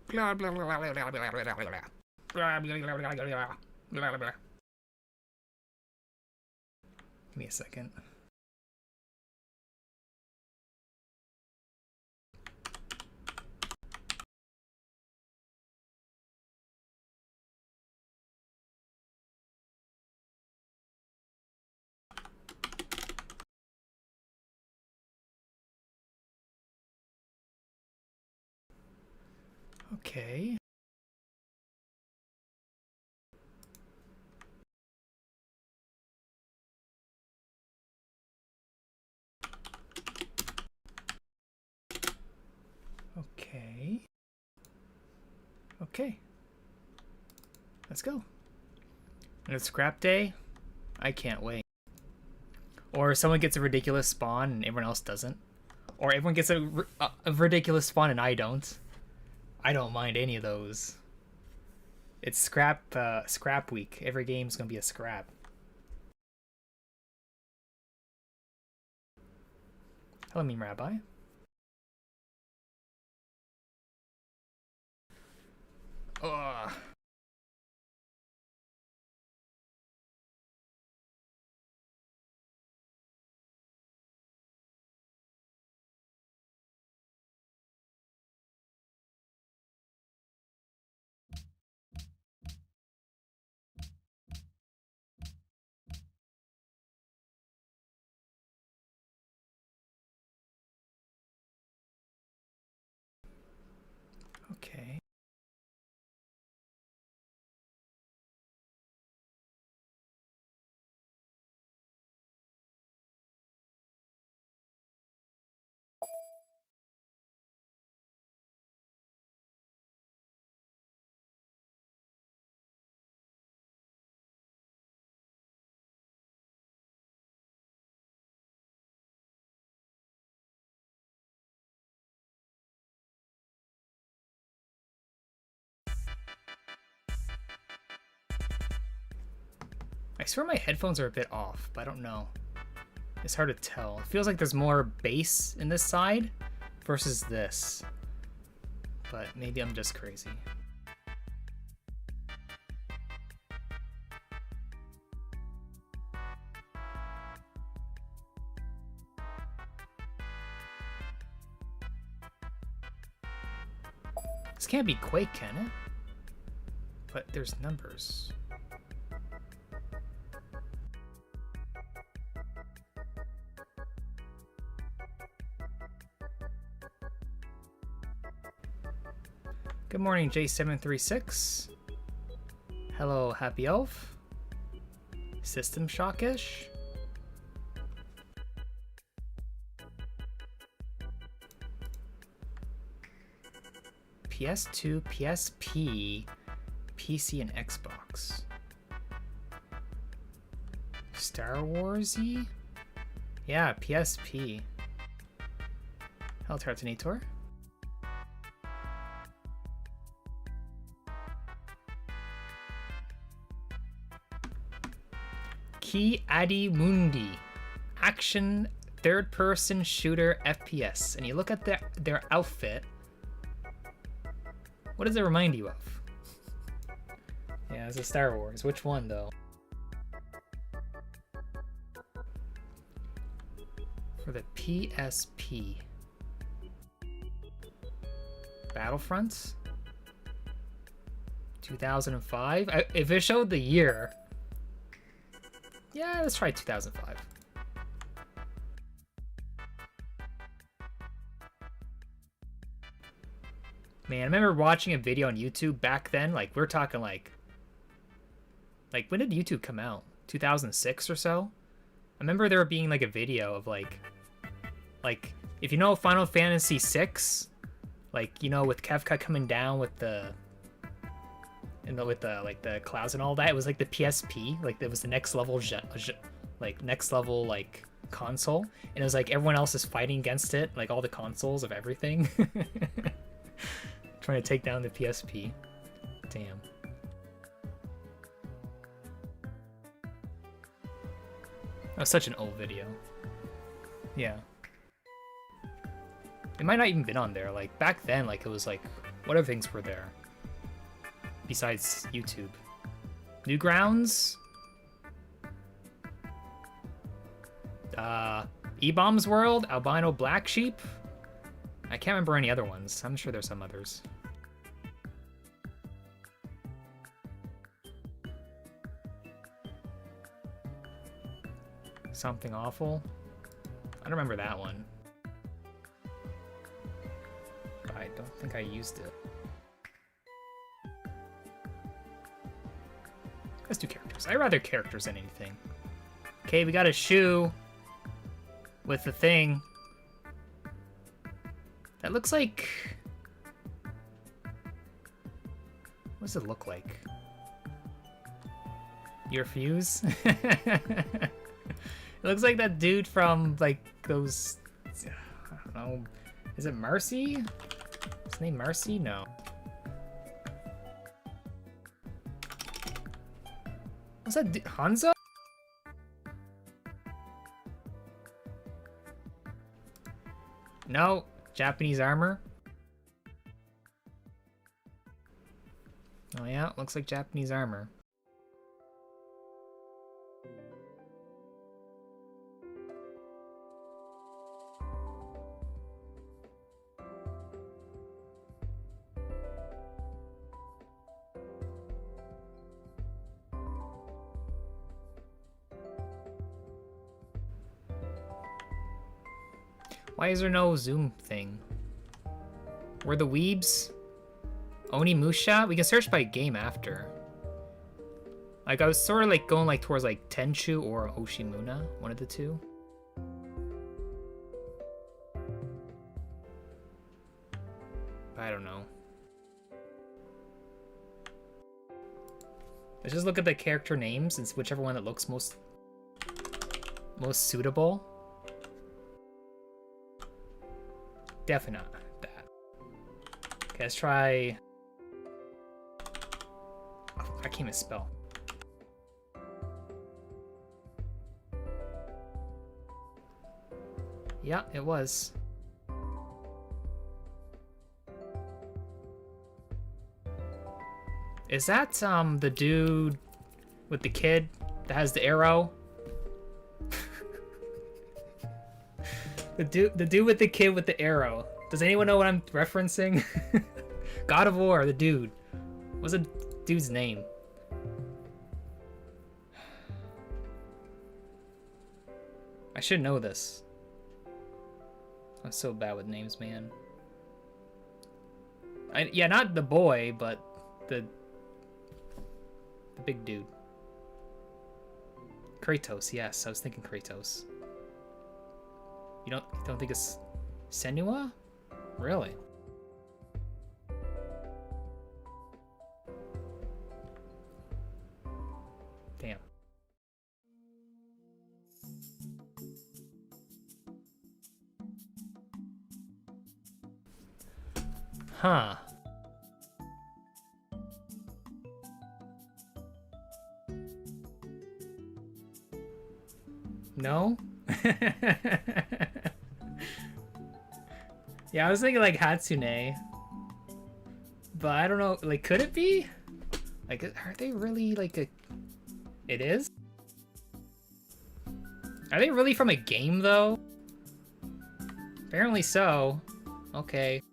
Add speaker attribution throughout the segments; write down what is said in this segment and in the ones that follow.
Speaker 1: Give me a second. Okay. Okay. Okay. Let's go. And it's scrap day. I can't wait. Or someone gets a ridiculous spawn and everyone else doesn't. Or everyone gets a ridiculous spawn and I don't. I don't mind any of those. It's scrap week. Every game's gonna be a scrap. Hello, Meme Rabbi. Ugh. Okay. I swear my headphones are a bit off, but I don't know. It's hard to tell. It feels like there's more bass in this side versus this. But maybe I'm just crazy. This can't be Quake, can it? But there's numbers. Good morning, J736. Hello, Happy Elf. System Shockish. PS2, PSP, PC, and Xbox. Star Warsy? Yeah, PSP. Hello, Tartanator. Ki Adi Mundi, action third-person shooter FPS, and you look at their outfit. What does it remind you of? Yeah, it's a Star Wars. Which one though? For the PSP, Battlefronts, 2005. If it showed the year. Yeah, let's try 2005. Man, I remember watching a video on YouTube back then. Like, we're talking like when did YouTube come out? 2006 or so? I remember there being like a video of like if you know Final Fantasy VI, like, you know, with Kefka coming down with the like the clouds and all that, it was like the PSP, like it was the next level console, and it was like everyone else is fighting against it, like all the consoles of everything. Trying to take down the PSP. Damn. That was such an old video. Yeah. It might not even been on there. Like back then, like it was like What other things were there? Besides YouTube. Newgrounds? E-Bombs World? Albino Black Sheep? I can't remember any other ones. I'm sure there's some others. Something Awful? I don't remember that one. I don't think I used it. Let's do characters. I'd rather characters than anything. Okay, we got a shoe with the thing. That looks like... What does it look like? Your fuse? It looks like that dude from, like, those... I don't know. Is it Marcy? Is his name Marcy? No. What's that? Hanzo? No. Japanese armor. Oh yeah, looks like Japanese armor. Why is there no zoom thing? We're the weebs? Onimusha? We can search by game after. Like, I was sort of like going like towards like Tenchu or Oshimuna, one of the two. I don't know. Let's just look at the character names. It's whichever one that looks most suitable. Definitely not that. Okay, let's try... Oh, I can't even spell. Yeah, it was. Is that the dude with the kid that has the arrow? The dude with the kid with the arrow. Does anyone know what I'm referencing? God of War, the dude. What's the dude's name? I should know this. I'm so bad with names, man. Yeah, not the boy, but the big dude. Kratos, yes, I was thinking Kratos. You don't think it's Senua? Really? Damn. Huh. No? Yeah, I was thinking like Hatsune. But I don't know, like, could it be? Like, are they really like a... It is? Are they really from a game, though? Apparently so. Okay.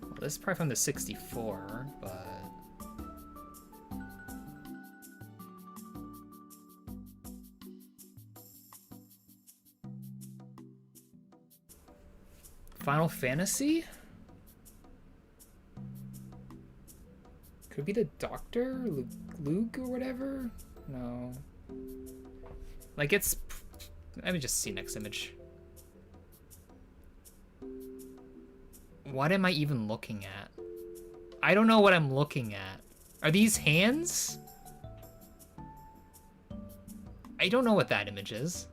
Speaker 1: Well, this is probably from the 64, but... Final Fantasy? Could be the Doctor? Luke or whatever? No. Like, it's... Let me just see next image. What am I even looking at? I don't know what I'm looking at. Are these hands? I don't know what that image is.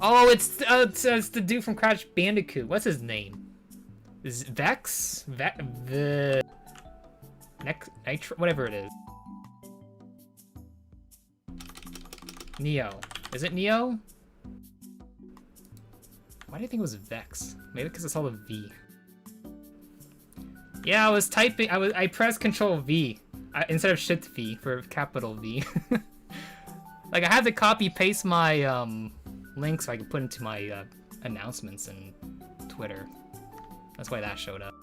Speaker 1: Oh, it's the dude from Crash Bandicoot. What's his name? Is Vex? The Nitro, whatever it is. Neo. Is it Neo? Why do you think it was Vex? Maybe because it's all the V. Yeah, I was typing. I pressed Control V instead of Shift V for capital V. Like I had to copy paste my link so I could put into my announcements and Twitter. That's why that showed up.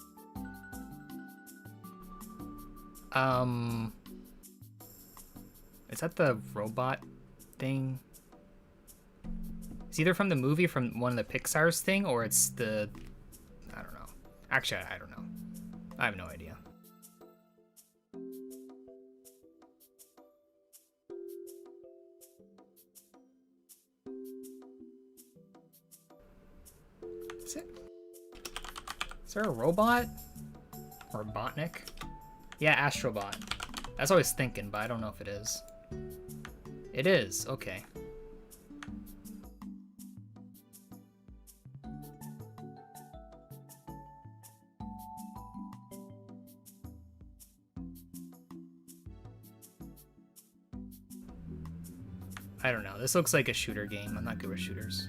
Speaker 1: Is that the robot thing? It's either from the movie, from one of the Pixar's thing, or it's the... I don't know. Actually, I don't know. I have no idea. Is there a robot? Or a Botnik? Yeah, Astrobot. That's what I was thinking, but I don't know if it is. It is, okay. I don't know. This looks like a shooter game. I'm not good with shooters.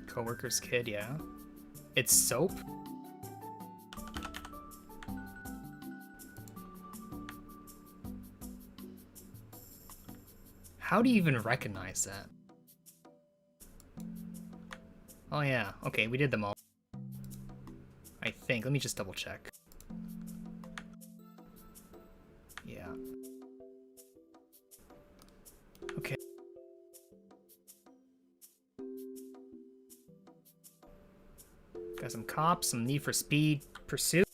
Speaker 1: Coworker's kid, yeah. It's soap? How do you even recognize that? Oh yeah, okay, we did them all. I think, let me just double check. Yeah. Okay. Got some cops, some Need for Speed Pursuit.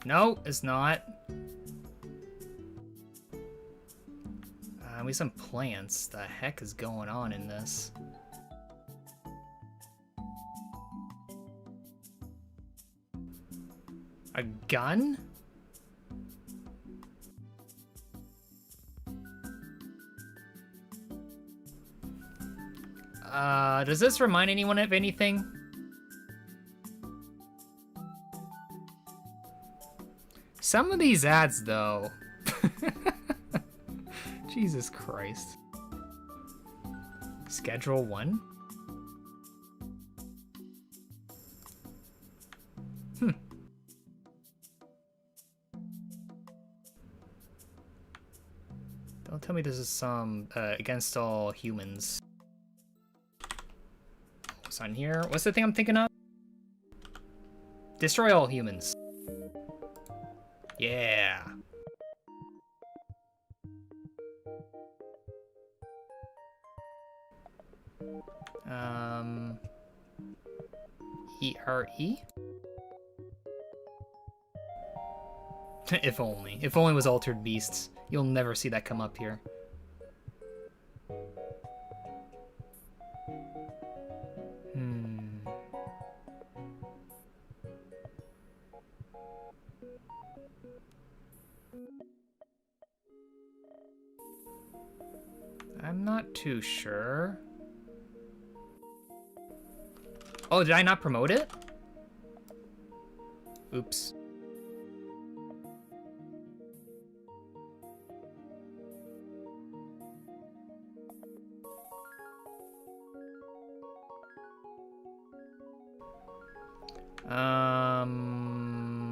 Speaker 1: No, it's not. We have some plants. The heck is going on in this? A gun? Does this remind anyone of anything? Some of these ads, though. Jesus Christ. Schedule 1? Don't tell me this is some against all humans. What's on here? What's the thing I'm thinking of? Destroy all humans. Yeah. ERE? If only. If only it was Altered Beasts. You'll never see that come up here. I'm not too sure. Oh, did I not promote it? Oops.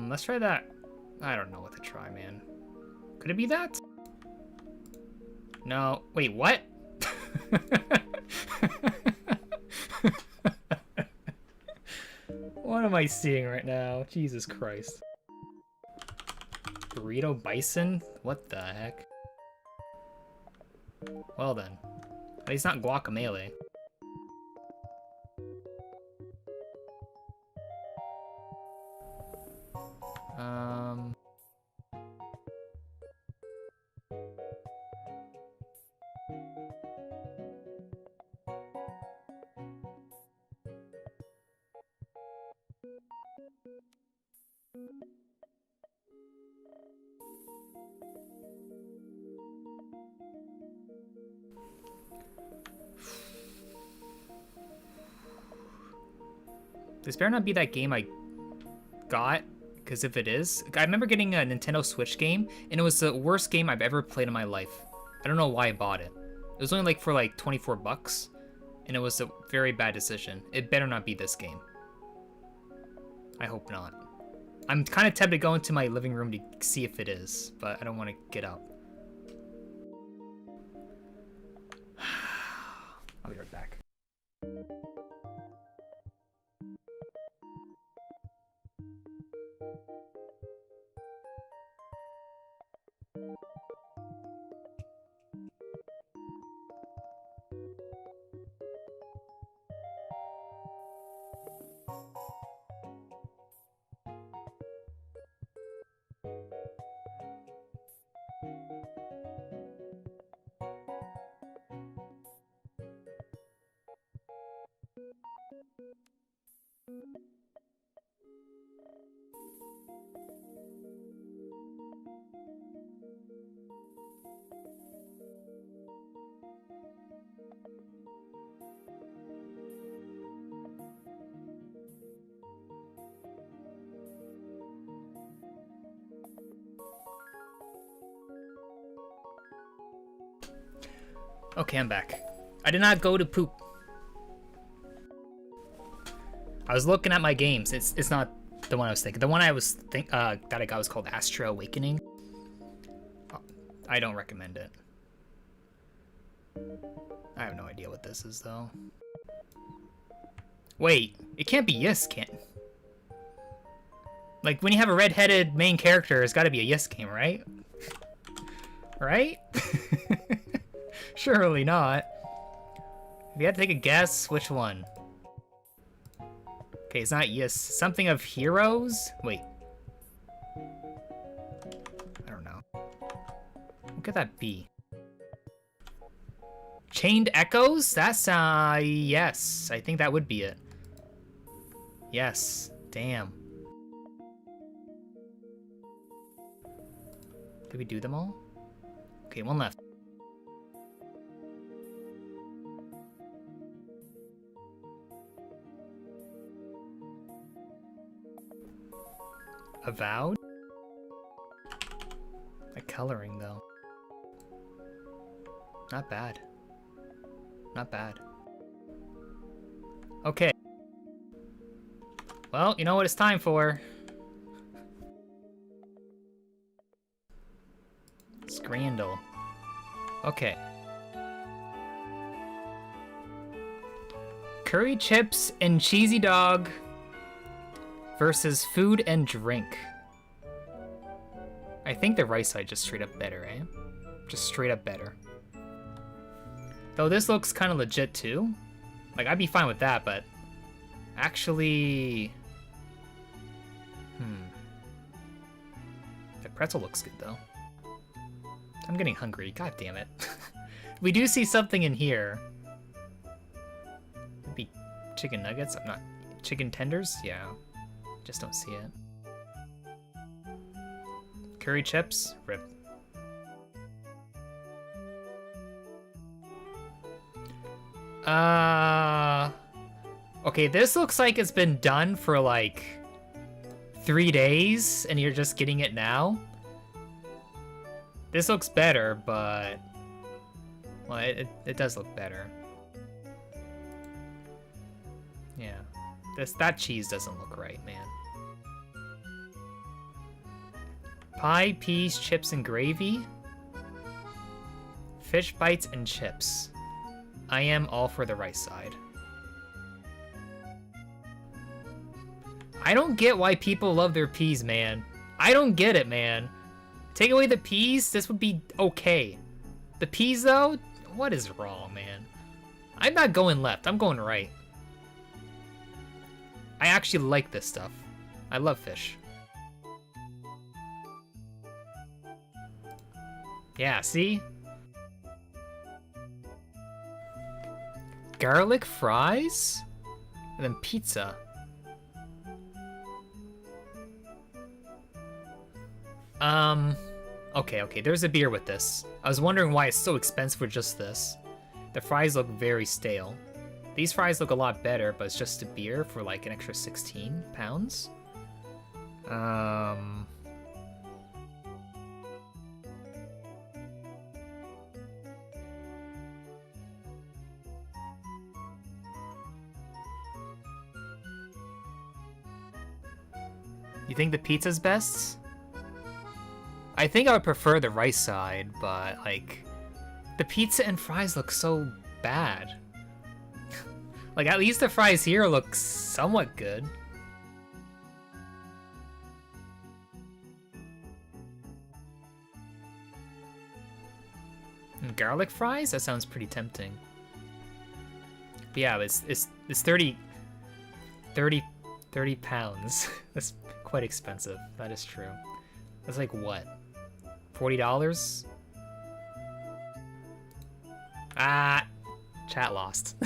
Speaker 1: Let's try that. I don't know what to try, man. Could it be that? No. Wait, what? What am I seeing right now? Jesus Christ. Burrito bison? What the heck? Well then. At least not guacamole. This better not be that game I got, because if it is, I remember getting a Nintendo Switch game, and it was the worst game I've ever played in my life. I don't know why I bought it. It was only like for like 24 bucks, and it was a very bad decision. It better not be this game. I hope not. I'm kind of tempted to go into my living room to see if it is, but I don't want to get up. I'll be right back. Okay, I'm back. I did not go to poop. I was looking at my games. It's not the one I was thinking. The one I was that I got was called Astro Awakening. I don't recommend it. I have no idea what this is though. Wait, it can't be Yes, can? Like when you have a red-headed main character, it's got to be a Yes game, right? Right? Surely not. If you had to take a guess, which one? Okay, it's not Yes. Something of Heroes? Wait. I don't know. What could that be? Chained Echoes? That's, yes. I think that would be it. Yes. Damn. Did we do them all? Okay, one left. Avowed? The coloring, though. Not bad. Not bad. Okay. Well, you know what it's time for. Scrandal. Okay. Curry chips and cheesy dog versus food and drink. I think the right side just straight up better, eh? Just straight up better. Though this looks kind of legit too. Like, I'd be fine with that, but actually... The pretzel looks good though. I'm getting hungry, god damn it. We do see something in here. Maybe chicken nuggets? I'm not... Chicken tenders? Yeah. Just don't see it. Curry chips? Rip. Okay, this looks like it's been done for like 3 days and you're just getting it now. This looks better, but well, it does look better. Yeah. That cheese doesn't look right, man. Pie, peas, chips, and gravy. Fish bites and chips. I am all for the right side. I don't get why people love their peas, man. I don't get it, man. Take away the peas, this would be okay. The peas, though? What is wrong, man? I'm not going left, I'm going right. I actually like this stuff. I love fish. Yeah, see? Garlic fries? And then pizza. Okay, there's a beer with this. I was wondering why it's so expensive for just this. The fries look very stale. These fries look a lot better, but it's just a beer for like an extra 16 pounds. You think the pizza's best? I think I would prefer the rice side, but like the pizza and fries look so bad. Like at least the fries here look somewhat good. And garlic fries? That sounds pretty tempting. But yeah, it's 30 pounds. That's quite expensive. That is true. That's like what? $40? Ah, chat lost.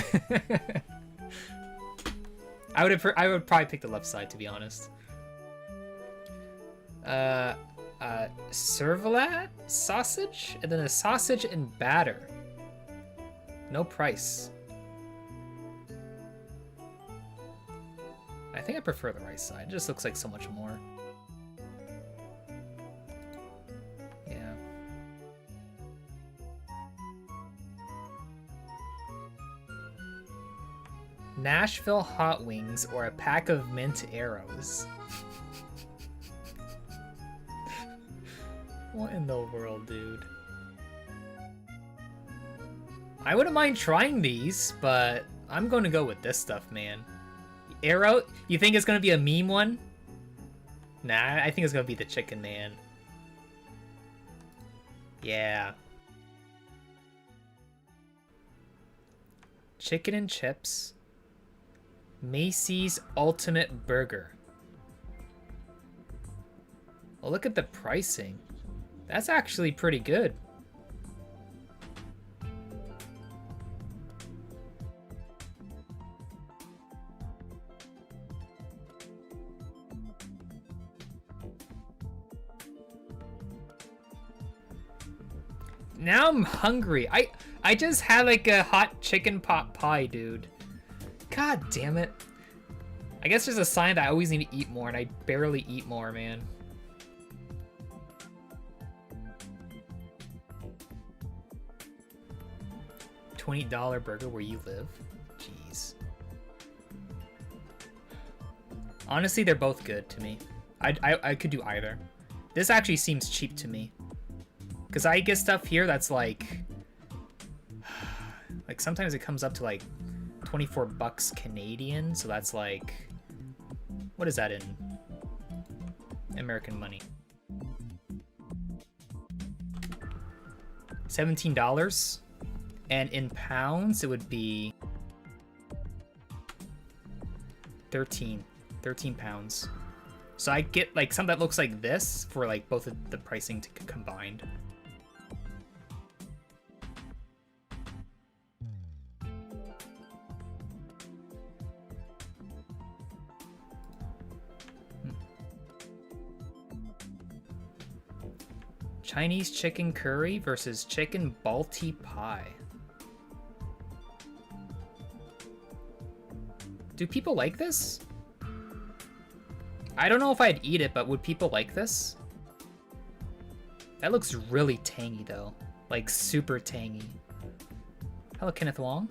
Speaker 1: I would probably pick the left side, to be honest. Servalat sausage, and then a sausage and batter. No price. I think I prefer the rice side. It just looks like so much more. Yeah. Nashville hot wings or a pack of mint arrows. What in the world, dude? I wouldn't mind trying these, but I'm going to go with this stuff, man. Arrow? You think it's going to be a meme one? Nah, I think it's going to be the chicken, man. Yeah. Chicken and chips. Macy's Ultimate Burger. Well, look at the pricing. That's actually pretty good. Now I'm hungry. I just had like a hot chicken pot pie, dude. God damn it. I guess there's a sign that I always need to eat more, and I barely eat more, man. $20 burger where you live? Jeez. Honestly, they're both good to me. I could do either. This actually seems cheap to me. Because I get stuff here that's like sometimes it comes up to like 24 bucks Canadian, so that's like, what is that in American money? $17, and in pounds it would be 13 pounds. So I get like something that looks like this for like both of the pricing combined. Chinese chicken curry versus chicken balti pie. Do people like this? I don't know if I'd eat it, but would people like this? That looks really tangy though. Like super tangy. Hello, Kenneth Wong.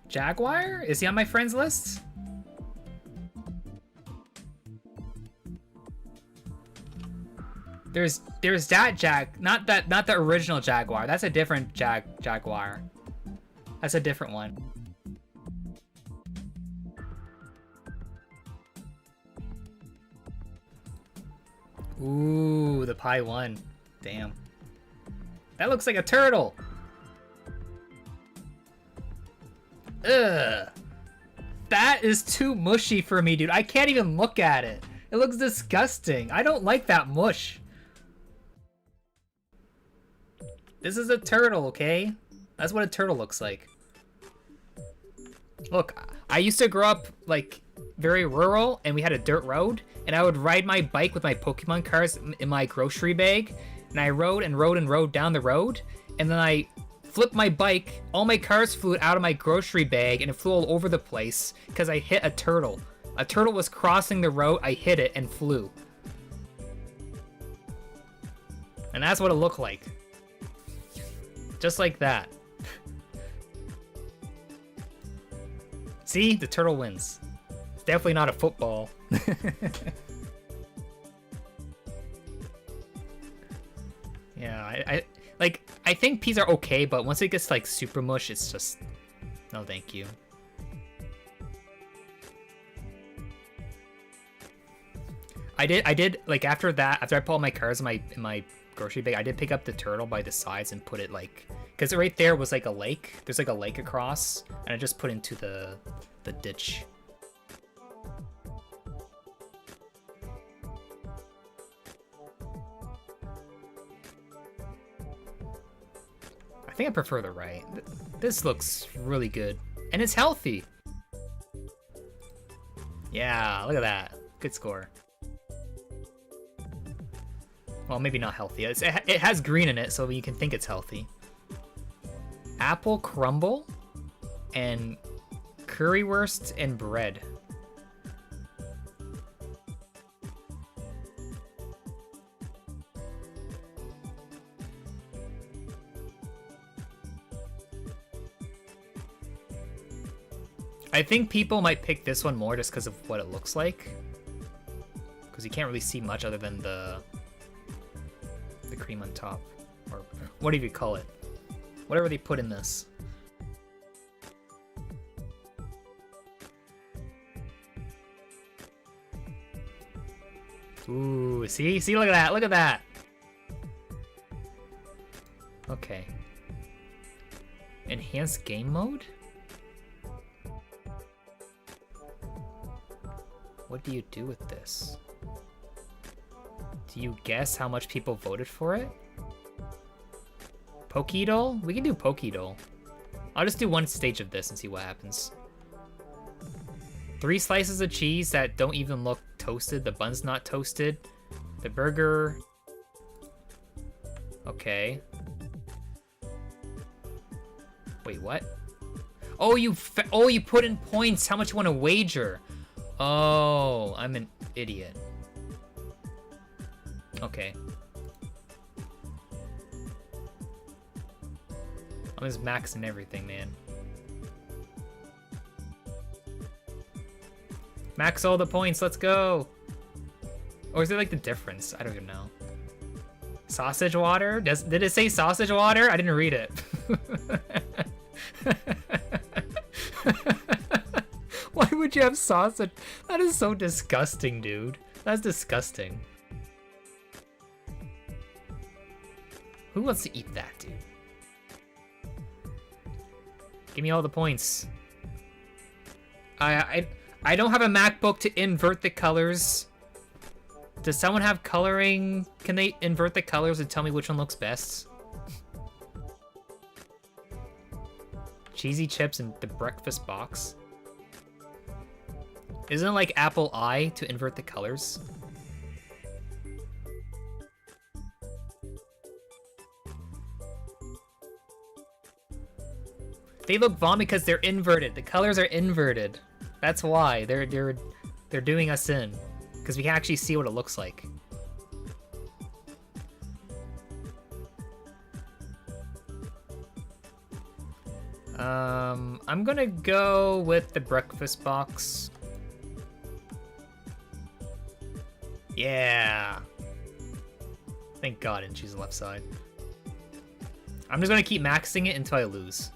Speaker 1: Jaguar? Is he on my friends list? There's that not the original Jaguar. That's a different Jaguar. That's a different one. Ooh, the pie one. Damn. That looks like a turtle. Ugh. That is too mushy for me, dude. I can't even look at it. It looks disgusting. I don't like that mush. This is a turtle, okay? That's what a turtle looks like. Look, I used to grow up, like, very rural, and we had a dirt road, and I would ride my bike with my Pokemon cards in my grocery bag, and I rode and rode and rode down the road, and then I flipped my bike, all my cars flew out of my grocery bag, and it flew all over the place because I hit a turtle. A turtle was crossing the road, I hit it and flew. And that's what it looked like. Just like that. See? The turtle wins. It's definitely not a football. Yeah, I think peas are okay, but once it gets like super mush, it's just no thank you. I did like after that, after I put all my cars in my grocery bag, I did pick up the turtle by the sides and put it like, because right there was like a lake. There's like a lake across, and I just put into the ditch. I think I prefer the right. This looks really good, and it's healthy. Yeah, look at that. Good score. Well, maybe not healthy. It has green in it, so you can think it's healthy. Apple crumble and currywurst and bread. I think people might pick this one more just because of what it looks like. Because you can't really see much other than the cream on top. Or whatever you call it. Whatever they put in this. Ooh, see? See, look at that, look at that! Okay. Enhanced game mode? What do you do with this? Do you guess how much people voted for it? Pokédoll? We can do Pokédoll. I'll just do one stage of this and see what happens. 3 slices of cheese that don't even look toasted. The bun's not toasted. The burger... Okay. Wait, what? Oh, you put in points. How much you want to wager? Oh, I'm an idiot. Okay. I'm just maxing everything, man. Max all the points, let's go! Or is it like the difference? I don't even know. Sausage water? Did it say sausage water? I didn't read it. Why would you have sausage? That is so disgusting, dude. That's disgusting. Who wants to eat that, dude? Give me all the points. I don't have a MacBook to invert the colors. Does someone have coloring? Can they invert the colors and tell me which one looks best? Cheesy chips and the breakfast box. Isn't it like Apple I to invert the colors? They look vomit because they're inverted. The colors are inverted. That's why they're doing us in, because we can actually see what it looks like. I'm gonna go with the breakfast box. Yeah. Thank God I didn't choose the left side. I'm just gonna keep maxing it until I lose.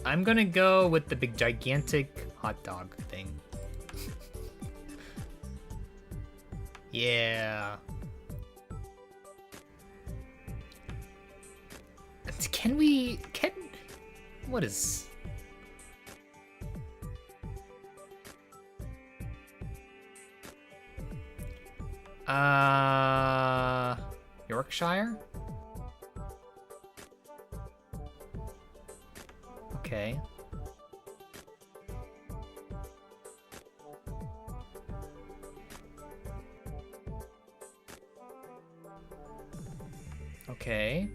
Speaker 1: I'm gonna go with the big gigantic hot dog thing. Yeah. What is... Yorkshire? Okay. Okay.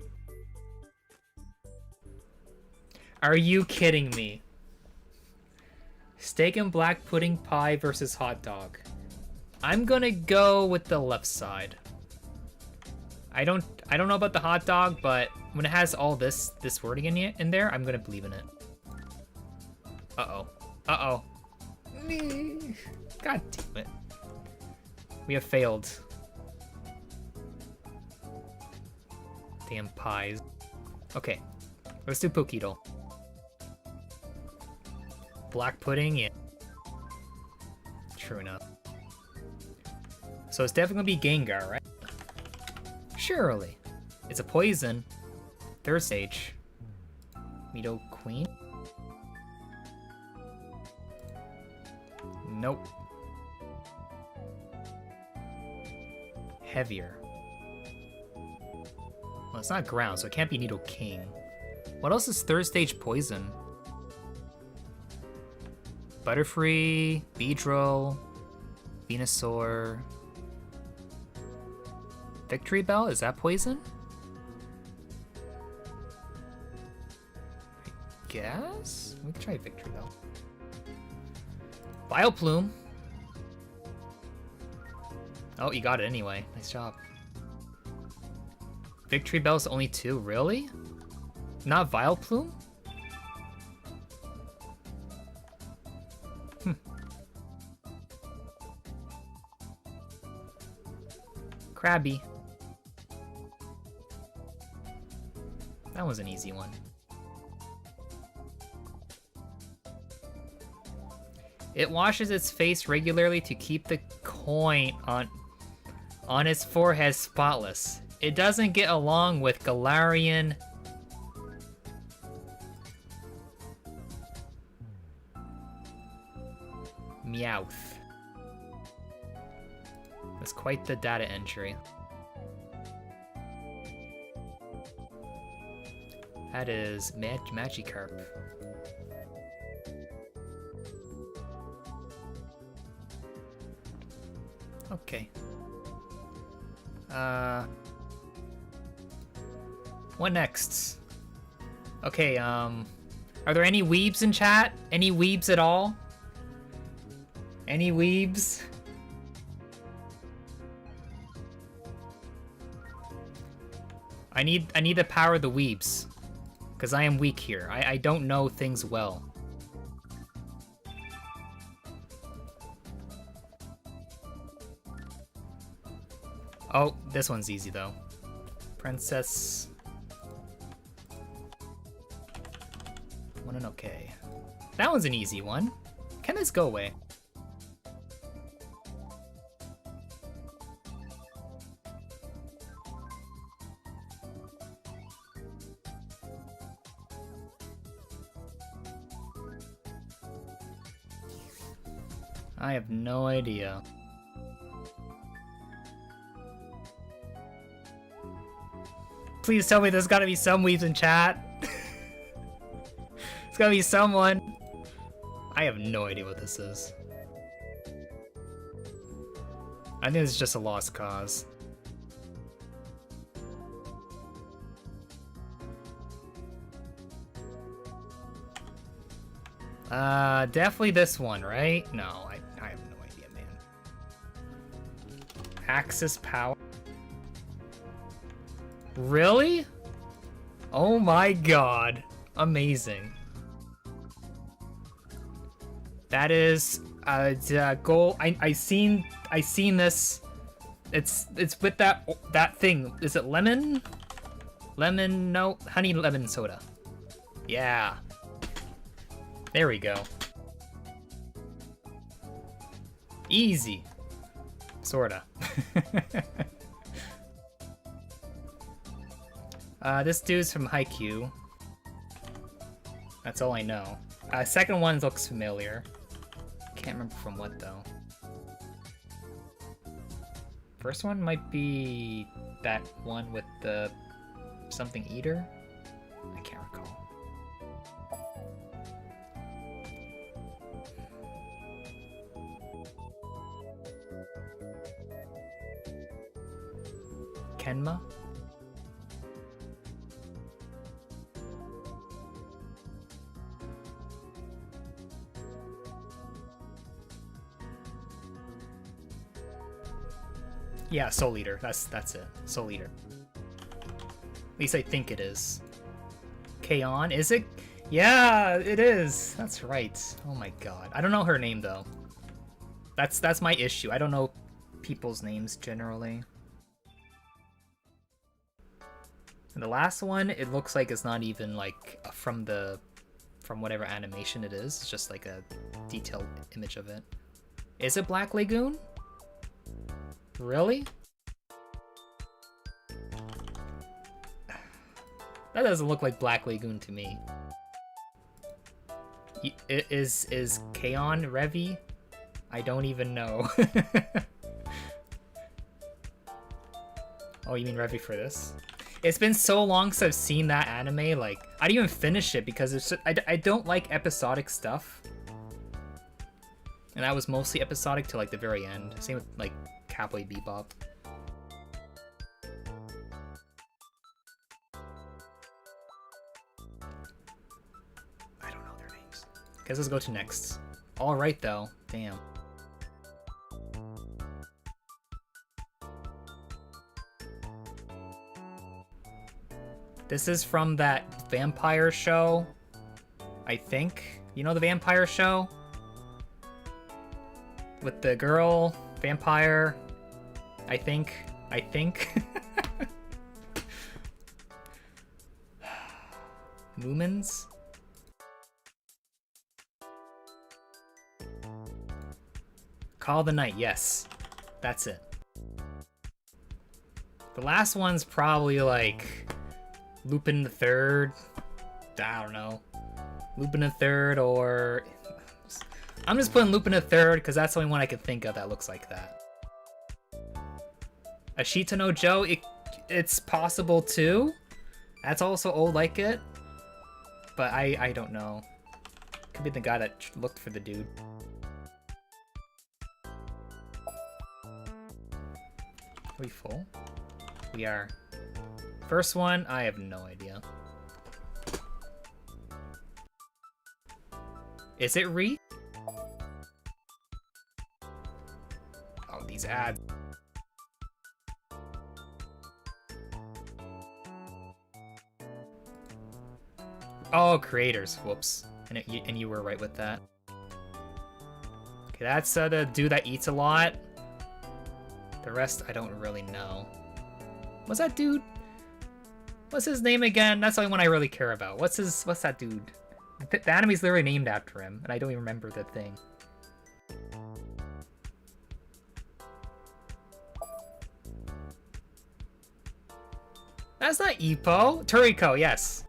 Speaker 1: Are you kidding me? Steak and black pudding pie versus hot dog. I'm gonna go with the left side. I don't know about the hot dog, but when it has all this wording in there, I'm gonna believe in it. Uh-oh. Uh-oh. God damn it. We have failed. Damn pies. Okay. Let's do Pokito. Black pudding, yeah. True enough. So it's definitely gonna be Gengar, right? Surely. It's a poison. Third stage. Mido Queen? Nope. Heavier. Well, it's not ground, so it can't be Nido King. What else is third stage poison? Butterfree, Beedrill, Venusaur. Victory Bell? Is that poison? I guess? We can try Victory Bell. Vileplume. Oh, you got it anyway. Nice job. Victory Bell's only 2, really? Not Vileplume? Krabby. That was an easy one. It washes its face regularly to keep the coin on its forehead spotless. It doesn't get along with Galarian Meowth. That's quite the data entry. That is Magikarp. Okay. What next? Okay, are there any weebs in chat? Any weebs at all? Any weebs? I need the power of the weebs. Because I am weak here. I don't know things well. Oh, this one's easy though. Princess. Okay. That one's an easy one. Can this go away? I have no idea. Please tell me there's gotta be some weebs in chat. There's gotta be someone. I have no idea what this is. I think it's just a lost cause. Definitely this one, right? No, I have no idea, man. Axis power. Really? Oh my god. Amazing. That is goal. I seen this. It's with that thing. Is it lemon? Lemon, no, honey lemon soda. Yeah. There we go. Easy. Sorta. This dude's from Haikyuu. That's all I know. Second one looks familiar. Can't remember from what though. First one might be that one with the something eater? I can't recall. Kenma? Yeah, Soul Eater. That's it. Soul Eater. At least I think it is. K-On! Is it? Yeah, it is. That's right. Oh my god. I don't know her name though. That's my issue. I don't know people's names generally. And the last one, it looks like it's not even like from whatever animation it is. It's just like a detailed image of it. Is it Black Lagoon? Really? That doesn't look like Black Lagoon to me. Is K-On! Revy? I don't even know. Oh, you mean Revy for this? It's been so long since I've seen that anime, like, I didn't even finish it because it's just, I don't like episodic stuff. And that was mostly episodic to like the very end. Same with like Cowboy Bebop. I don't know their names. Guess let's go to next. Alright though, damn. This is from that vampire show, I think. You know the vampire show? With the girl, vampire, I think. Lumens? Call the Night, yes. That's it. The last one's probably like Lupin the Third. I don't know. Lupin the Third, or I'm just putting Lupin the Third because that's the only one I can think of that looks like that. Ashita no Joe, it's possible too. That's also old like it, but I don't know. Could be the guy that looked for the dude. Are we full? We are. First one, I have no idea. Is it Re? Oh, these ads. Oh, creators. Whoops. And you were right with that. Okay, that's the dude that eats a lot. The rest, I don't really know. What's that dude? What's his name again? That's the only one I really care about. What's that dude? The anime's literally named after him, and I don't even remember the thing. That's not Ippo. Toriko, yes.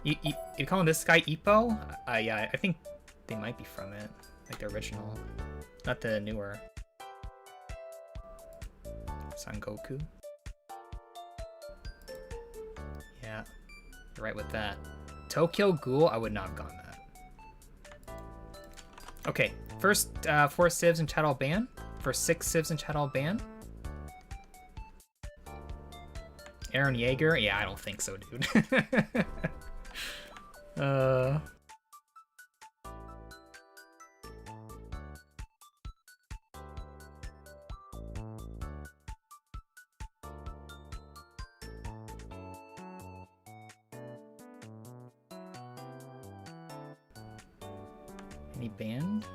Speaker 1: You calling this guy Ippo? Yeah, I think they might be from it. Like the original. Not the newer. Son Goku. Yeah, you're right with that. Tokyo Ghoul, I would not have gone that. Okay, first 4 civs in Chad Ban. First 6 civs in Chad Ban. Aaron Yeager? Yeah, I don't think so, dude. Any band?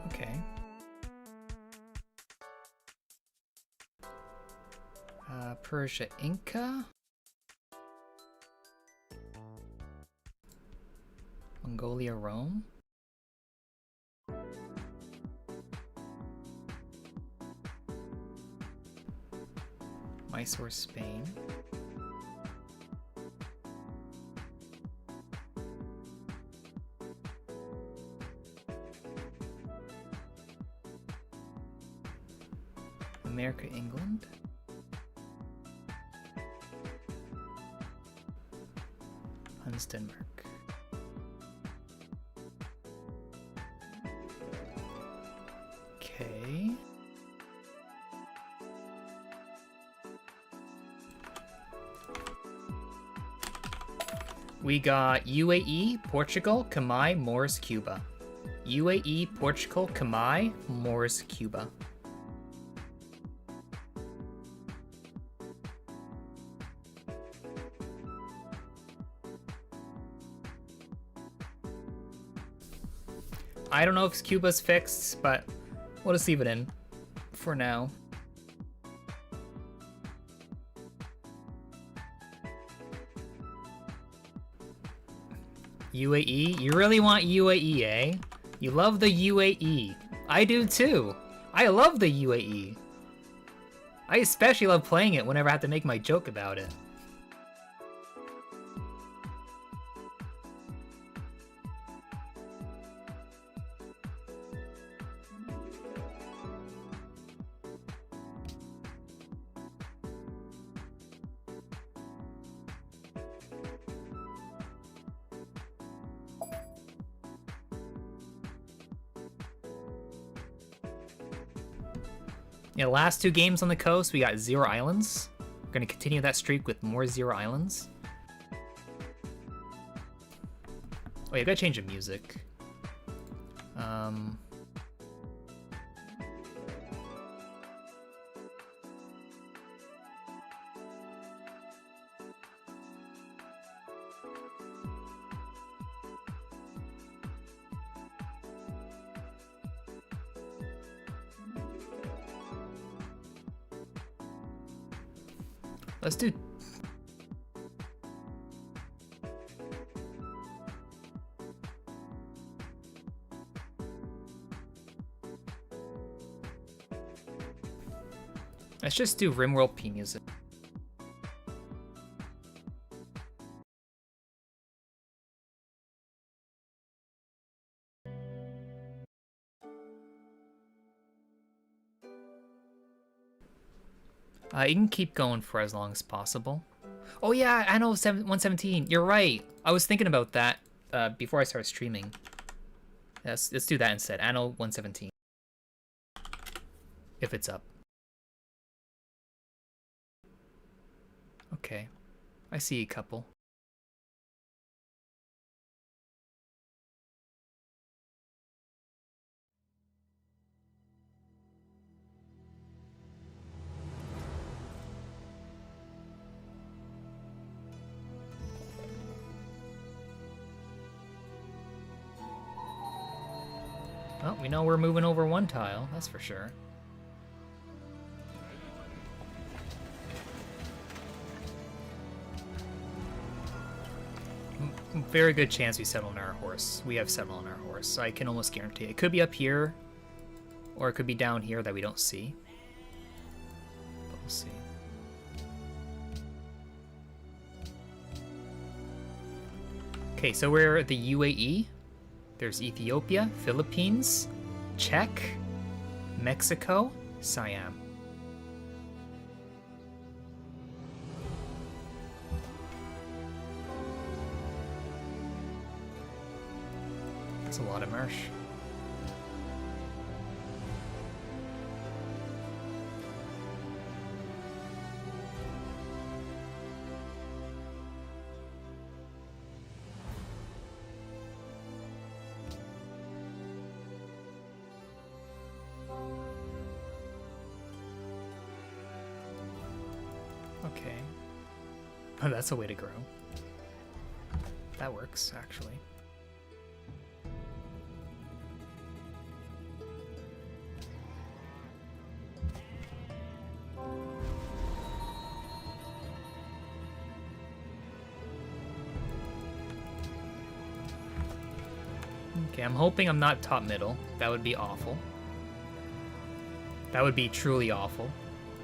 Speaker 1: Okay. Persia Inca? Mongolia Rome? Mysore Spain? America, England? Huns, Denmark. Okay. We got UAE, Portugal, Kamai, Moors, Cuba. UAE, Portugal, Kamai, Moors, Cuba. I don't know if Cuba's fixed, but we'll just leave it in for now. UAE? You really want UAE, eh? You love the UAE. I do too. I love the UAE. I especially love playing it whenever I have to make my joke about it. Yeah, last 2 games on the coast, we got 0 islands. We're gonna continue that streak with more 0 islands. Oh yeah, gotta change the music. Let's do... Let's just do RimWorld P music. You can keep going for as long as possible. Oh yeah, Anno 117. You're right. I was thinking about that before I started streaming. Let's do that instead. Anno 117. If it's up. Okay. I see a couple. Well, we know we're moving over 1 tile, that's for sure. Very good chance we settle on our horse. We have settled on our horse, so I can almost guarantee it. It could be up here, or it could be down here that we don't see. But we'll see. Okay, so we're at the UAE. There's Ethiopia, Philippines, Czech, Mexico, Siam. That's a lot of marsh. Okay. Oh, that's a way to grow. That works, actually. Okay, I'm hoping I'm not top middle. That would be awful. That would be truly awful.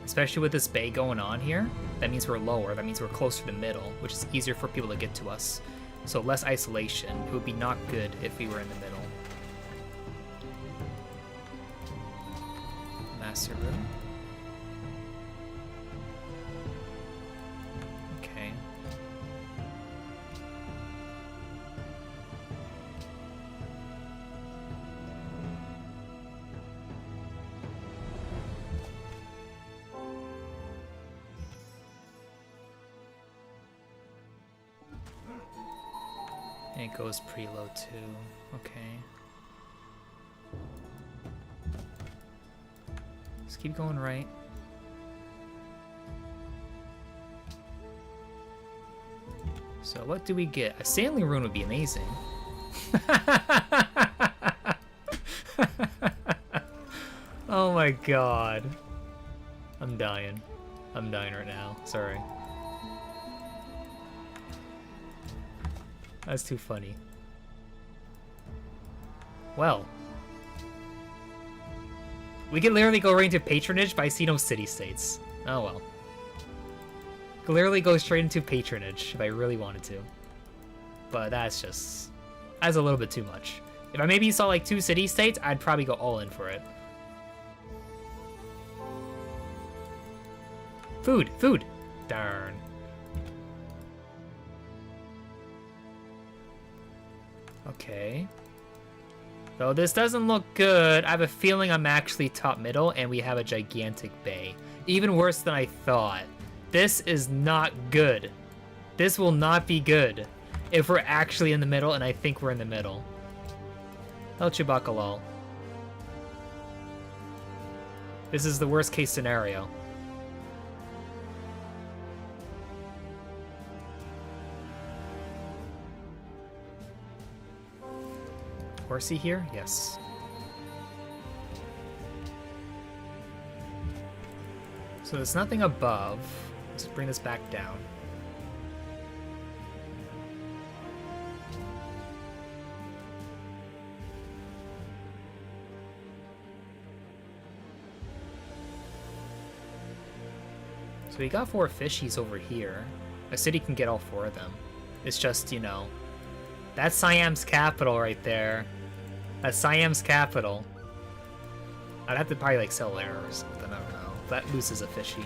Speaker 1: Especially with this bay going on here. That means we're lower. That means we're closer to the middle, which is easier for people to get to us. So less isolation. It would be not good if we were in the middle. Master room. Okay. it goes pretty low too. Okay. Just keep going right. So what do we get? A sailing rune would be amazing. Oh my god. I'm dying. I'm dying right now. Sorry. That's too funny. Well. We can literally go right into patronage, but I see no city-states. Oh well. Could literally go straight into patronage if I really wanted to. But that's a little bit too much. If I maybe saw like 2 city-states, I'd probably go all in for it. Food! Food! Darn. Okay. Though this doesn't look good, I have a feeling I'm actually top middle and we have a gigantic bay. Even worse than I thought. This is not good. This will not be good if we're actually in the middle, and I think we're in the middle. El Chewbacca lol. This is the worst case scenario. Horsey here? Yes. So there's nothing above. Let's bring this back down. So we got 4 fishies over here. A city can get all 4 of them. It's just, you know, that's Siam's capital right there. That's Siam's capital. I'd have to probably like sell air or something, I don't know. That loses a fishy.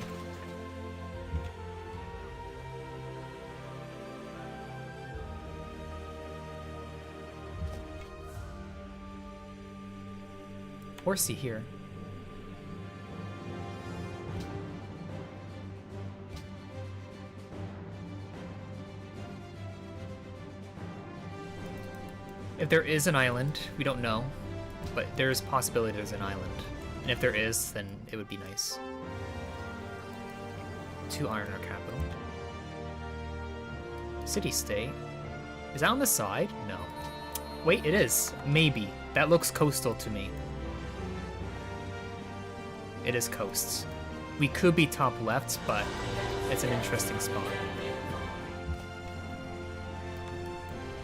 Speaker 1: Horsey here. If there is an island, we don't know, but there's possibility there's an island. And if there is, then it would be nice. 2 iron in our capital. City-state. Is that on the side? No. Wait, it is. Maybe. That looks coastal to me. It is coasts. We could be top left, but it's an interesting spot.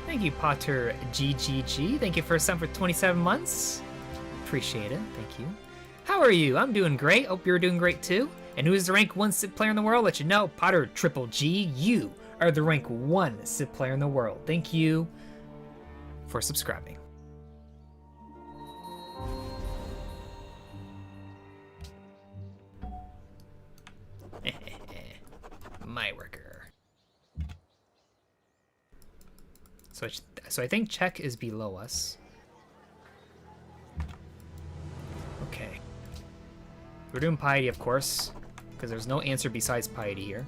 Speaker 1: Thank you, Potter GGG. Thank you for a sub for 27 months. Appreciate it. Thank you. How are you? I'm doing great. Hope you're doing great too. And who is the rank 1 Civ player in the world? Let you know, Potter Triple G. You are the rank 1 Civ player in the world. Thank you for subscribing. My worker. So I think Czech is below us. Okay. We're doing piety, of course, because there's no answer besides piety here.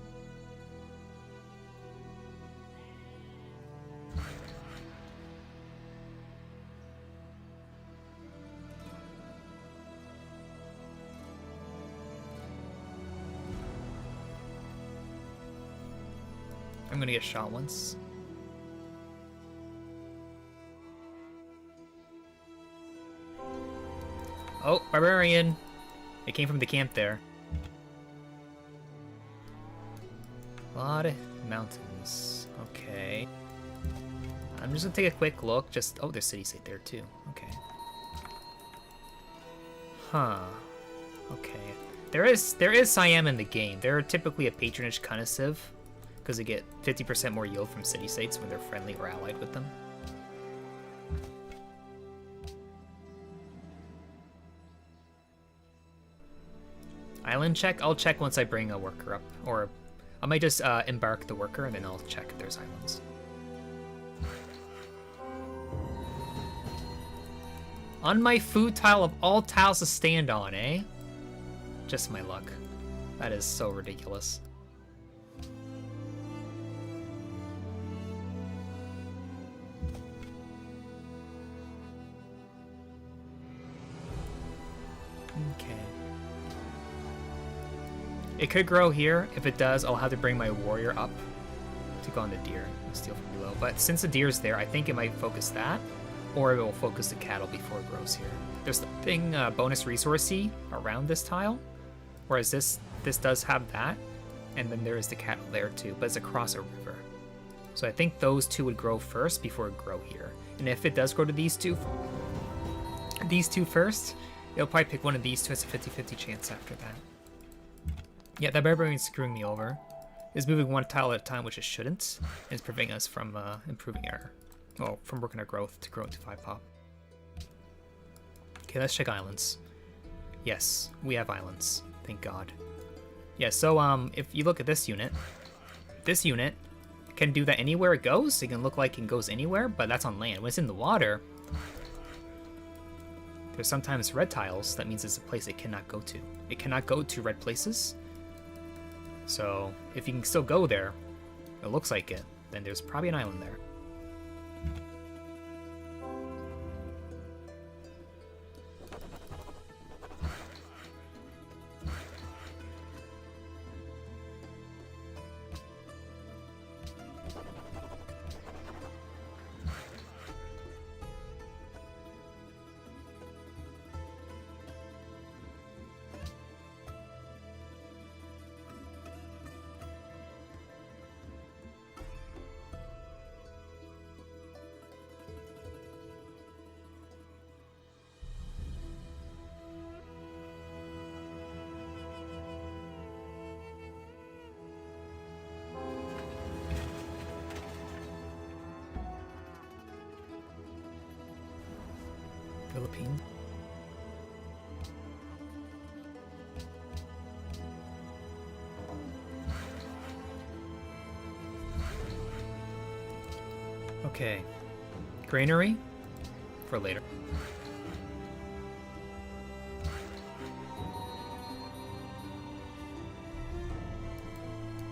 Speaker 1: I'm gonna get shot once. Oh, barbarian! It came from the camp there. A lot of mountains. Okay. I'm just gonna take a quick look. Oh, there's city-state there too. Okay. Huh. Okay. There is Siam in the game. They're typically a patronage kind of civ, because they get 50% more yield from city-states when they're friendly or allied with them. Island check? I'll check once I bring a worker up. Or I might just embark the worker and then I'll check if there's islands. On my food tile of all tiles to stand on, eh? Just my luck. That is so ridiculous. Okay. It could grow here. If it does, I'll have to bring my warrior up to go on the deer and steal from below. But since the deer's there, I think it might focus that, or it will focus the cattle before it grows here. There's nothing bonus resourcey around this tile, whereas this does have that, and then there is the cattle there too, but it's across a river. So I think those two would grow first before it grow here. And if it does grow to these two first, it'll probably pick one of these two. It's a 50-50 chance after that. Yeah, that barbarian's screwing me over. It's moving one tile at a time, which it shouldn't. And it's preventing us from improving from working our growth to grow into 5-pop. Okay, let's check islands. Yes, we have islands. Thank God. Yeah, so if you look at this unit can do that anywhere it goes. It can look like it goes anywhere, but that's on land. When it's in the water, there's sometimes red tiles. That means it's a place it cannot go to. It cannot go to red places. So if you can still go there, it looks like it, then there's probably an island there. Philippines. Okay. Granary for later.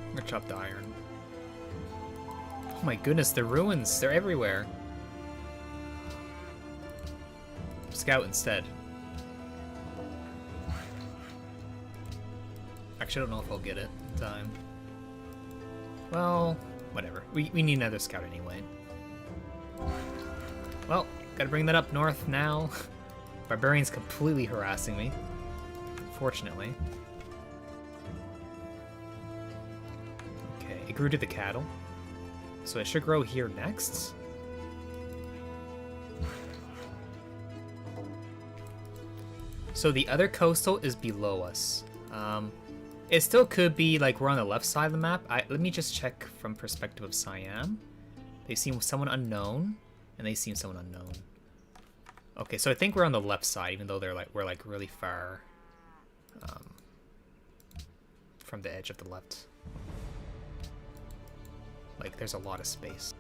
Speaker 1: I'm gonna chop the iron. Oh my goodness, the ruins, they're everywhere. Scout instead. Actually, I don't know if I'll get it in time. Well, whatever. We need another scout anyway. Well, gotta bring that up north now. Barbarian's completely harassing me, unfortunately. Okay, it grew to the cattle. So it should grow here next. So the other coastal is below us. It still could be like we're on the left side of the map. Let me just check from perspective of Siam. They seem someone unknown, and they seem someone unknown. Okay, so I think we're on the left side, even though we're like really far from the edge of the left. Like there's a lot of space.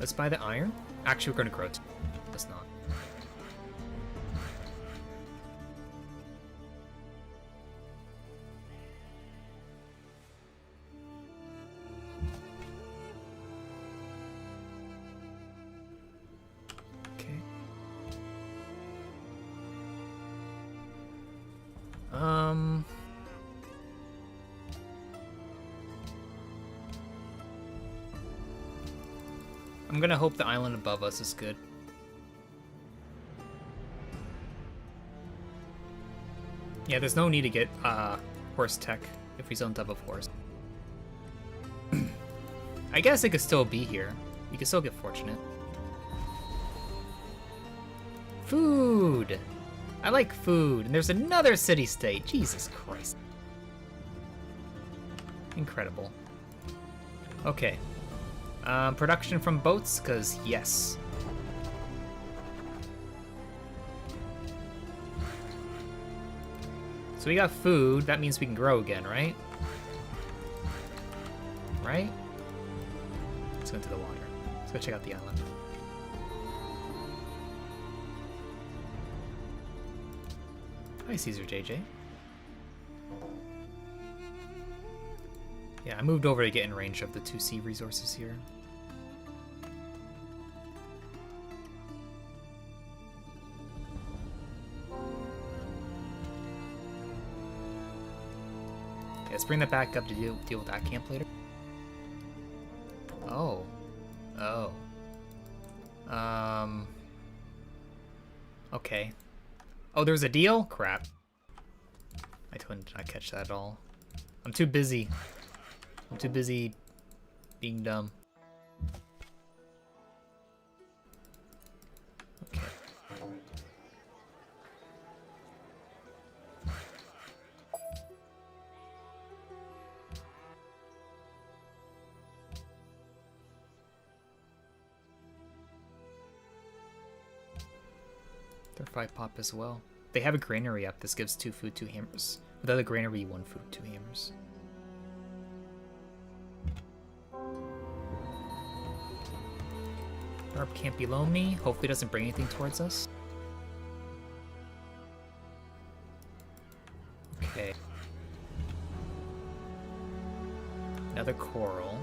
Speaker 1: Let's buy the iron. Actually, we're going to grow it. Let's not. Okay. I'm gonna hope the island above us is good. Yeah, there's no need to get horse tech if we zone above horse. I guess it could still be here. We could still get fortunate. Food! I like food. And there's another city-state. Jesus Christ. Incredible. Okay. Production from boats, because yes. So we got food, that means we can grow again, right? Right? Let's go into the water. Let's go check out the island. Hi, Caesar JJ. Yeah, I moved over to get in range of the 2C resources here. Okay, let's bring that back up to deal with that camp later. Oh. Oh. Okay. Oh, there's a deal? Crap. I did not catch that at all. I'm too busy. I'm too busy being dumb. Okay. They're 5 pop as well. They have a granary up. This gives 2 food, 2 hammers. Without a granary, 1 food, 2 hammers. Barb can't below me. Hopefully it doesn't bring anything towards us. Okay. Another coral.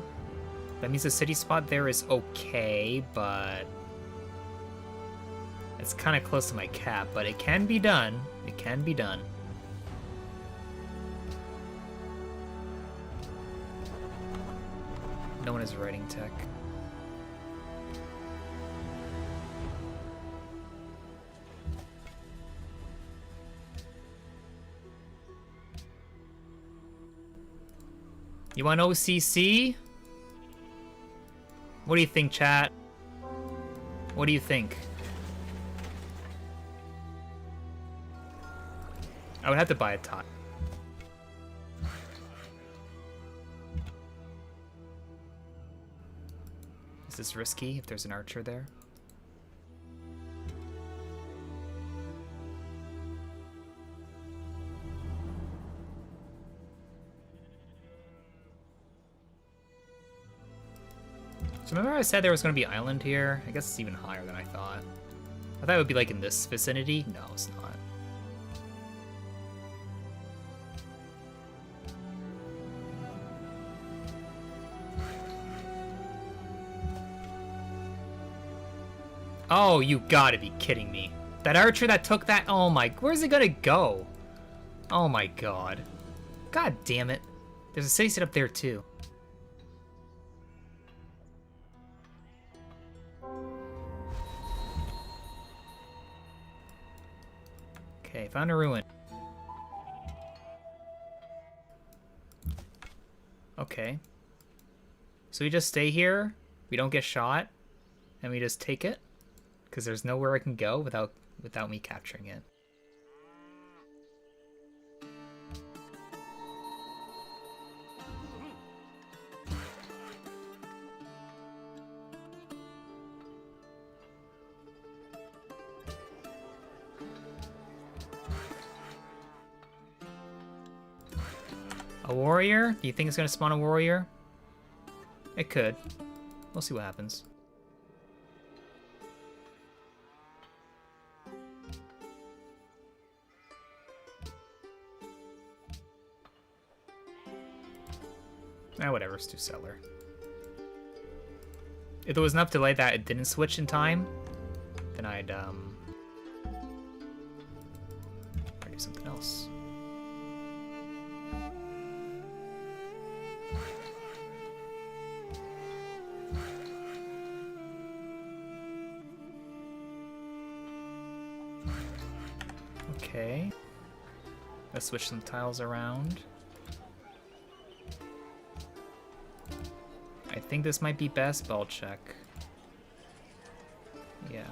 Speaker 1: That means the city spot there is okay, but it's kind of close to my cap, but it can be done. It can be done. No one is writing tech. You want OCC? What do you think, chat? What do you think? I would have to buy a tot. Is this risky if there's an archer there? So remember I said there was going to be island here? I guess it's even higher than I thought. I thought it would be like in this vicinity. No, it's not. Oh, you gotta be kidding me. That archer that took that, oh my, where's it gonna go? Oh my god. God damn it. There's a city set up there too. Okay, found a ruin. Okay. So we just stay here, we don't get shot, and we just take it? Because there's nowhere I can go without me capturing it. A warrior? Do you think it's going to spawn a warrior? It could. We'll see what happens. Whatever, it's too seller. If there was enough delay that it didn't switch in time, then I'd do something else. Okay. Let's switch some tiles around. I think this might be best, but I'll check. Yeah.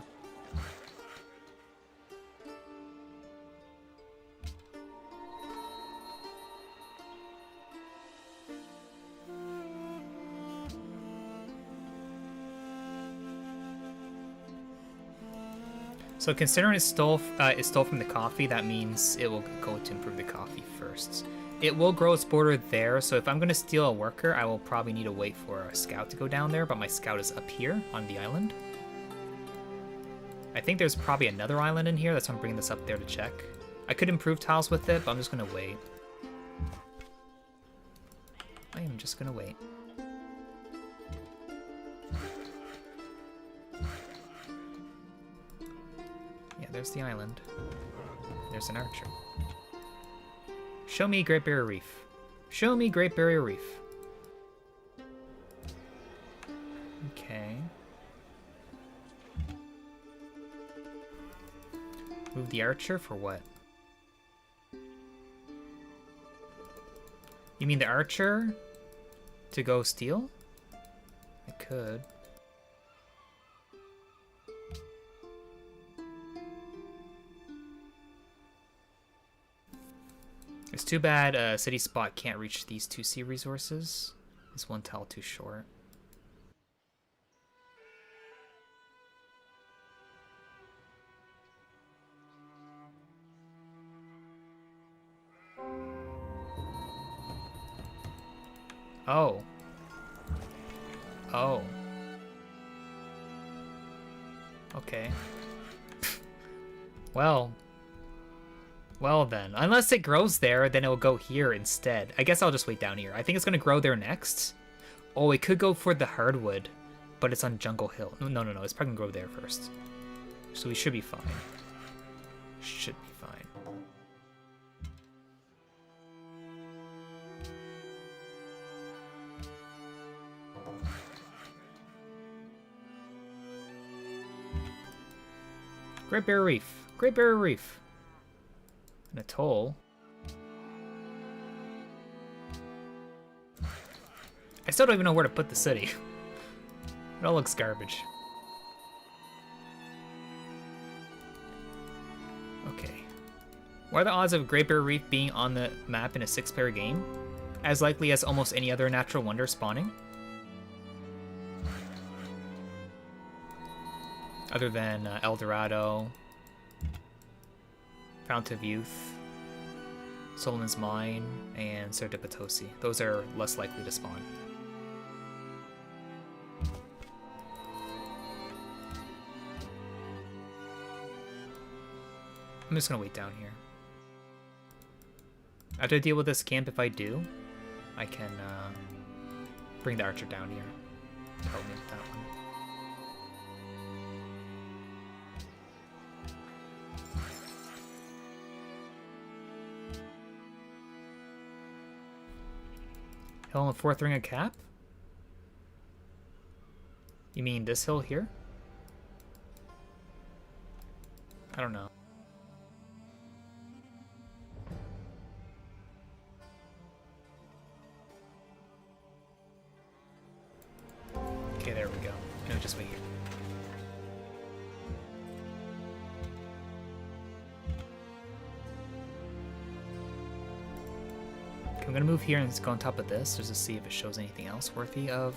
Speaker 1: So considering it stole from the coffee, that means it will go to improve the coffee first. It will grow its border there, so if I'm going to steal a worker, I will probably need to wait for a scout to go down there, but my scout is up here on the island. I think there's probably another island in here, that's why I'm bringing this up there to check. I could improve tiles with it, but I'm just going to wait. I am just gonna wait. Yeah, there's the island. There's an archer. Show me Great Barrier Reef. Show me Great Barrier Reef. Okay. Move the archer for what? You mean the archer to go steal? I could. It's too bad City Spot can't reach these 2 sea resources. This one tile too short. Oh. Oh. Okay. Well then. Unless it grows there, then it will go here instead. I guess I'll just wait down here. I think it's going to grow there next. Oh, it could go for the hardwood, but it's on Jungle Hill. No. It's probably going to grow there first. So we should be fine. Should be fine. Great Barrier Reef. Great Barrier Reef. An atoll. I still don't even know where to put the city. It all looks garbage. Okay. What are the odds of Great Barrier Reef being on the map in a 6-player game? As likely as almost any other natural wonder spawning? Other than El Dorado, Fount of Youth, Solomon's Mine, and Cerro Potosi. Those are less likely to spawn. I'm just gonna wait down here. I have to deal with this camp. If I do, I can bring the archer down here to help me with that one. Hill on the 4th ring of cap? You mean this hill here? I don't know. Okay, there we go. No, just wait here. I'm gonna move here and go on top of this just to see if it shows anything else worthy of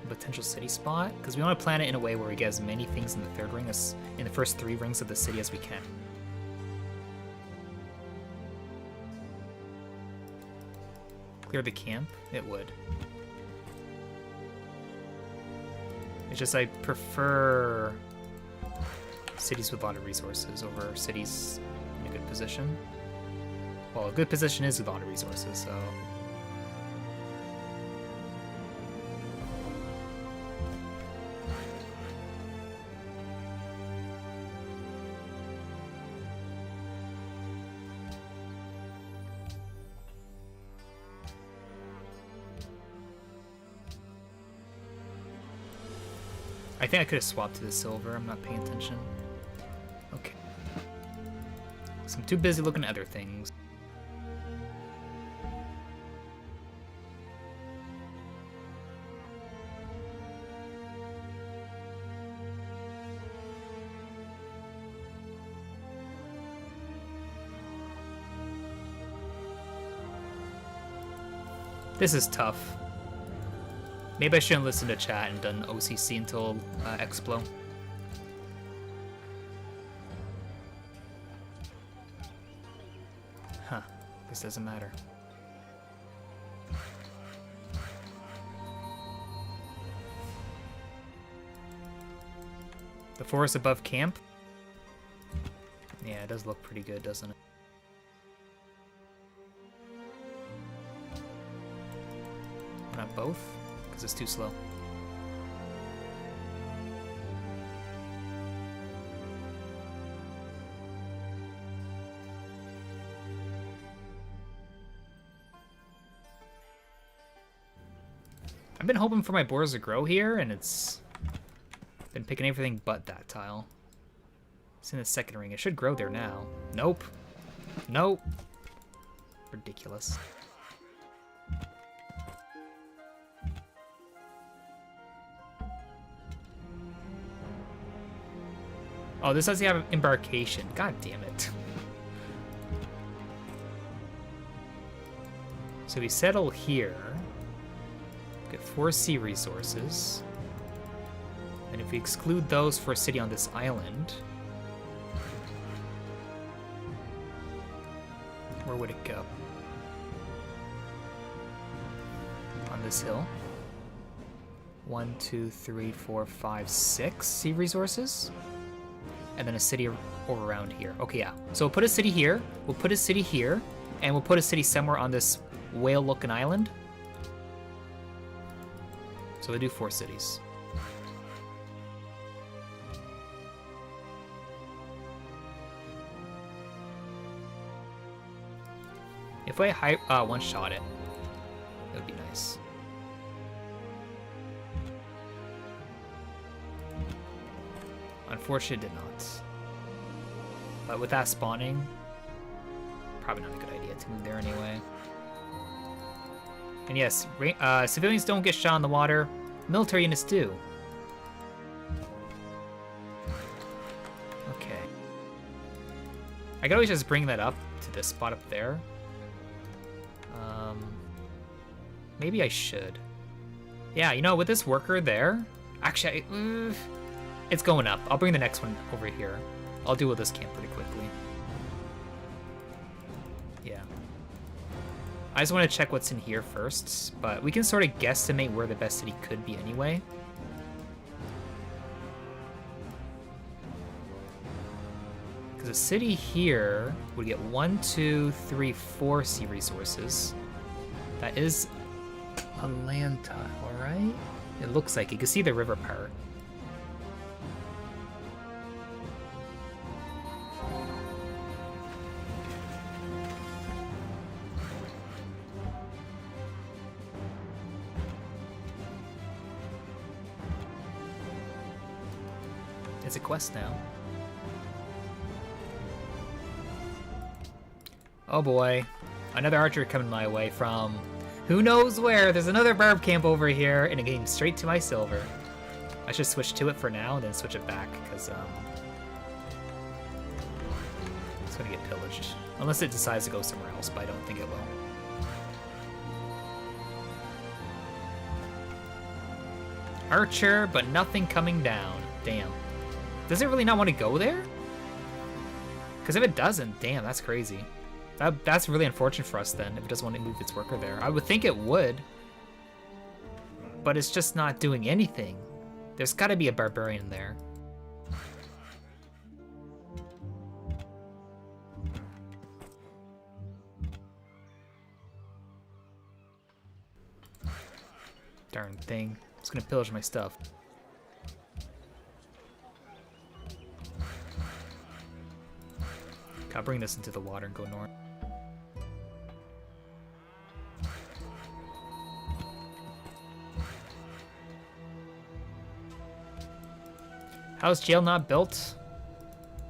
Speaker 1: a potential city spot. Because we want to plan it in a way where we get as many things in the 3rd ring as in the first 3 rings of the city as we can. Clear the camp? It would. It's just I prefer cities with a lot of resources over cities in a good position. Well, a good position is with a lot of resources, so... I think I could have swapped to the silver. I'm not paying attention. Okay. So I'm too busy looking at other things. This is tough. Maybe I shouldn't listen to chat and done OCC until Explo. Huh. This doesn't matter. The forest above camp? Yeah, it does look pretty good, doesn't it? Why not both? Because it's too slow. I've been hoping for my borders to grow here, and it's been picking everything but that tile. It's in the second ring. It should grow there now. Nope. Nope. Ridiculous. Oh, this doesn't have embarkation. God damn it. So we settle here. Get 4 sea resources. And if we exclude those for a city on this island, where would it go? On this hill. 1, 2, 3, 4, 5, 6 sea resources. And then a city over around here. Okay, yeah. So we'll put a city here, we'll put a city here, and we'll put a city somewhere on this whale-looking island. So we'll do 4 cities. If I one-shot it, it would be nice. Unfortunately, it did not. But with that spawning, probably not a good idea to move there anyway. And yes, civilians don't get shot in the water. Military units do. Okay. I could always just bring that up to this spot up there. Maybe I should. Yeah, you know, with this worker there, actually, it's going up. I'll bring the next one over here. I'll deal with this camp pretty quickly. Yeah. I just want to check what's in here first, but we can sort of guesstimate where the best city could be anyway. Because a city here would get 1, 2, 3, 4 sea resources. That is a land tile, right? It looks like you can see the river part. It's a quest now. Oh boy, another archer coming my way from who knows where. There's another barb camp over here, and it came straight to my silver. I should switch to it for now and then switch it back, because it's gonna get pillaged. Unless it decides to go somewhere else, but I don't think it will. Archer, but nothing coming down. Damn. Does it really not want to go there? Because if it doesn't, damn, that's crazy. That's really unfortunate for us then, if it doesn't want to move its worker there. I would think it would. But it's just not doing anything. There's got to be a barbarian there. Darn thing. It's going to pillage my stuff. I'll bring this into the water and go north. How's jail not built?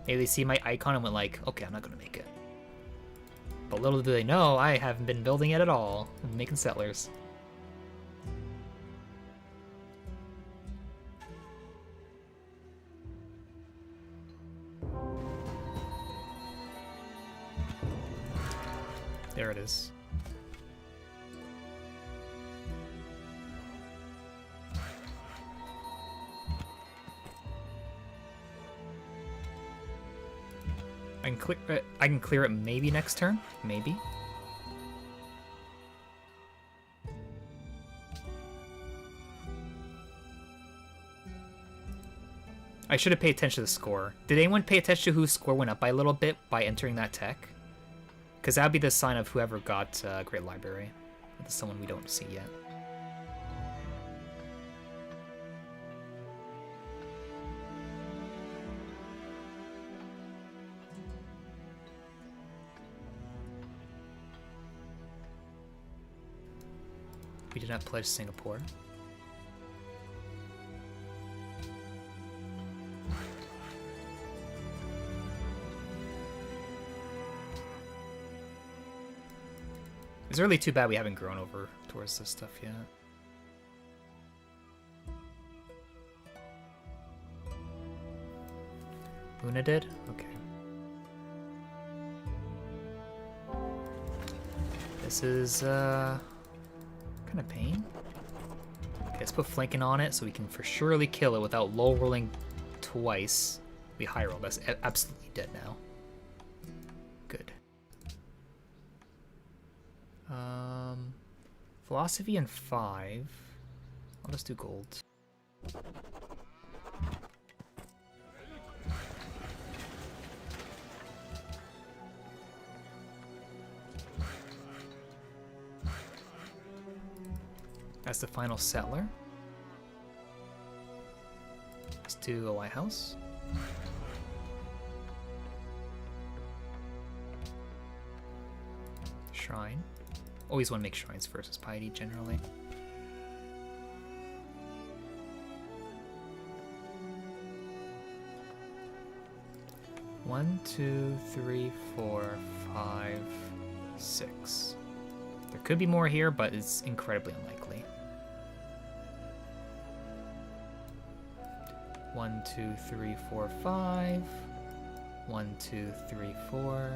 Speaker 1: Maybe they see my icon and went like, okay, I'm not gonna make it. But little do they know, I haven't been building it at all. I'm making settlers. There it is. I can clear it maybe next turn, maybe. I should have paid attention to the score. Did anyone pay attention to whose score went up by a little bit by entering that tech? Because that would be the sign of whoever got Great Library. That's someone we don't see yet. We did not pledge Singapore. It's really too bad we haven't grown over towards this stuff yet. Luna did? Okay. This is, kind of pain. Okay, let's put flanking on it so we can for surely kill it without low rolling twice. We high roll. That's absolutely dead now. Good. Philosophy and 5. I'll just do gold. That's the final settler. Let's do a lighthouse. Shrine. Always want to make shrines first as piety generally. One, two, three, 4, 5, 6. There could be more here, but it's incredibly unlikely. 1, 2, 3, 4, 5. 1, 2, 3, 4.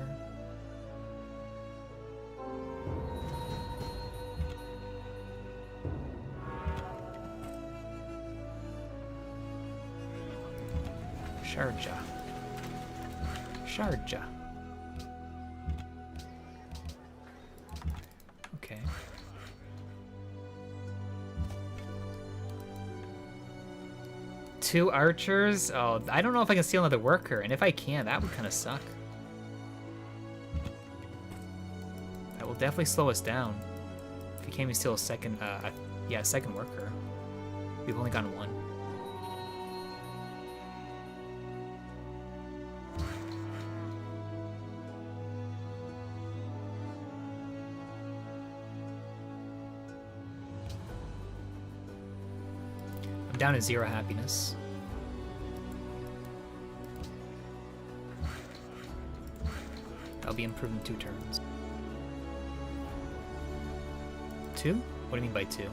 Speaker 1: Sharjah. Sharjah. Okay. Two archers? Oh, I don't know if I can steal another worker, and if I can, that would kind of suck. That will definitely slow us down. If we can't even steal a second, yeah, a second worker. We've only gotten one. Down to 0 happiness. That'll be improved in 2 turns. 2? What do you mean by 2?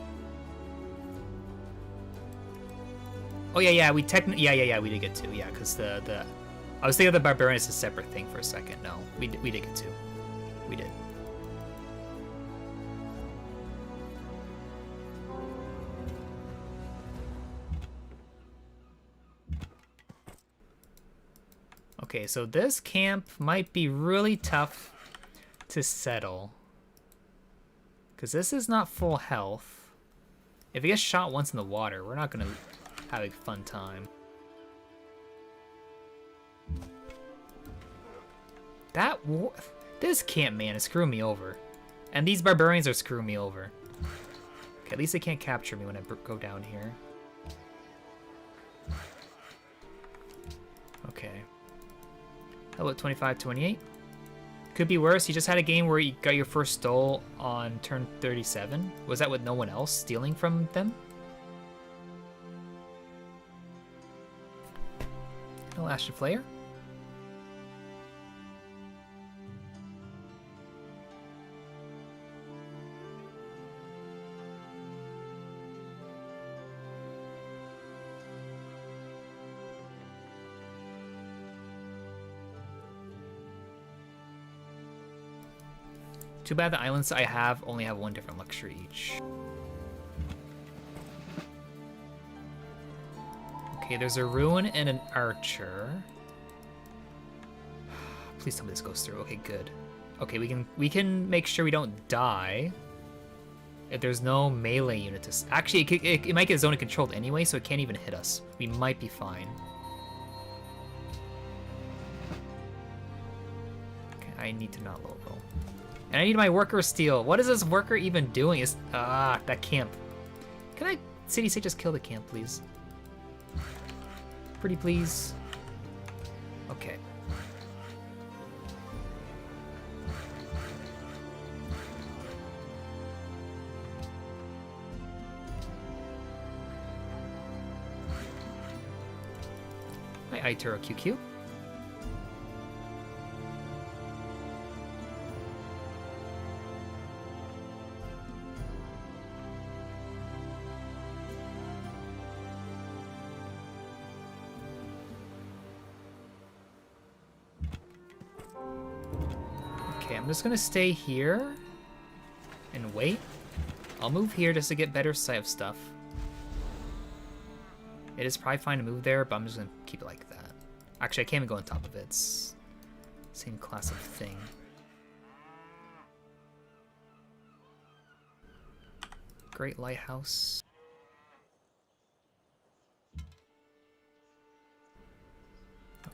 Speaker 1: Oh yeah, we technically we did get 2. Yeah, because the I was thinking the barbarian is a separate thing for a second. No, we did get 2. We did. Okay, so this camp might be really tough to settle. Because this is not full health. If it gets shot once in the water, we're not going to have a fun time. This camp, man, is screwing me over. And these barbarians are screwing me over. Okay, at least they can't capture me when I go down here. Okay. Hello, 25-28. Could be worse. You just had a game where you got your first stole on turn 37. Was that with no one else stealing from them? Hello, Ashen Flayer. Too bad the islands I have only have 1 different luxury each. Okay, there's a ruin and an archer. Please tell me this goes through. Okay, good. Okay, we can make sure we don't die. If there's no melee unit to... Actually, it might get zone controlled anyway, so it can't even hit us. We might be fine. Okay, I need to not low roll. And I need my worker steal. What is this worker even doing? Is that camp. Can I, City Say, just kill the camp, please? Pretty please. Okay. Ituro QQ. Okay, I'm just gonna stay here and wait. I'll move here just to get better sight of stuff. It is probably fine to move there, but I'm just gonna keep it like that. Actually, I can't even go on top of it. It's same class of thing. Great lighthouse.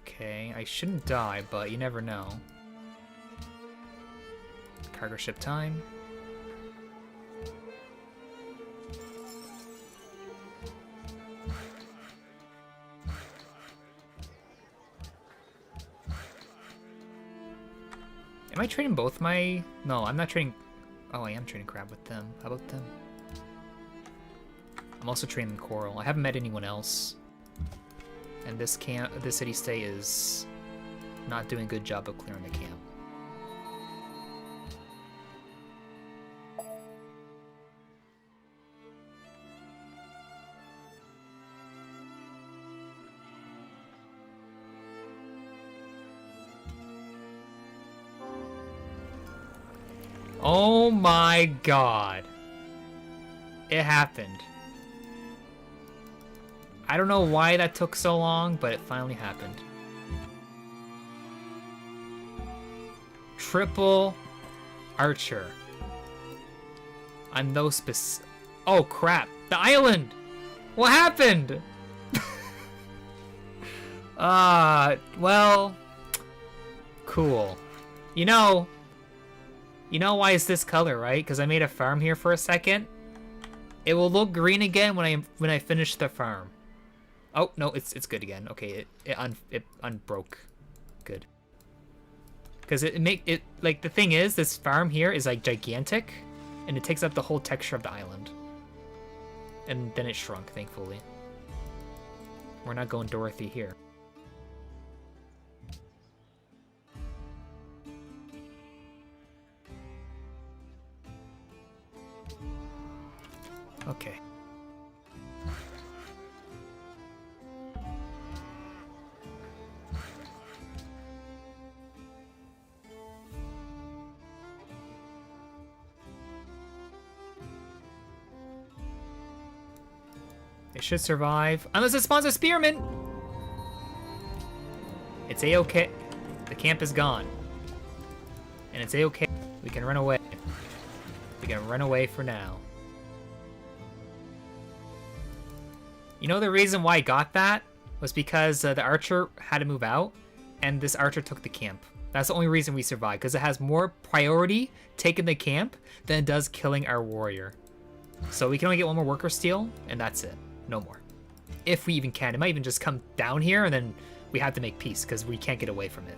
Speaker 1: Okay, I shouldn't die, but you never know. Cargo ship time. Am I trading both my... No, I'm not trading... Oh, I am trading crab with them. How about them? I'm also trading coral. I haven't met anyone else. And this city state is not doing a good job of clearing the camp. Oh my god. It happened. I don't know why that took so long, but it finally happened. Triple archer. On those specific... Oh crap, the island! What happened? Well... Cool. You know why it's this color, right? Because I made a farm here for a second. It will look green again when I finish the farm. Oh no, it's good again. Okay, it unbroke. Good. Because like the thing is, this farm here is like gigantic, and it takes up the whole texture of the island. And then it shrunk, thankfully. We're not going Dorothy here. Okay. They should survive. Unless it spawns a spearman! It's a-okay. The camp is gone. And it's a-okay. We can run away. We can run away for now. You know the reason why I got that? Was because the archer had to move out, and this archer took the camp. That's the only reason we survived, because it has more priority taking the camp than it does killing our warrior. So we can only get one more worker steal, and that's it. No more. If we even can. It might even just come down here, and then we have to make peace, because we can't get away from it.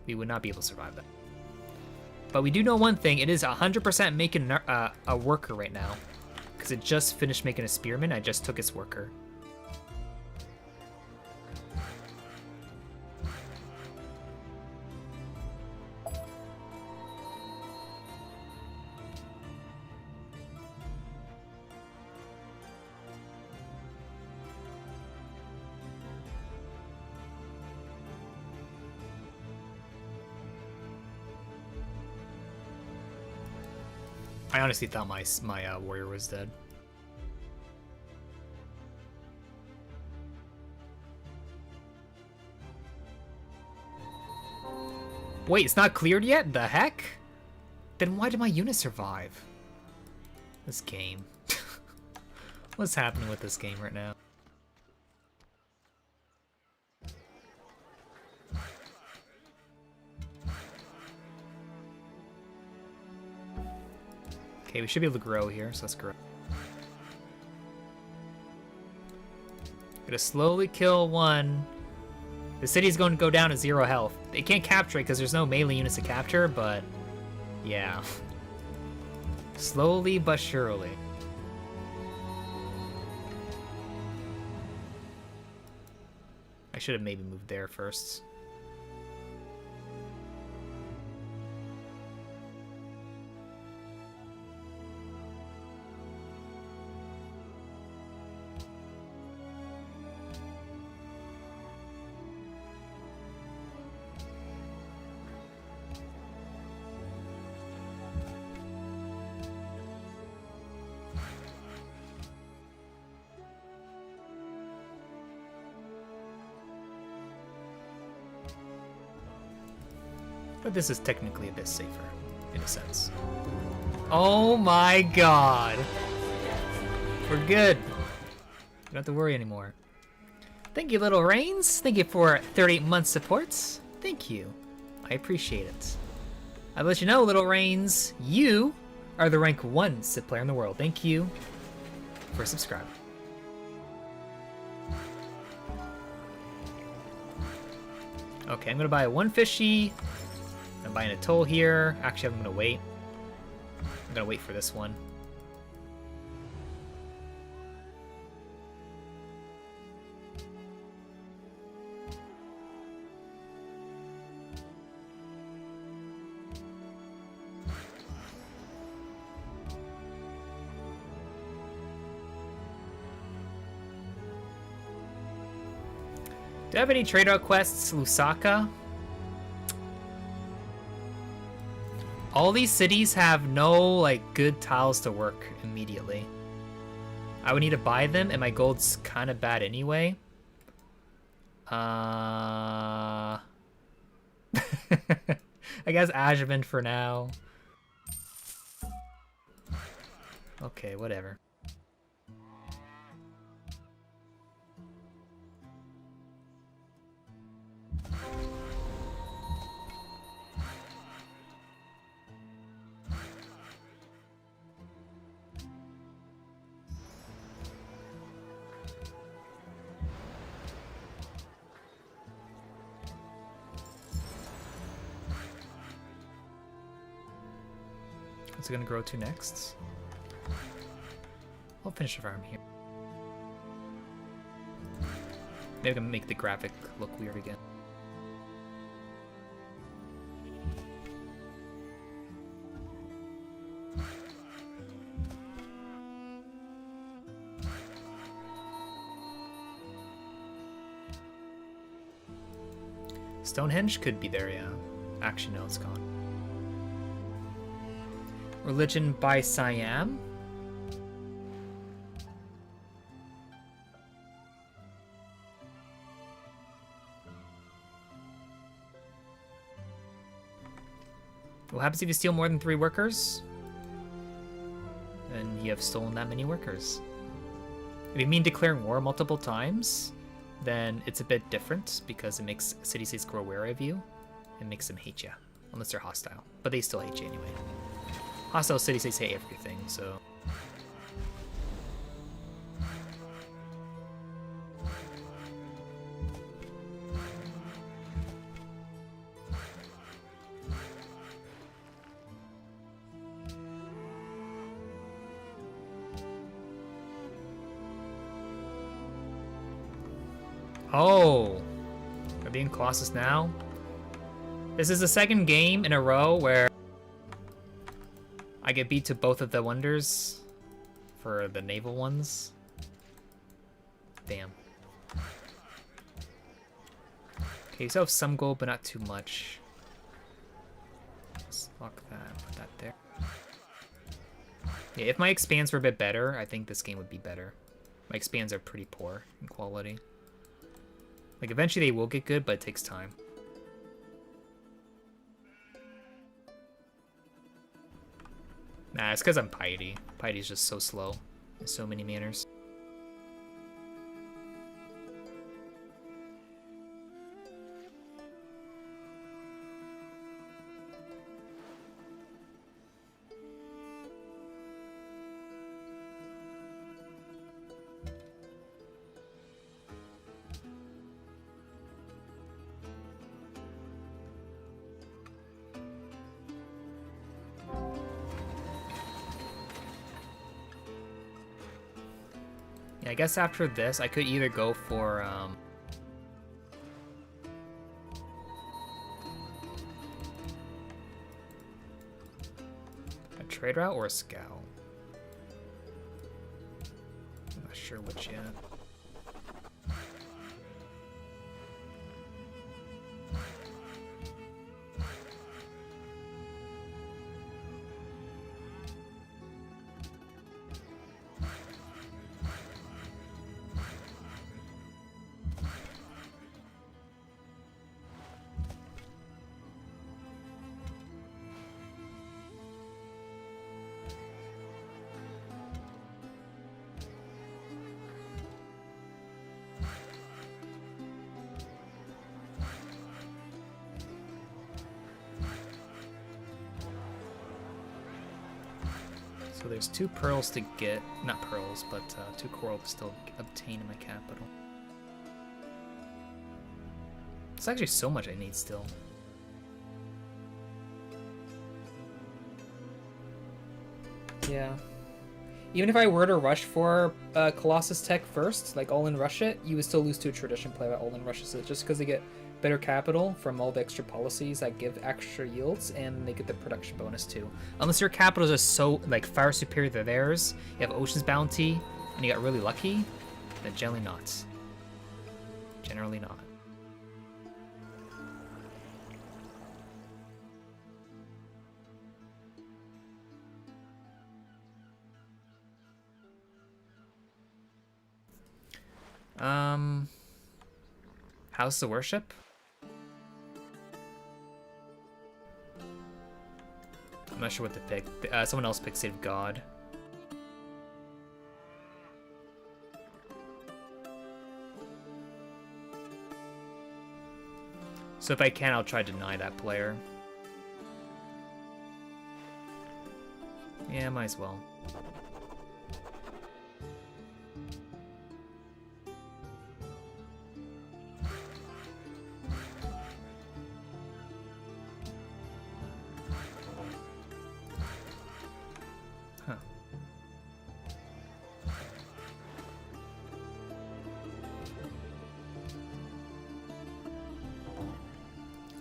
Speaker 1: We would not be able to survive that. But we do know one thing. It is 100% making a worker right now. Because it just finished making a spearman. I just took its worker. I honestly thought my warrior was dead. Wait, it's not cleared yet? The heck? Then why did my unit survive? This game. What's happening with this game right now? Okay, we should be able to grow here, so let's grow. Gonna slowly kill one. The city's going to go down to 0 health. They can't capture it because there's no melee units to capture, but yeah. Slowly but surely. I should have maybe moved there first. But this is technically a bit safer, in a sense. Oh my god! We're good. Don't have to worry anymore. Thank you, Little Rains. Thank you for 38 months supports. Thank you. I appreciate it. I'll let you know, Little Rains, you are the rank 1 Sith player in the world. Thank you for subscribing. Okay, I'm gonna buy one fishy. I'm buying a toll here. Actually, I'm gonna wait. I'm gonna wait for this one. Do I have any trade route quests, Lusaka? All these cities have no, like, good tiles to work immediately. I would need to buy them, and my gold's kind of bad anyway. I guess Ajvin for now. Okay, whatever. What's it gonna grow to next? I'll finish the farm here. Maybe I can make the graphic look weird again. Stonehenge could be there, yeah. Actually, no, it's gone. Religion by Siam? What happens if you steal more than 3 workers? Then you have stolen that many workers. If you mean declaring war multiple times, then it's a bit different because it makes city-states grow wary of you and makes them hate you, unless they're hostile. But they still hate you anyway. Hostile city-states hate everything, so... Oh! Are they in Colossus now? This is the second game in a row where I get beat to both of the wonders for the naval ones. Damn. Okay, you still have some gold, but not too much. Let's lock that, put that there. Yeah, if my expands were a bit better, I think this game would be better. My expands are pretty poor in quality. Like, eventually they will get good, but it takes time. Nah, it's because I'm Piety. Piety is just so slow in so many manners. I guess after this, I could either go for, trade route or a scout? I'm not sure which yet. So there's 2 pearls to get, not pearls, but 2 coral to still obtain in my capital. It's actually so much I need still. Yeah. Even if I were to rush for Colossus Tech first, like all-in rush it, you would still lose to a tradition play that all-in rushes it, just because they get better capital from all the extra policies that give extra yields, and they get the production bonus too. Unless your capitals are so like far superior to theirs, you have Ocean's Bounty, and you got really lucky, then generally not. Generally not. House of Worship? I'm not sure what to pick. Someone else picked Seed of God. So if I can, I'll try to deny that player. Yeah, might as well.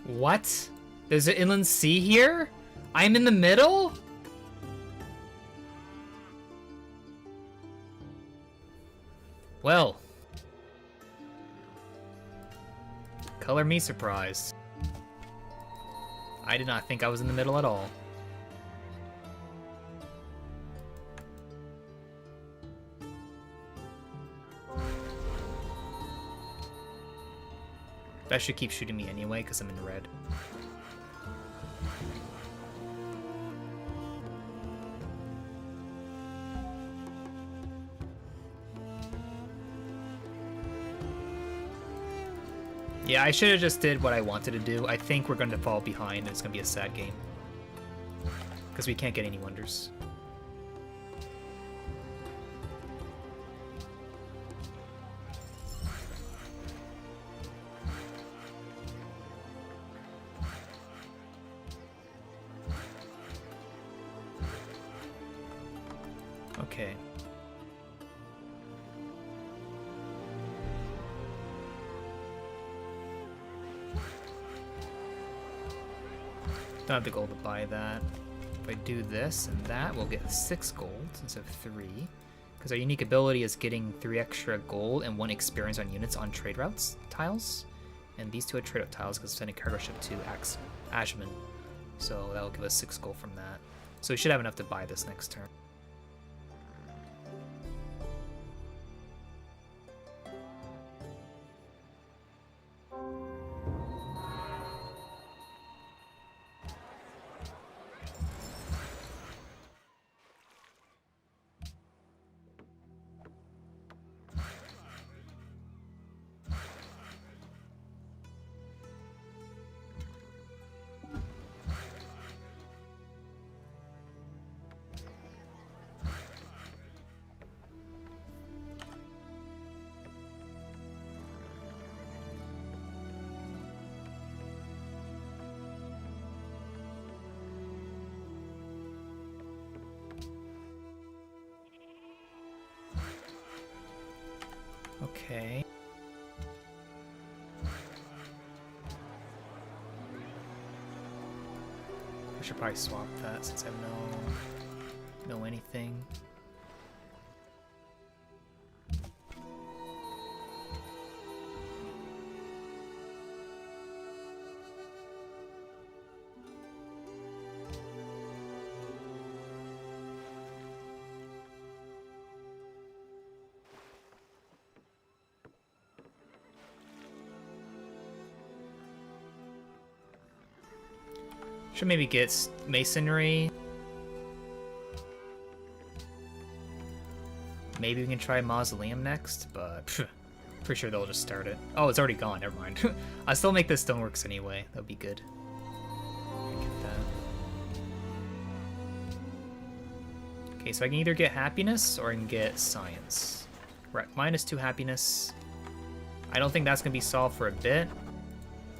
Speaker 1: What? There's an inland sea here? I'm in the middle? Well. Color me surprised. I did not think I was in the middle at all. That should keep shooting me anyway, because I'm in red. Yeah, I should have just did what I wanted to do. I think we're going to fall behind, and it's going to be a sad game. Because we can't get any wonders. Okay. Don't have the gold to buy that. If I do this and that, we'll get 6 gold instead of 3. Because our unique ability is getting 3 extra gold and 1 experience on units on trade routes tiles. And these 2 are trade route tiles because I'm sending cargo ship to Ashman. So that will give us 6 gold from that. So we should have enough to buy this next turn. Okay. I should probably swap that since I have no Know anything? Should maybe get masonry. Maybe we can try mausoleum next, but pretty sure they'll just start it. Oh, it's already gone. Never mind. I'll still make the stoneworks anyway. That'll be good. Get that. Okay, so I can either get happiness or I can get science. Right, -2 happiness. I don't think that's gonna be solved for a bit.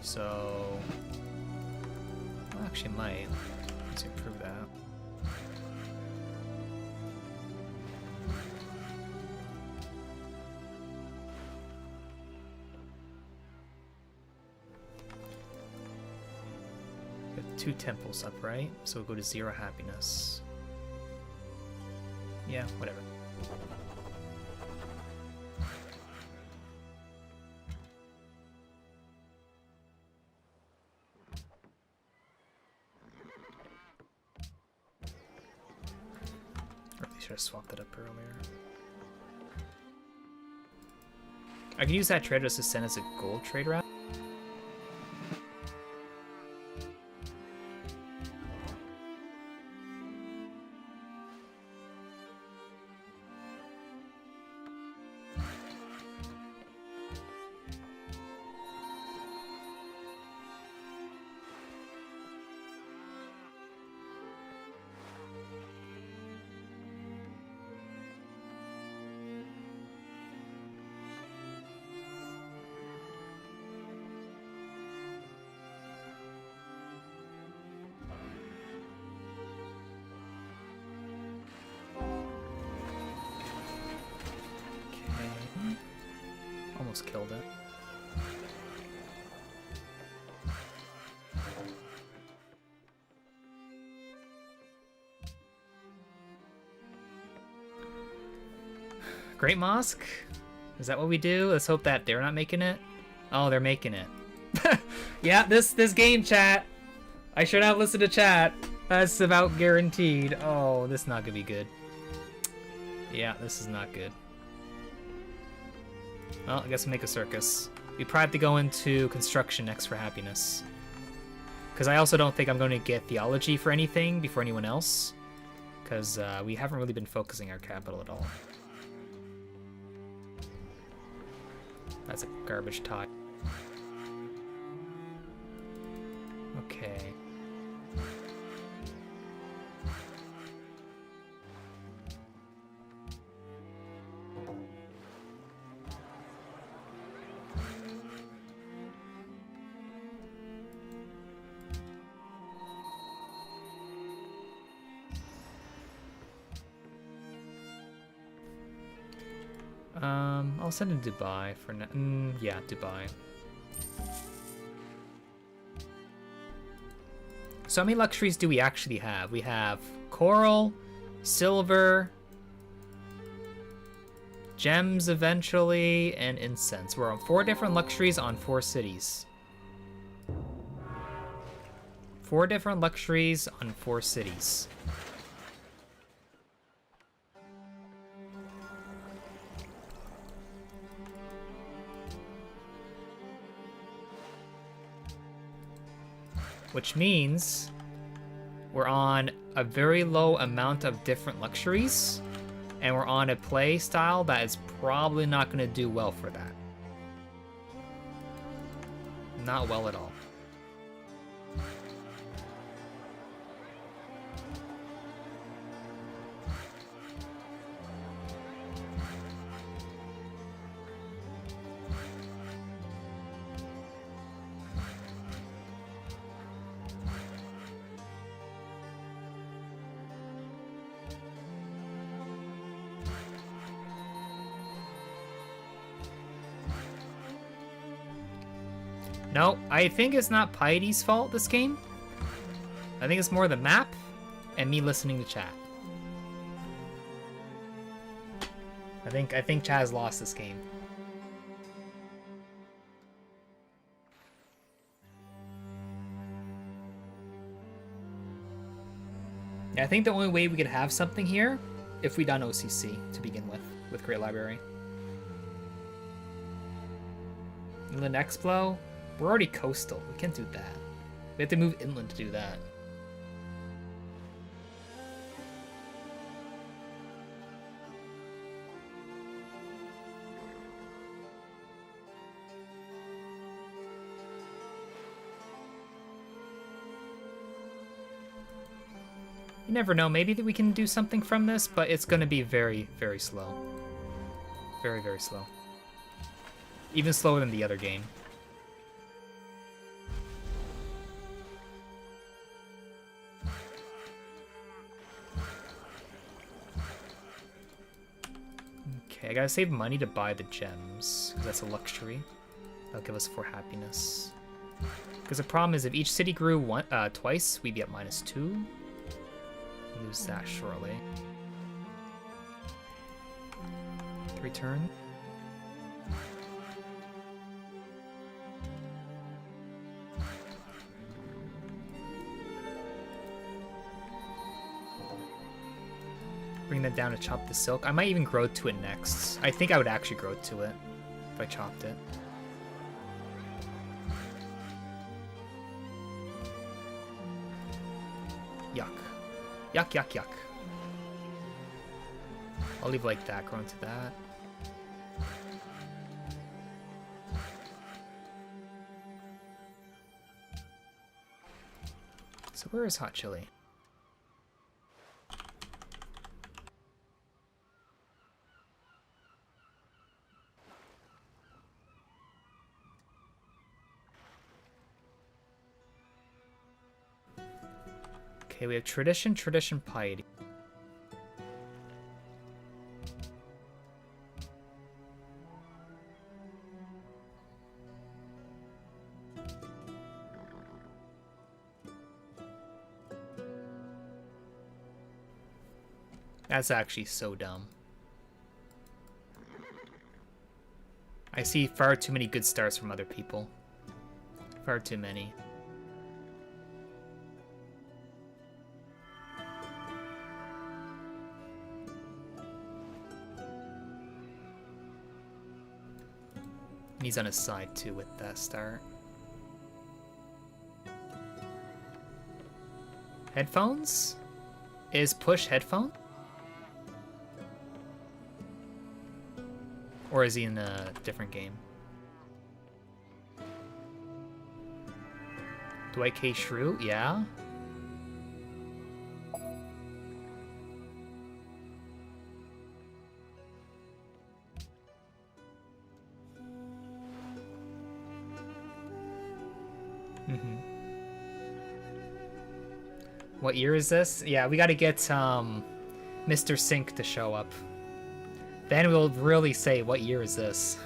Speaker 1: So, well, actually, might. Let's improve that. Got 2 temples up, right? So we'll go to 0 happiness. Yeah, whatever. Or they should have swapped that up earlier. I can use that trader just to send us a gold trade route. Almost killed it. Great Mosque? Is that what we do? Let's hope that they're not making it. Oh, they're making it. Yeah, this game, chat. I should have listened to chat. That's about guaranteed. Oh, this is not gonna be good. Yeah, this is not good. Well, I guess we'll make a circus. We probably have to go into construction next for happiness. Because I also don't think I'm going to get theology for anything before anyone else. Because we haven't really been focusing our capital at all. That's a garbage tie. Okay. I'll send in Dubai for now. Yeah, Dubai. So how many luxuries do we actually have? We have coral, silver, gems eventually, and incense. We're on 4 different luxuries on 4 cities. 4 different luxuries on 4 cities. Which means we're on a very low amount of different luxuries, and we're on a play style that is probably not going to do well for that. Not well at all. No, I think it's not Piety's fault, this game. I think it's more the map and me listening to chat. I think Chaz lost this game. Yeah, I think the only way we could have something here if we done OCC to begin with Great Library. And the next blow, we're already coastal. We can't do that. We have to move inland to do that. You never know, maybe that we can do something from this, but it's going to be very, very slow. Very, very slow. Even slower than the other game. Okay, I gotta save money to buy the gems, because that's a luxury. That'll give us 4 happiness. Because the problem is if each city grew twice, we'd be at -2. Lose that shortly. 3 turn. Bring that down to chop the silk. I might even grow to it next. I think I would actually grow to it if I chopped it. Yuck. Yuck, yuck, yuck. I'll leave like that, grow into that. So where is hot chili? Okay, we have tradition, tradition, piety. That's actually so dumb. I see far too many good starts from other people. Far too many. He's on his side too with that start. Headphones? Is push headphone? Or is he in a different game? Dwight K. Schrute? Yeah? What year is this? Yeah, we gotta get Mr. Sink to show up. Then we'll really say, what year is this?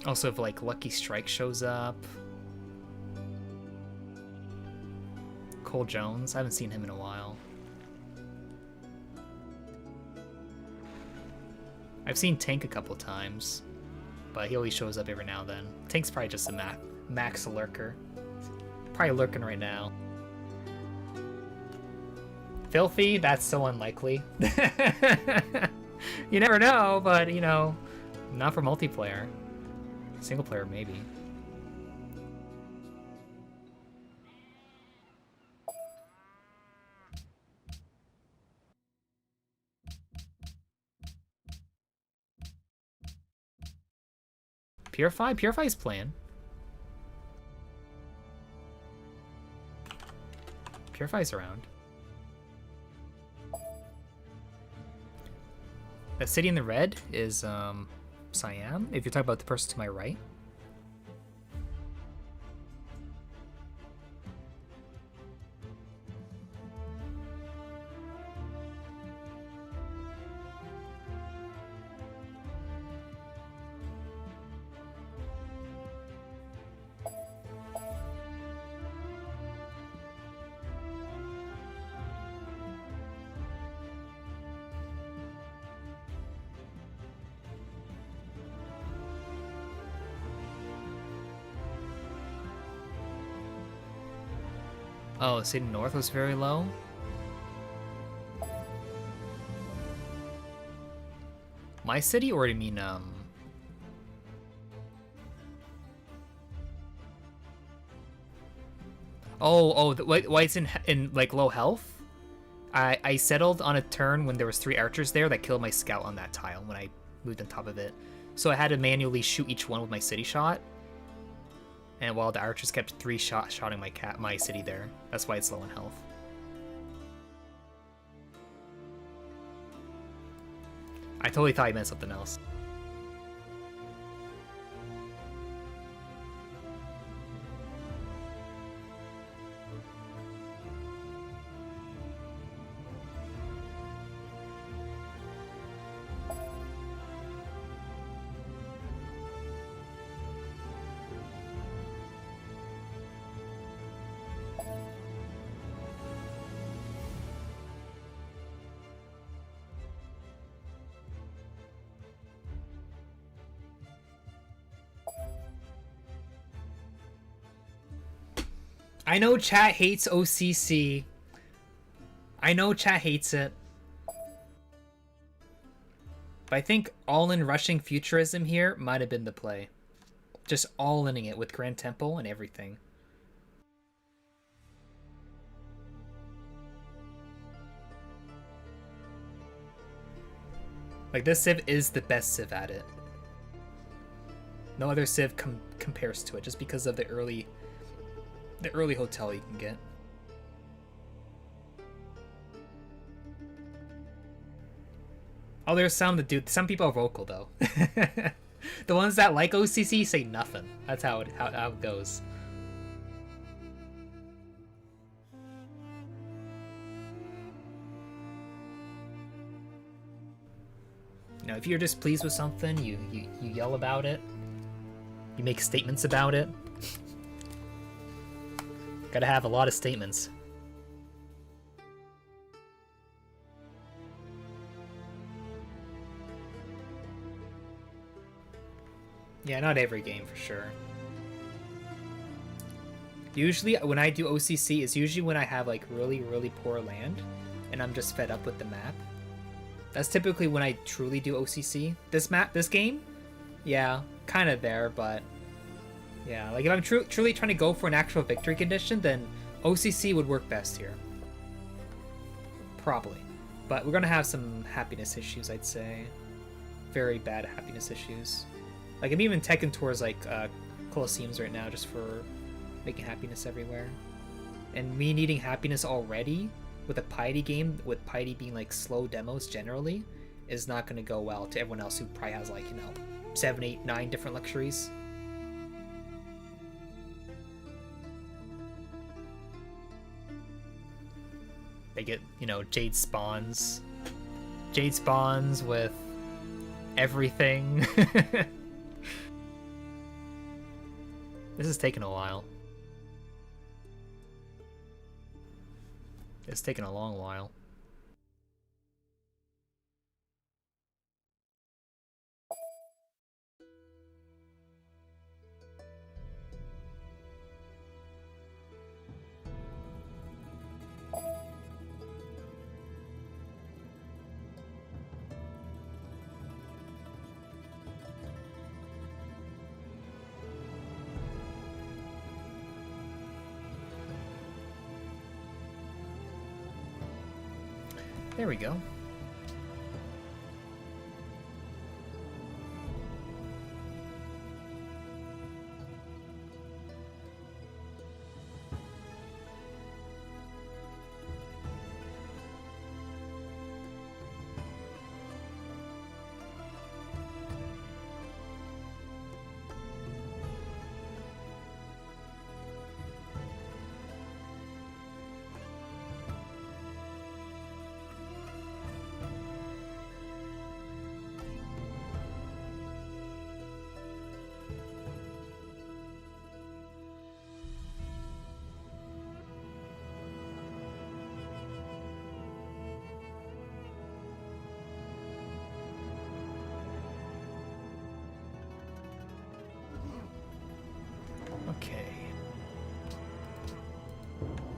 Speaker 1: Also, if like Lucky Strike shows up. Cole Jones, I haven't seen him in a while. I've seen Tank a couple times, but he always shows up every now and then. Tank's probably just a max lurker. Probably lurking right now. Filthy? That's so unlikely. You never know, but you know, not for multiplayer. Single player, maybe. Purify? Purify's playing. Purify's around. The city in the red is Siam, if you're talking about the person to my right. Oh, City North was very low? My city, or do you mean, why it's in like low health? I settled on a turn when there was 3 archers there that killed my scout on that tile when I moved on top of it. So I had to manually shoot each one with my city shot. And while the archers kept 3 shotting my city there. That's why it's low in health. I totally thought you meant something else. I know chat hates OCC. I know chat hates it. But I think all-in rushing futurism here might have been the play. Just all-inning it with Grand Temple and everything. Like, this Civ is the best Civ at it. No other Civ compares to it, just because of the early hotel you can get. Oh, there's some that do. Some people are vocal though. The ones that like OCC say nothing. That's how it goes. You know, if you're displeased with something, you yell about it. You make statements about it. Gotta have a lot of statements. Yeah, not every game for sure. Usually when I do OCC, it's usually when I have like really, really poor land and I'm just fed up with the map. That's typically when I truly do OCC. This game? Yeah, kind of there, but yeah, like if I'm truly trying to go for an actual victory condition, then OCC would work best here. Probably. But we're gonna have some happiness issues, I'd say. Very bad happiness issues. Like, I'm even teching towards, like, Colosseums right now just for making happiness everywhere. And me needing happiness already with a Piety game, with Piety being, like, slow demos generally, is not gonna go well to everyone else who probably has, like, you know, 7, 8, 9 different luxuries. They get, you know, Jade spawns. Jade spawns with everything. This is taking a while. It's taking a long while. There we go.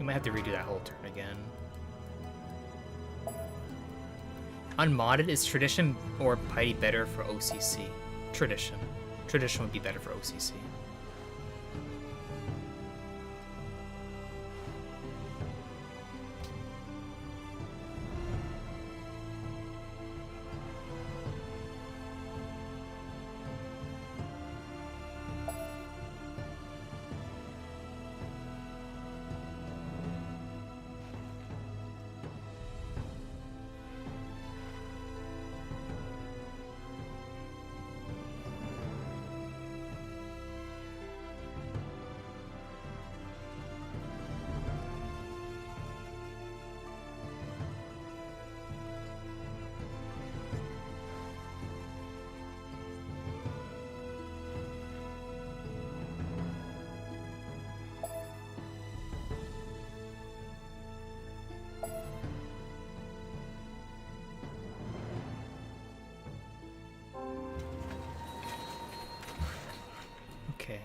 Speaker 1: might have to redo that whole turn again. Unmodded, is Tradition or Piety better for OCC? Tradition. Tradition would be better for OCC. Okay.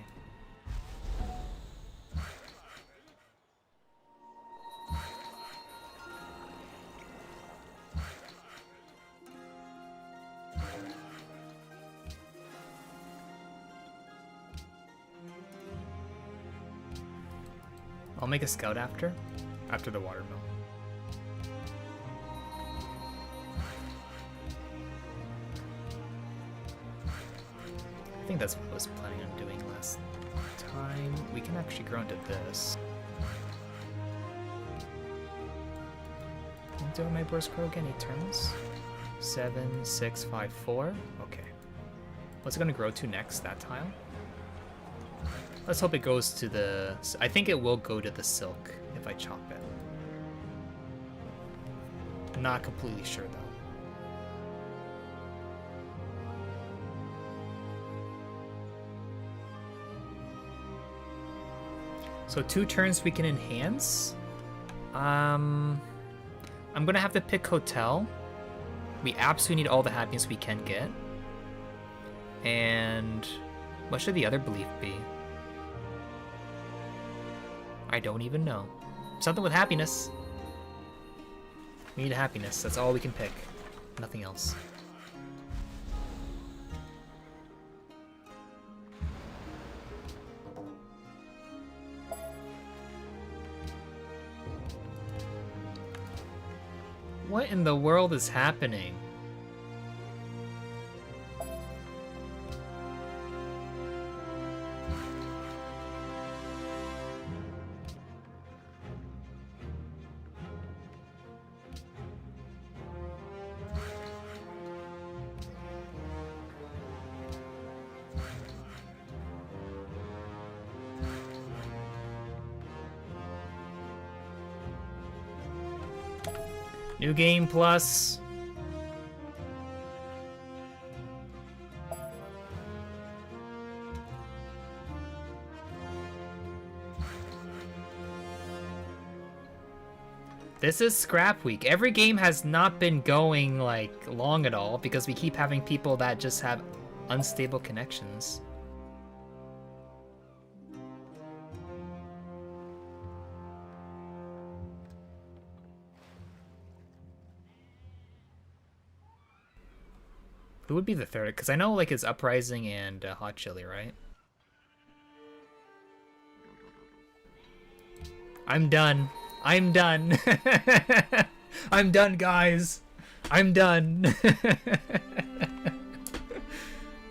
Speaker 1: I'll make a scout after the watermill. I think that's what I was planning on doing last time. We can actually grow into this. Do my burst grow again? 8 turns? 7, 6, 5, 4. Okay. What's it gonna grow to next? That tile? Let's hope it goes to the... I think it will go to the silk if I chop it. I'm not completely sure though. So 2 turns we can enhance. I'm gonna have to pick Hotel. We absolutely need all the happiness we can get. And what should the other belief be? I don't even know. Something with happiness. We need happiness. That's all we can pick. Nothing else. What in the world is happening? New game plus. This is scrap week. Every game has not been going like long at all because we keep having people that just have unstable connections. Who would be the third? Because I know like it's Uprising and Hot Chili, right? I'm done. I'm done. I'm done, guys. I'm done.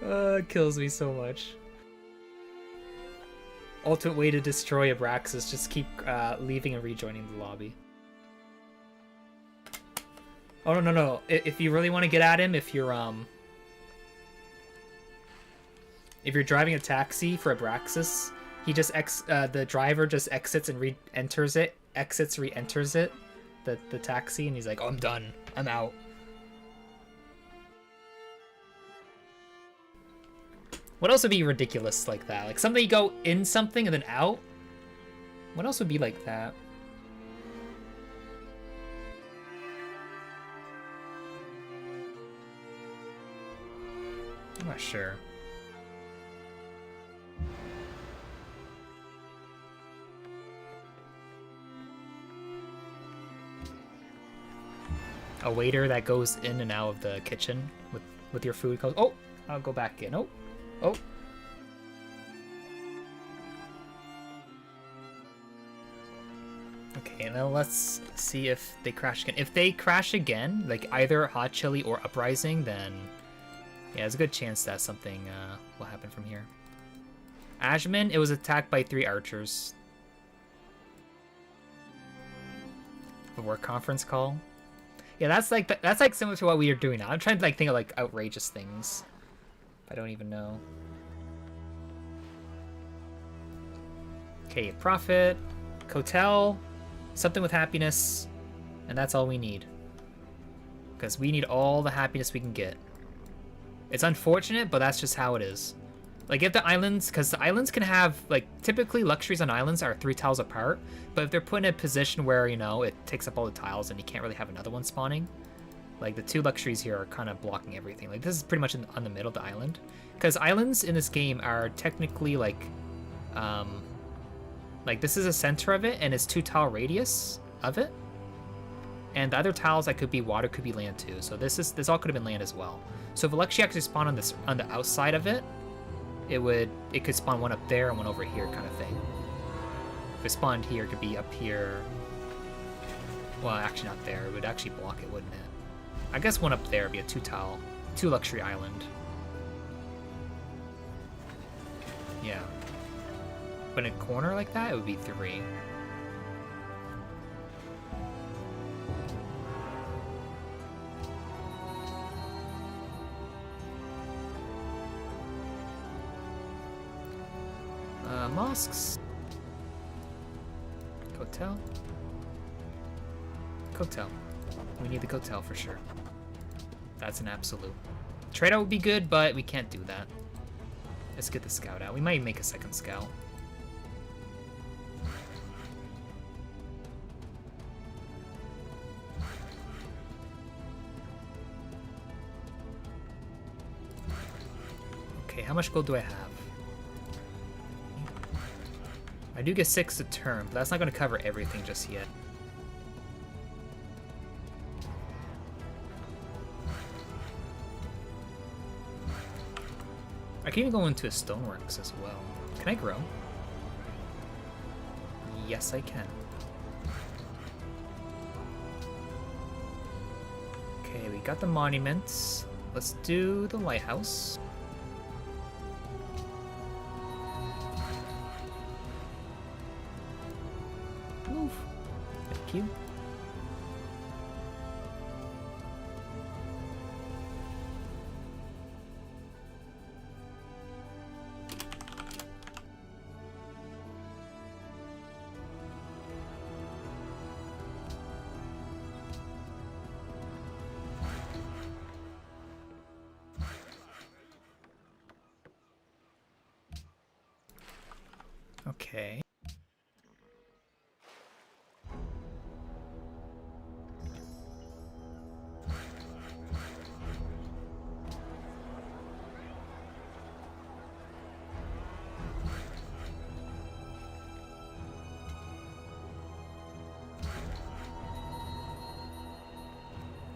Speaker 1: It kills me so much. Ultimate way to destroy Abraxas, just keep leaving and rejoining the lobby. Oh, no. If you really want to get at him, if you're driving a taxi for Abraxas, he just the driver just exits and re-enters it. Exits, re-enters it, the taxi, and he's like, oh, I'm done. I'm out. What else would be ridiculous like that? Like something you go in something and then out? What else would be like that? I'm not sure. A waiter that goes in and out of the kitchen with your food. Goes, oh, I'll go back in. Oh, oh. Okay, and then let's see if they crash again. If they crash again, like either Hot Chili or Uprising, then yeah, there's a good chance that something will happen from here. Ashman, it was attacked by 3 archers. The work conference call. Yeah, that's like similar to what we are doing now. I'm trying to like think of like outrageous things. I don't even know. Okay, profit, Kotel, something with happiness, and that's all we need. Because we need all the happiness we can get. It's unfortunate, but that's just how it is. Like if the islands, because the islands can have, like typically luxuries on islands are 3 tiles apart, but if they're put in a position where, you know, it takes up all the tiles and you can't really have another one spawning, like the 2 luxuries here are kind of blocking everything. Like this is pretty much on the middle of the island. Because islands in this game are technically like this is a center of it and it's 2 tile radius of it. And the other tiles that could be water could be land too. So this all could have been land as well. So if a luxury actually spawned on the outside of it, it could spawn one up there and one over here kind of thing. If it spawned here, it could be up here. Well, actually not there. It would actually block it, wouldn't it? I guess one up there would be a 2 luxury island. Yeah. But in a corner like that, it would be 3. Mosques. Kotel. Kotel. We need the Kotel for sure. That's an absolute. Trade out would be good, but we can't do that. Let's get the scout out. We might make a second scout. Okay, how much gold do I have? I do get 6 a turn, but that's not going to cover everything just yet. I can even go into a stoneworks as well. Can I grow? Yes, I can. Okay, we got the monuments. Let's do the lighthouse. Move. Thank you. Okay.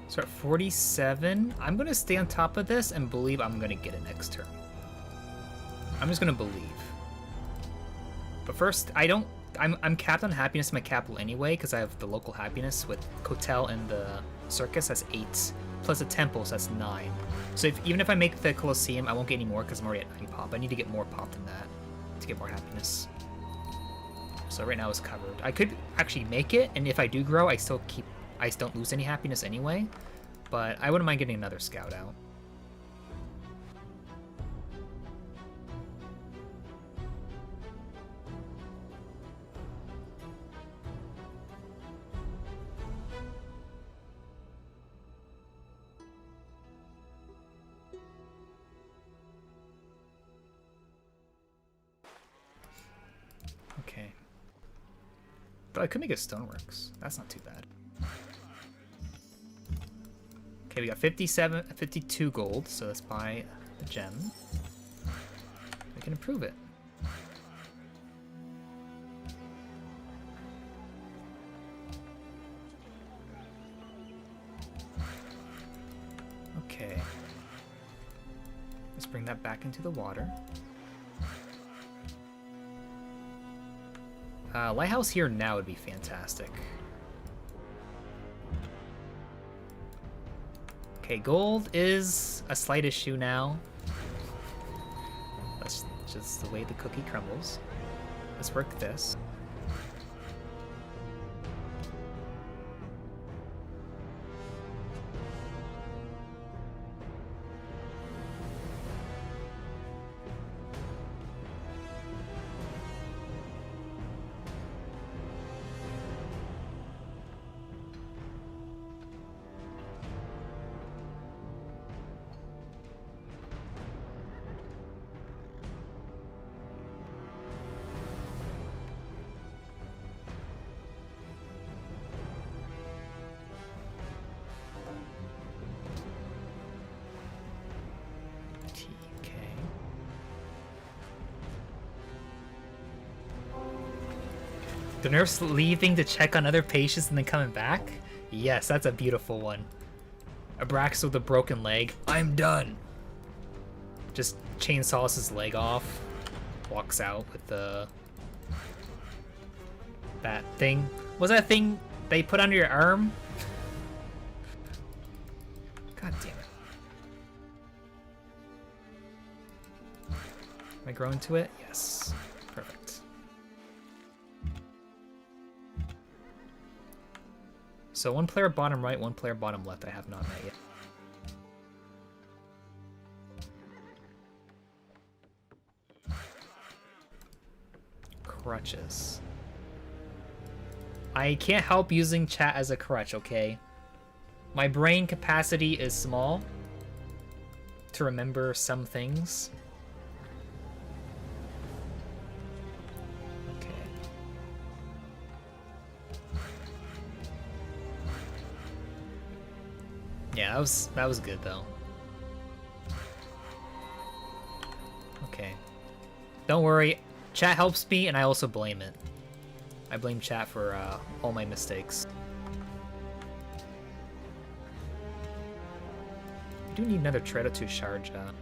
Speaker 1: So at 47, I'm going to stay on top of this and believe I'm going to get it next turn. I'm just going to believe. But first, I'm capped on happiness in my capital anyway, because I have the local happiness with Kotel and the circus, that's 8, plus the temple, so that's 9. So even if I make the Colosseum, I won't get any more because I'm already at 9 pop. I need to get more pop than that to get more happiness. So right now it's covered. I could actually make it, and if I do grow, I don't lose any happiness anyway, but I wouldn't mind getting another scout out. Okay. But I could make a stoneworks. That's not too bad. Okay, we got 52 gold, so let's buy the gem. We can improve it. Let's bring that back into the water. Lighthouse here now would be fantastic. Okay, gold is a slight issue now. That's just the way the cookie crumbles. Let's work this. The nurse leaving to check on other patients and then coming back? Yes, that's a beautiful one. Abraxas with a broken leg. I'm done. Just chainsaws his leg off. Walks out with the... that thing. Was that thing they put under your arm? God damn it. Am I growing to it? Yes. Perfect. So one player bottom right, one player bottom left I have not met yet. Crutches. I can't help using chat as a crutch, okay? My brain capacity is small to remember some things. Yeah, that was good though. Okay. Don't worry, chat helps me and I also blame it. I blame chat for all my mistakes. I do need another Treader to Sharjah.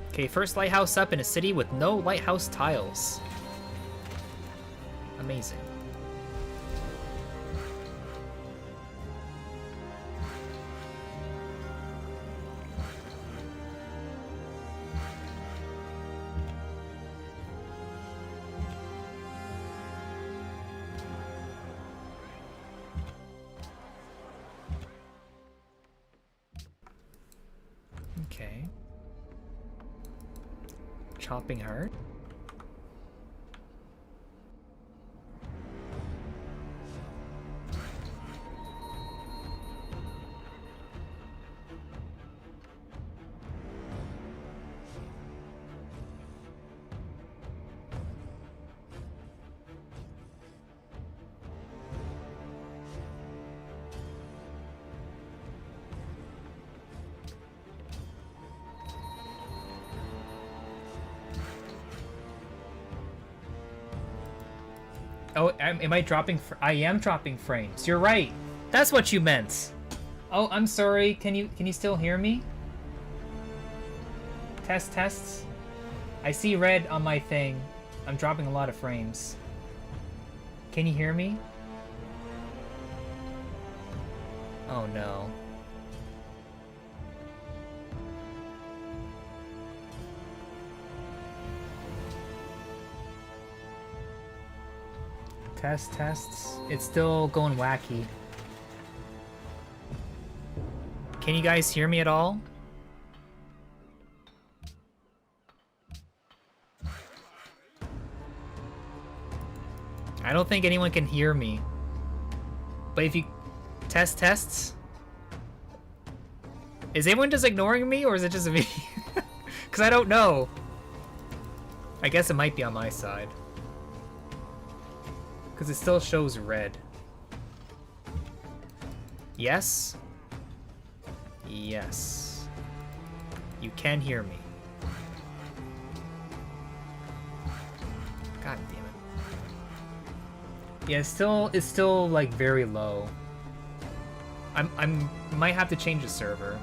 Speaker 1: Okay, first lighthouse up in a city with no lighthouse tiles. Amazing. Okay. Chopping Heart. Oh, am I dropping? I am dropping frames. You're right. That's what you meant. Oh, I'm sorry. Can you still hear me? Tests. I see red on my thing. I'm dropping a lot of frames. Can you hear me? Oh no. Tests. It's still going wacky. Can you guys hear me at all? I don't think anyone can hear me. But if you... Tests? Is anyone just ignoring me or is it just me? Because I don't know. I guess it might be on my side. Because it still shows red. Yes? Yes. You can hear me. God damn it. Yeah, it's still like very low. I'm might have to change the server.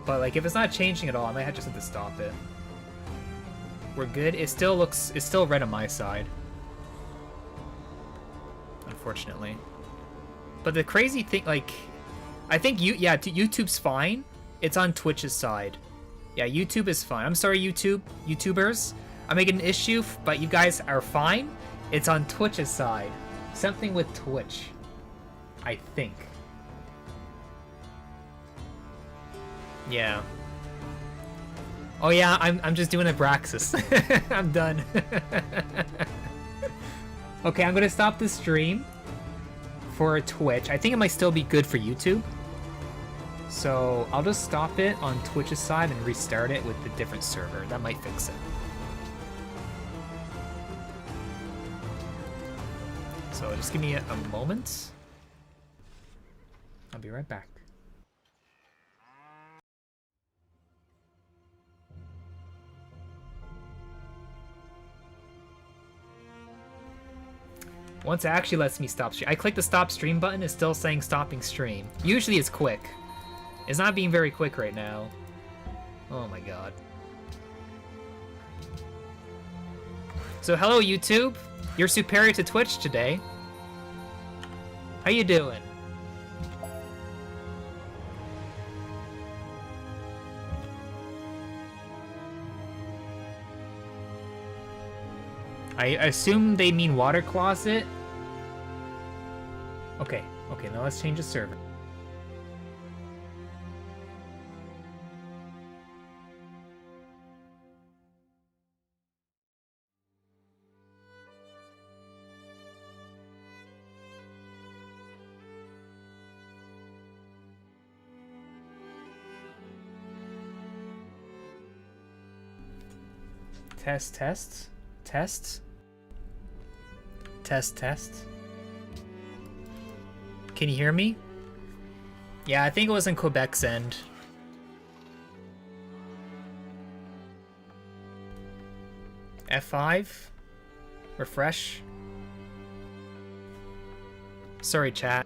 Speaker 1: But like, if it's not changing at all, I might just have to stop it. We're good. It's still red on my side. Unfortunately. But the crazy thing, like, I think YouTube's fine. It's on Twitch's side. Yeah, YouTube is fine. I'm sorry, YouTubers. I'm making an issue, but you guys are fine. It's on Twitch's side. Something with Twitch, I think. Yeah. Oh yeah, I'm just doing Abraxas. I'm done. Okay, I'm gonna stop the stream for Twitch. I think it might still be good for YouTube. So I'll just stop it on Twitch's side and restart it with the different server. That might fix it. So just give me a moment. I'll be right back. Once it actually lets me stop stream. I click the stop stream button, it's still saying stopping stream. Usually it's quick. It's not being very quick right now. Oh my god. So hello YouTube. You're superior to Twitch today. How you doing? I assume they mean water closet. Okay, now let's change the server. Test. Can you hear me? Yeah, I think it was in Quebec's end. F5. Refresh. Sorry, chat.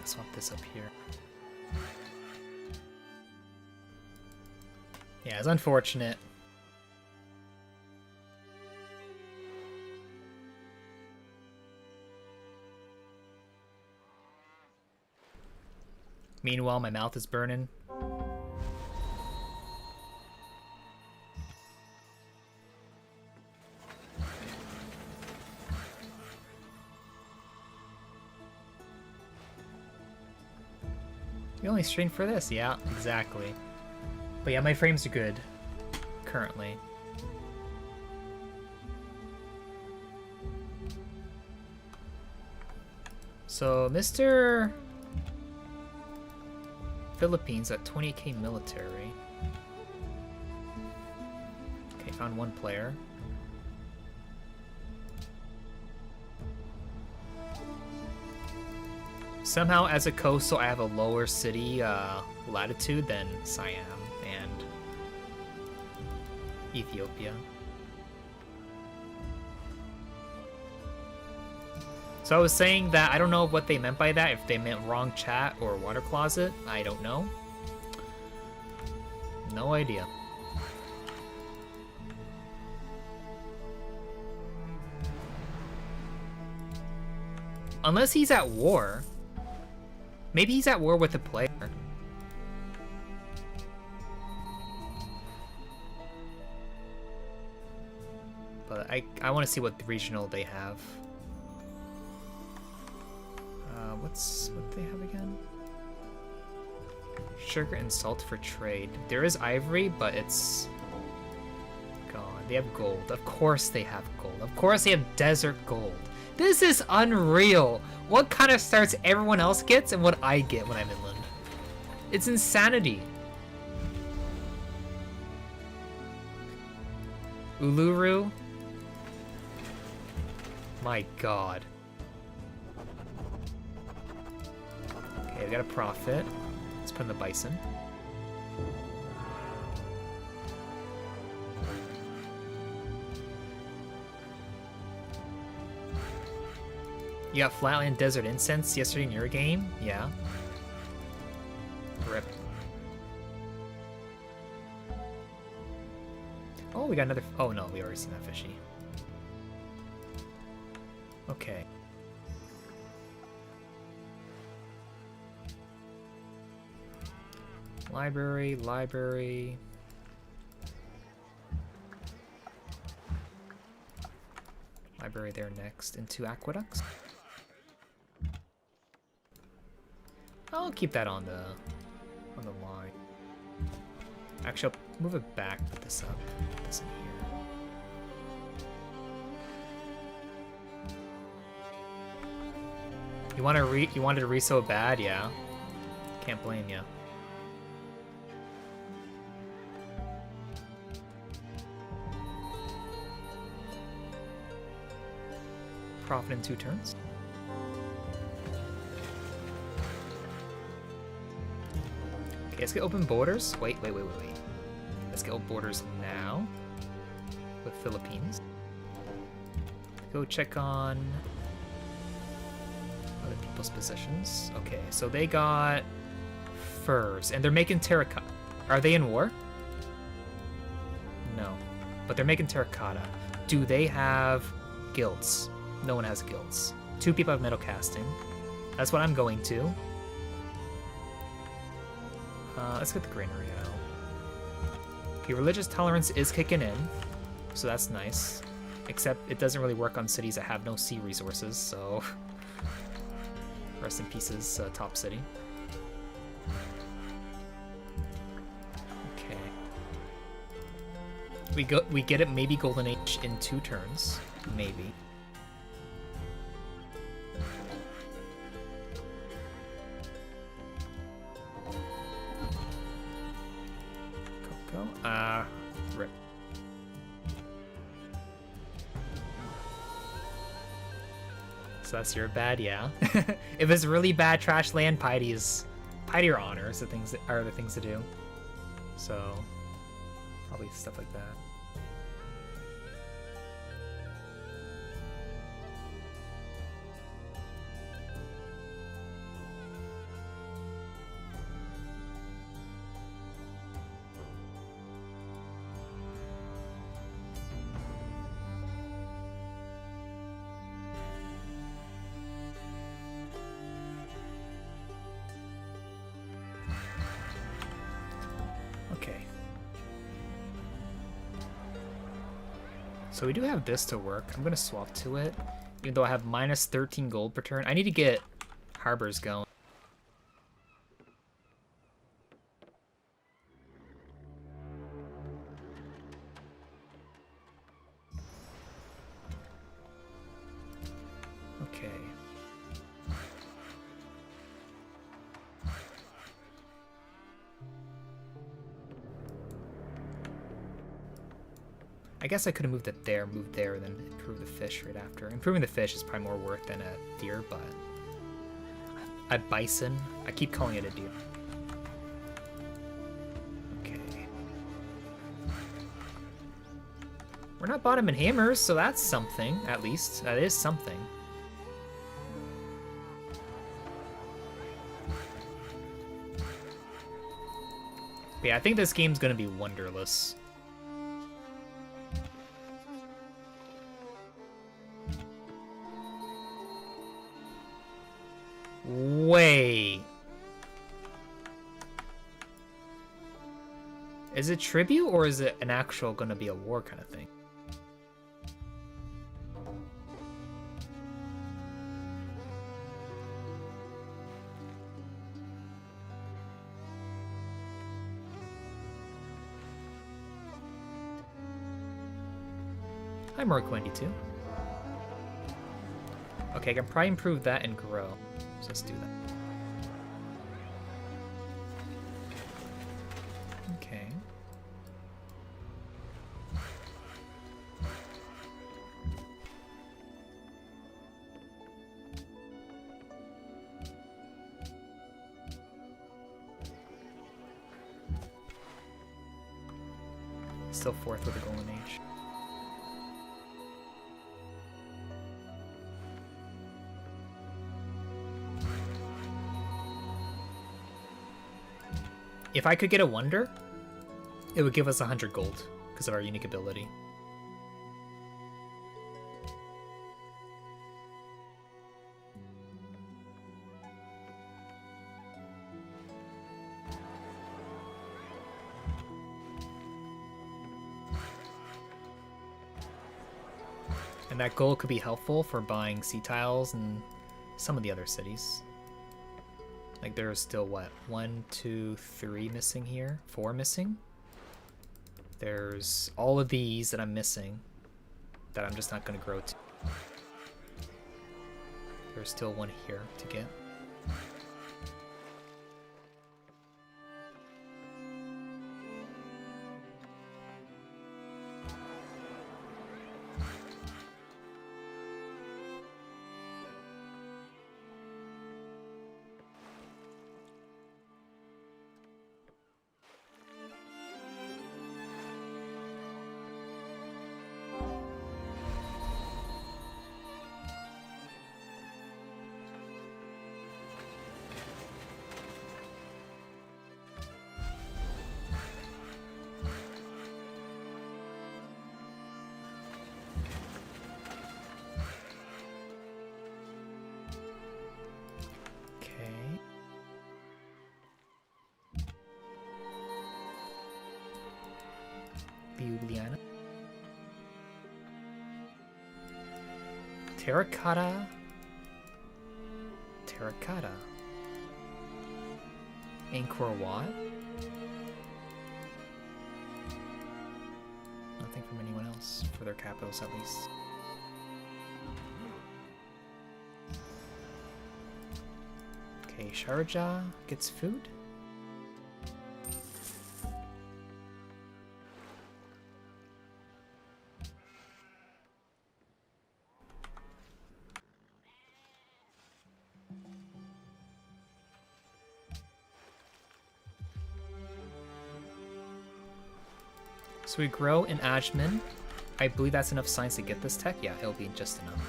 Speaker 1: Swap this up here. Yeah, it's unfortunate. Meanwhile, my mouth is burning. You only stream for this? Yeah, exactly. But yeah, my frames are good. Currently. So, Mr. Philippines at 20k military. Okay, found one player. Somehow, as a coastal, I have a lower city latitude than Siam and Ethiopia. So I was saying that I don't know what they meant by that, if they meant wrong chat or water closet. I don't know. No idea. Unless he's at war. Maybe he's at war with a player. But I want to see what regional they have. What they have again? Sugar and salt for trade. There is ivory, but it's gone. They have gold. Of course they have gold. Of course they have desert gold. This is unreal. What kind of starts everyone else gets and what I get when I'm inland? It's insanity. Uluru? My god. Okay, we got a profit. Let's put in the bison. You got Flatland Desert Incense yesterday in your game? Yeah. Rip. Oh, we got another... Oh, no, we already seen that fishy. Okay. Library, library... Library there next, into aqueducts. I'll keep that on the line. Actually, I'll move it back, put this up, put this in here. You wanted to read so bad, yeah. Can't blame you. Profit in 2 turns. Okay, let's get open borders. Wait. Let's get open borders now with Philippines. Go check on other people's positions. Okay, so they got furs, and they're making terracotta. Are they in war? No, but they're making terracotta. Do they have guilds? No one has guilds. 2 people have metal casting. That's what I'm going to. Let's get the granary out. Okay, religious tolerance is kicking in, so that's nice. Except it doesn't really work on cities that have no sea resources, so... Rest in pieces, top city. Okay. We get it maybe Golden Age in 2 turns. Maybe. Rip. So that's your bad, yeah. If it's really bad trash land, piety or honor is the things to do. So probably stuff like that. So we do have this to work. I'm gonna swap to it, even though I have minus 13 gold per turn. I need to get harbors going. Okay. I guess I could have moved it there, moved there, and then improve the fish right after. Improving the fish is probably more work than a deer, but... A bison? I keep calling it a deer. Okay. We're not bottom in hammers, so that's something, at least. That is something. But yeah, I think this game's gonna be wonderless. Wait. Is it tribute or is it an actual gonna be a war kind of thing? Hi, Morquendi2. Okay, I can probably improve that and grow. So let's do that. Okay. Still fourth with the Golden Age. If I could get a wonder, it would give us 100 gold because of our unique ability. And that gold could be helpful for buying sea tiles and some of the other cities. Like there's still what? 1, 2, 3 missing here? 4 missing? There's all of these that I'm missing that I'm just not going to grow to. There's still one here to get. Ljubljana. Terracotta. Terracotta. Angkor Wat. Nothing from anyone else, for their capitals at least. Okay, Sharjah gets food. So we grow in Ajman. I believe that's enough science to get this tech. Yeah, it'll be just enough.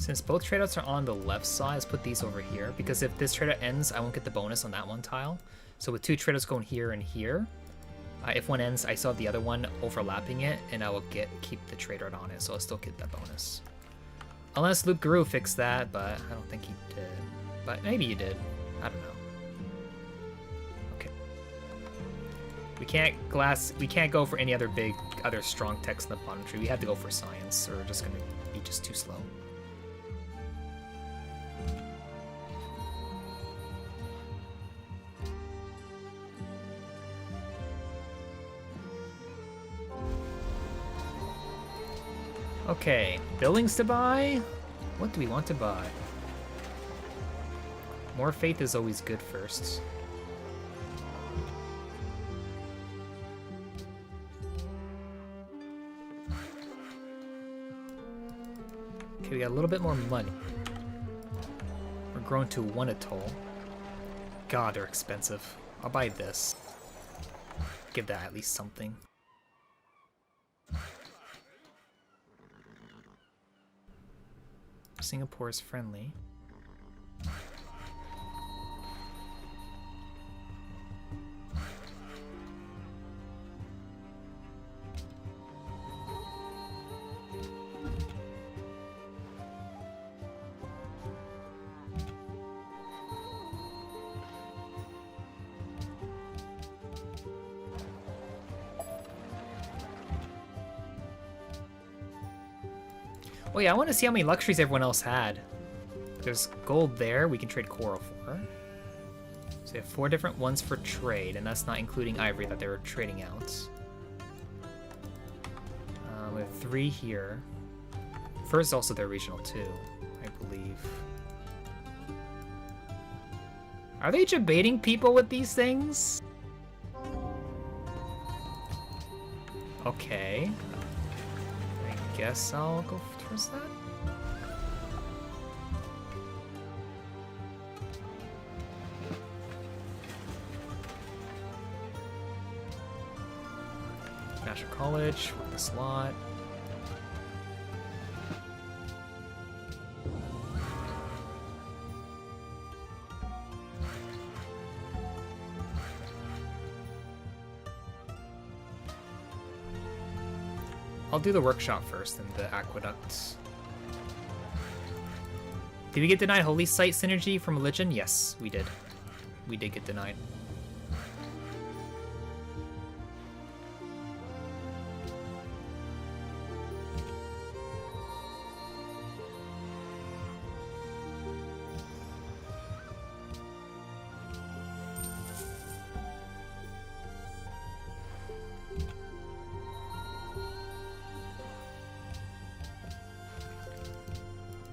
Speaker 1: Since both trade-outs are on the left side, let's put these over here, because if this trade-out ends, I won't get the bonus on that one tile. So with two trade-outs going here and here, if one ends, I still have the other one overlapping it, and I will keep the trade-out on it, so I'll still get that bonus. Unless Loop Guru fixed that, but I don't think he did. But maybe he did. I don't know. Okay. We can't go for any other strong text in the bottom tree. We have to go for science, or we're just gonna be just too slow. Okay, buildings to buy? What do we want to buy? More faith is always good first. Okay, we got a little bit more money. We're growing to 1 atoll. God, they're expensive. I'll buy this. Give that at least something. Singapore is friendly. Oh yeah, I want to see how many luxuries everyone else had. There's gold there, we can trade coral for. So we have 4 different ones for trade, and that's not including ivory that they were trading out. We have 3 here. First, also their regional too, I believe. Are they debating people with these things? Okay. I guess I'll go towards that. National College, work the slot. I'll do the workshop first and the aqueducts. Did we get denied Holy Site synergy from religion? Yes, we did. We did get denied.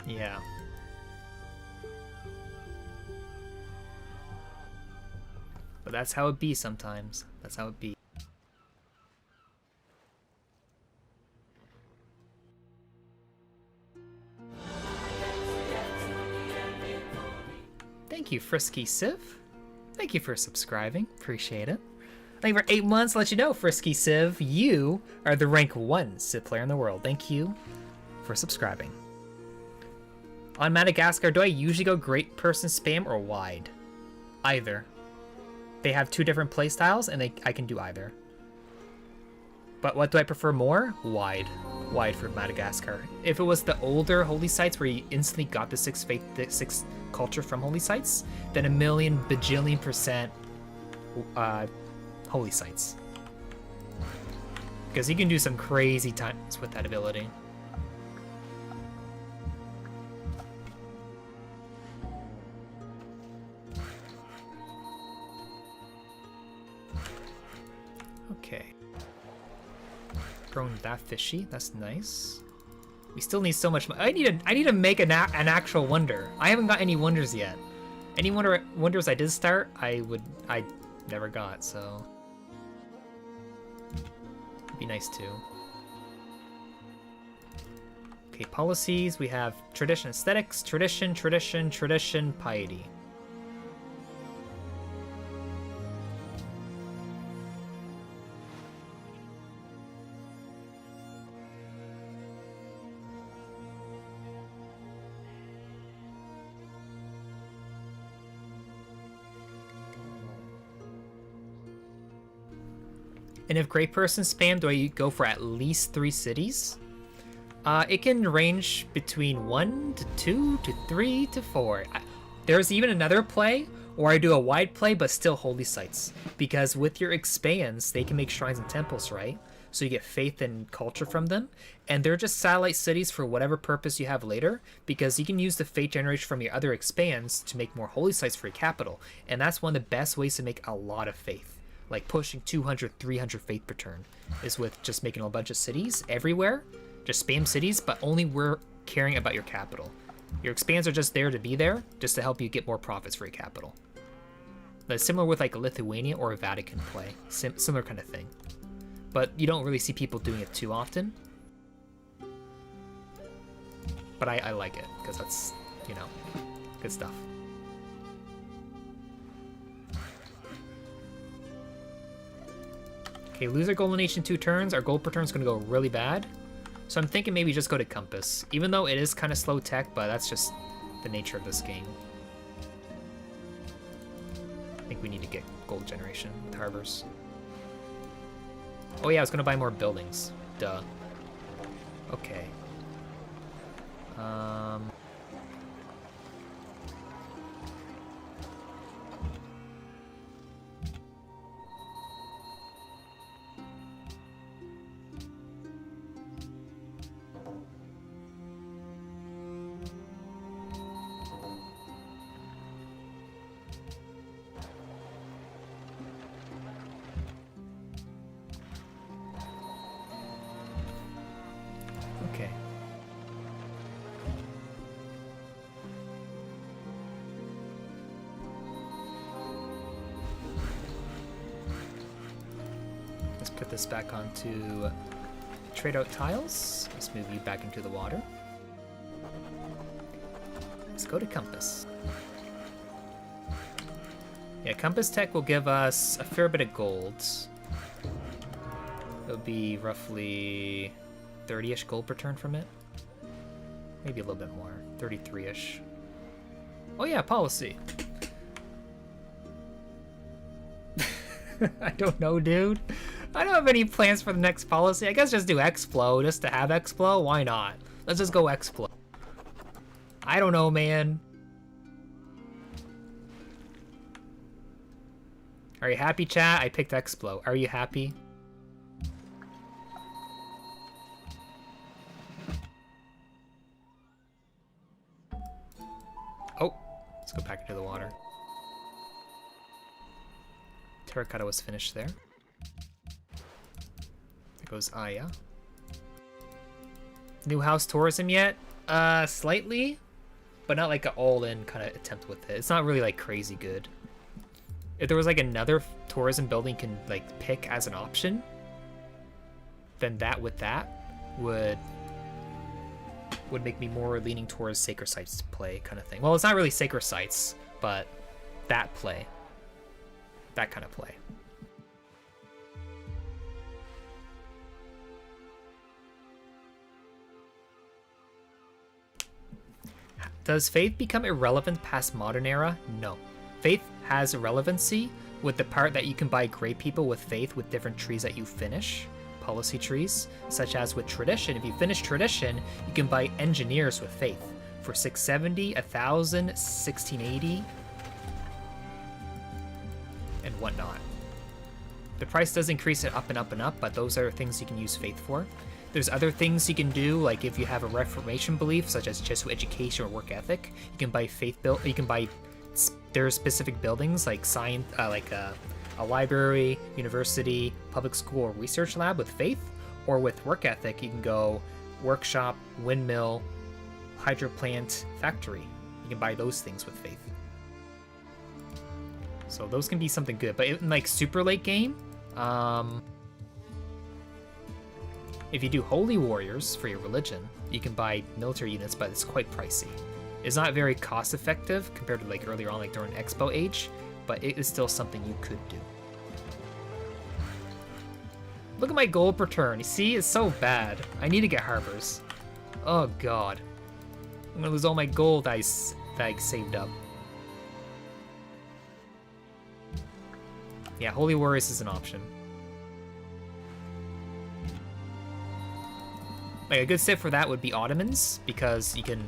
Speaker 1: Yeah. But that's how it be sometimes. That's how it be. Thank you, Frisky Civ. Thank you for subscribing. Appreciate it. Thank you for 8 months. Let you know, Frisky Civ, you are the rank 1 Civ player in the world. Thank you for subscribing. On Madagascar, do I usually go great person spam or wide? Either. They have 2 different playstyles, and I can do either. But what do I prefer more? Wide. Wide for Madagascar. If it was the older holy sites where you instantly got the 6 faith, the 6 culture from holy sites, then a million bajillion percent holy sites. Because you can do some crazy times with that ability. Okay. Grown that fishy. That's nice. We still need so much. I need to make an actual wonder. I haven't got any wonders yet. Any wonders I did start, I never got. So it'd be nice too. Okay, policies. We have tradition, aesthetics, tradition, piety. And if great person spam, do I go for at least 3 cities? It can range between 1 to 2 to 3 to 4. There's even another play where I do a wide play but still holy sites. Because with your expands, they can make shrines and temples, right? So you get faith and culture from them. And they're just satellite cities for whatever purpose you have later. Because you can use the faith generation from your other expands to make more holy sites for your capital. And that's one of the best ways to make a lot of faith. Like pushing 200, 300 faith per turn is with just making a bunch of cities everywhere. Just spam cities, but only we're caring about your capital. Your expands are just there to be there, just to help you get more profits for your capital. That's similar with like a Lithuania or a Vatican play. Similar kind of thing. But you don't really see people doing it too often. But I like it, because that's, you know, good stuff. Okay, lose our Golden Age in 2 turns. Our gold per turn is going to go really bad. So I'm thinking maybe just go to Compass. Even though it is kind of slow tech, but that's just the nature of this game. I think we need to get gold generation with harbors. Oh yeah, I was going to buy more buildings. Duh. Okay. Okay. Let's put this back onto trade out tiles. Let's move you back into the water. Let's go to Compass. Yeah, Compass Tech will give us a fair bit of gold. It'll be roughly 30-ish gold per turn from it. Maybe a little bit more. 33-ish. Oh yeah, policy. I don't know, dude. I don't have any plans for the next policy. I guess just do X-Flow just to have X-Flow. Why not? Let's just go X-Flow. I don't know, man. Are you happy, chat? I picked X-Flow. Are you happy? Oh, let's go back into the water. Terracotta was finished there. There goes Aya. New house tourism yet? Slightly, but not like an all-in kind of attempt with it. It's not really like crazy good. If there was like another tourism building you can like pick as an option, then that would make me more leaning towards Sacred Sites play kind of thing. Well, it's not really Sacred Sites, but that play. That kind of play. Does Faith become irrelevant past Modern Era? No. Faith has relevancy with the part that you can buy great people with Faith with different trees that you finish. Policy trees, such as with Tradition. If you finish Tradition, you can buy Engineers with Faith for 670, 1000, 1680, and whatnot. The price does increase it up and up and up, but those are things you can use Faith for. There's other things you can do, like if you have a Reformation belief, such as Jesuit education or work ethic, you can buy Faith build. You can buy there are specific buildings like science, a library, university, public school, or research lab with Faith, or with work ethic, you can go workshop, windmill, hydro plant, factory. You can buy those things with Faith. So those can be something good, but in like super late game, if you do Holy Warriors for your religion, you can buy military units, but it's quite pricey. It's not very cost effective compared to like earlier on, like during Expo age, but it is still something you could do. Look at my gold per turn. You see, it's so bad. I need to get harbors. Oh god. I'm gonna lose all my gold that I saved up. Yeah, Holy Warriors is an option. Like a good sit for that would be Ottomans, because you can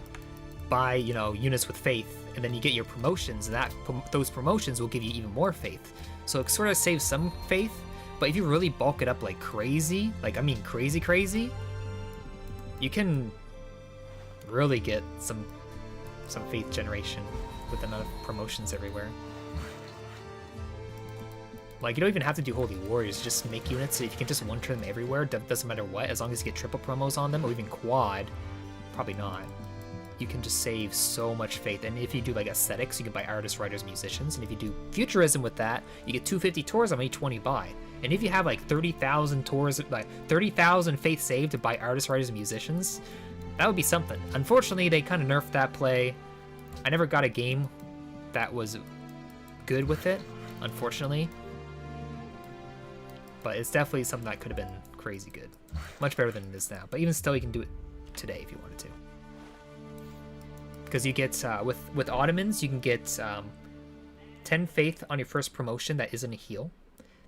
Speaker 1: buy, you know, units with Faith, and then you get your promotions, and those promotions will give you even more Faith. So it sort of saves some Faith, but if you really bulk it up like crazy, like I mean crazy, you can really get some Faith generation with enough promotions everywhere. Like, you don't even have to do Holy Warriors, just make units so if you can just one-turn them everywhere, doesn't matter what, as long as you get triple promos on them, or even quad, probably not. You can just save so much Faith. And if you do like aesthetics, you can buy artists, writers, musicians, and if you do futurism with that, you get 250 tourism on each one you buy. And if you have like 30,000 tourism, like 30,000 Faith saved to buy artists, writers, and musicians, That would be something. Unfortunately, they kind of nerfed that play. I never got a game that was good with it, unfortunately. But it's definitely something that could have been crazy good. Much better than it is now. But even still, you can do it today if you wanted to. Because you get, with Ottomans, you can get 10 faith on your first promotion that isn't a heal.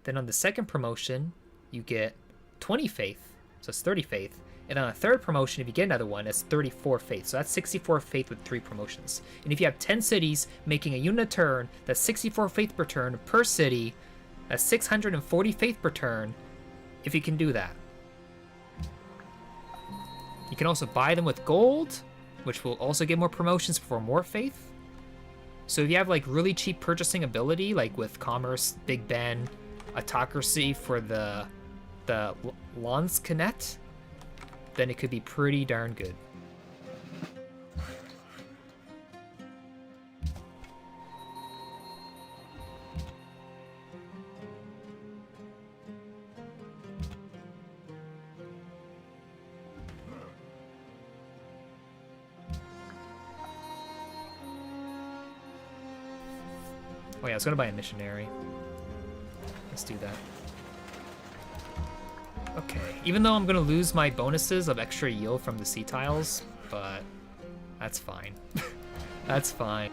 Speaker 1: Then on the second promotion, you get 20 faith, so it's 30 faith. And on a third promotion, if you get another one, it's 34 faith. So that's 64 faith with 3 promotions. And if you have 10 cities making a unit a turn, that's 64 faith per turn per city. That's 640 faith per turn, if you can do that. You can also buy them with gold, which will also get more promotions for more faith. So if you have like really cheap purchasing ability, like with Commerce, Big Ben, Autocracy for the Landscanet, then it could be pretty darn good. Oh yeah, I was gonna buy a missionary. Let's do that. Okay, even though I'm gonna lose my bonuses of extra yield from the sea tiles, but that's fine. That's fine.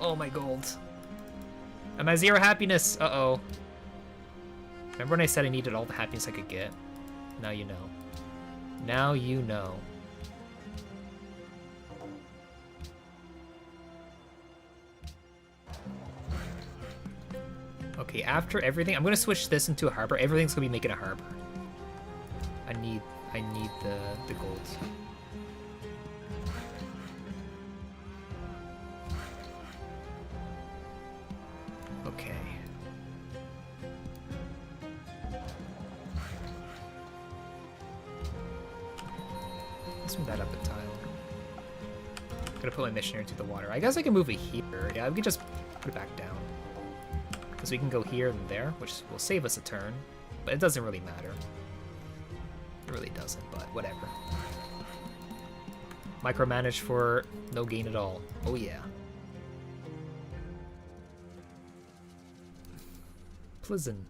Speaker 1: Oh, my gold. I'm at 0 happiness. Uh-oh. Remember when I said I needed all the happiness I could get? Now you know. Now you know. Okay, after everything, I'm gonna switch this into a harbor. Everything's gonna be making a harbor. I need the gold. Okay. Let's move that up a tile. Gonna put my missionary into the water. I guess I can move it here. Yeah, we can just put it back down. Because we can go here and there, which will save us a turn. But it doesn't really matter. It really doesn't, but whatever. Micromanage for no gain at all. Oh yeah. Pleasant.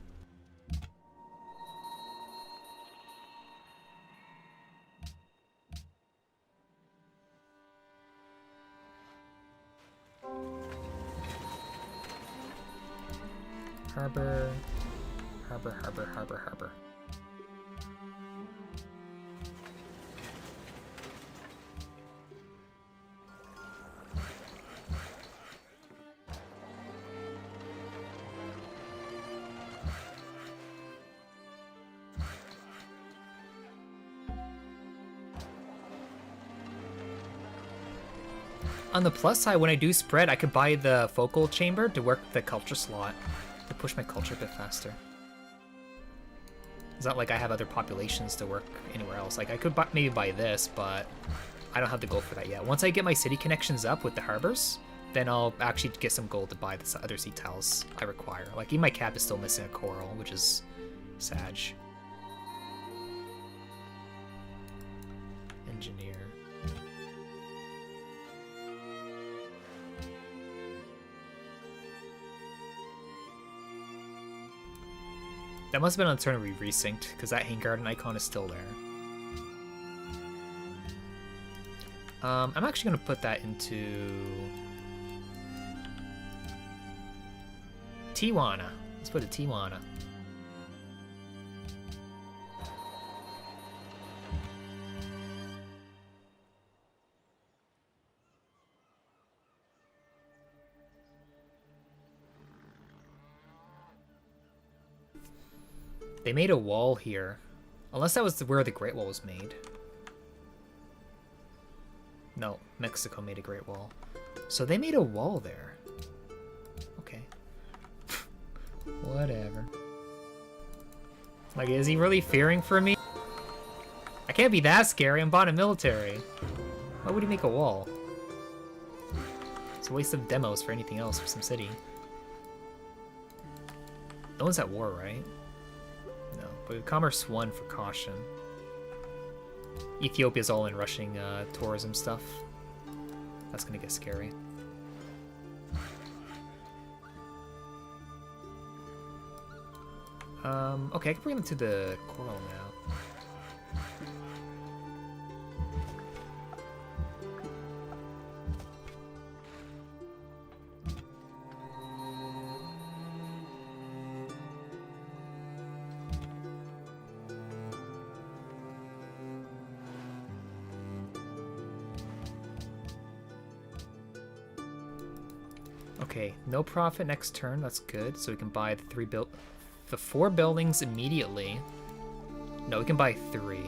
Speaker 1: Harbor, harbor, harbor, harbor, harbor. On the plus side, when I do spread, I could buy the focal chamber to work the culture slot to push my culture a bit faster. It's not like I have other populations to work anywhere else. Like, I could maybe buy this, but I don't have to go for that yet. Once I get my city connections up with the harbors, then I'll actually get some gold to buy the other sea tiles I require. Like, even my cap is still missing a coral, which is sad. Engineer. That must have been on the turn we resynced, because that Hang Garden icon is still there. I'm actually going to put that into Tijuana. Let's put a Tijuana. They made a wall here. Unless that was where the Great Wall was made. No, Mexico made a Great Wall. So they made a wall there. Okay. Whatever. Like, is he really fearing for me? I can't be that scary. I'm bought a military. Why would he make a wall? It's a waste of demos for anything else for some city. No one's at war, right? No, but Commerce 1 for caution. Ethiopia's all in rushing tourism stuff. That's gonna get scary. Okay, I can bring them to the coral now. Okay, no profit next turn. That's good. So we can buy the 4 buildings immediately. No, we can buy 3.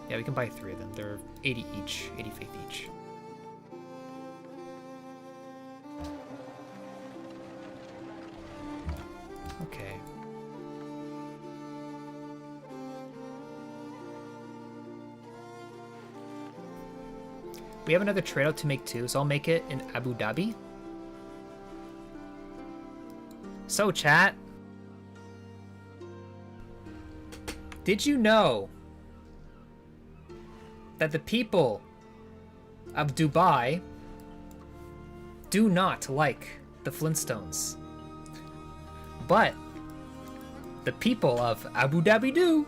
Speaker 1: Yeah, we can buy 3 of them. They're 80 each, 80 faith each. Okay. We have another trade out to make too, so I'll make it in Abu Dhabi. So, chat, did you know that the people of Dubai do not like the Flintstones? But the people of Abu Dhabi do.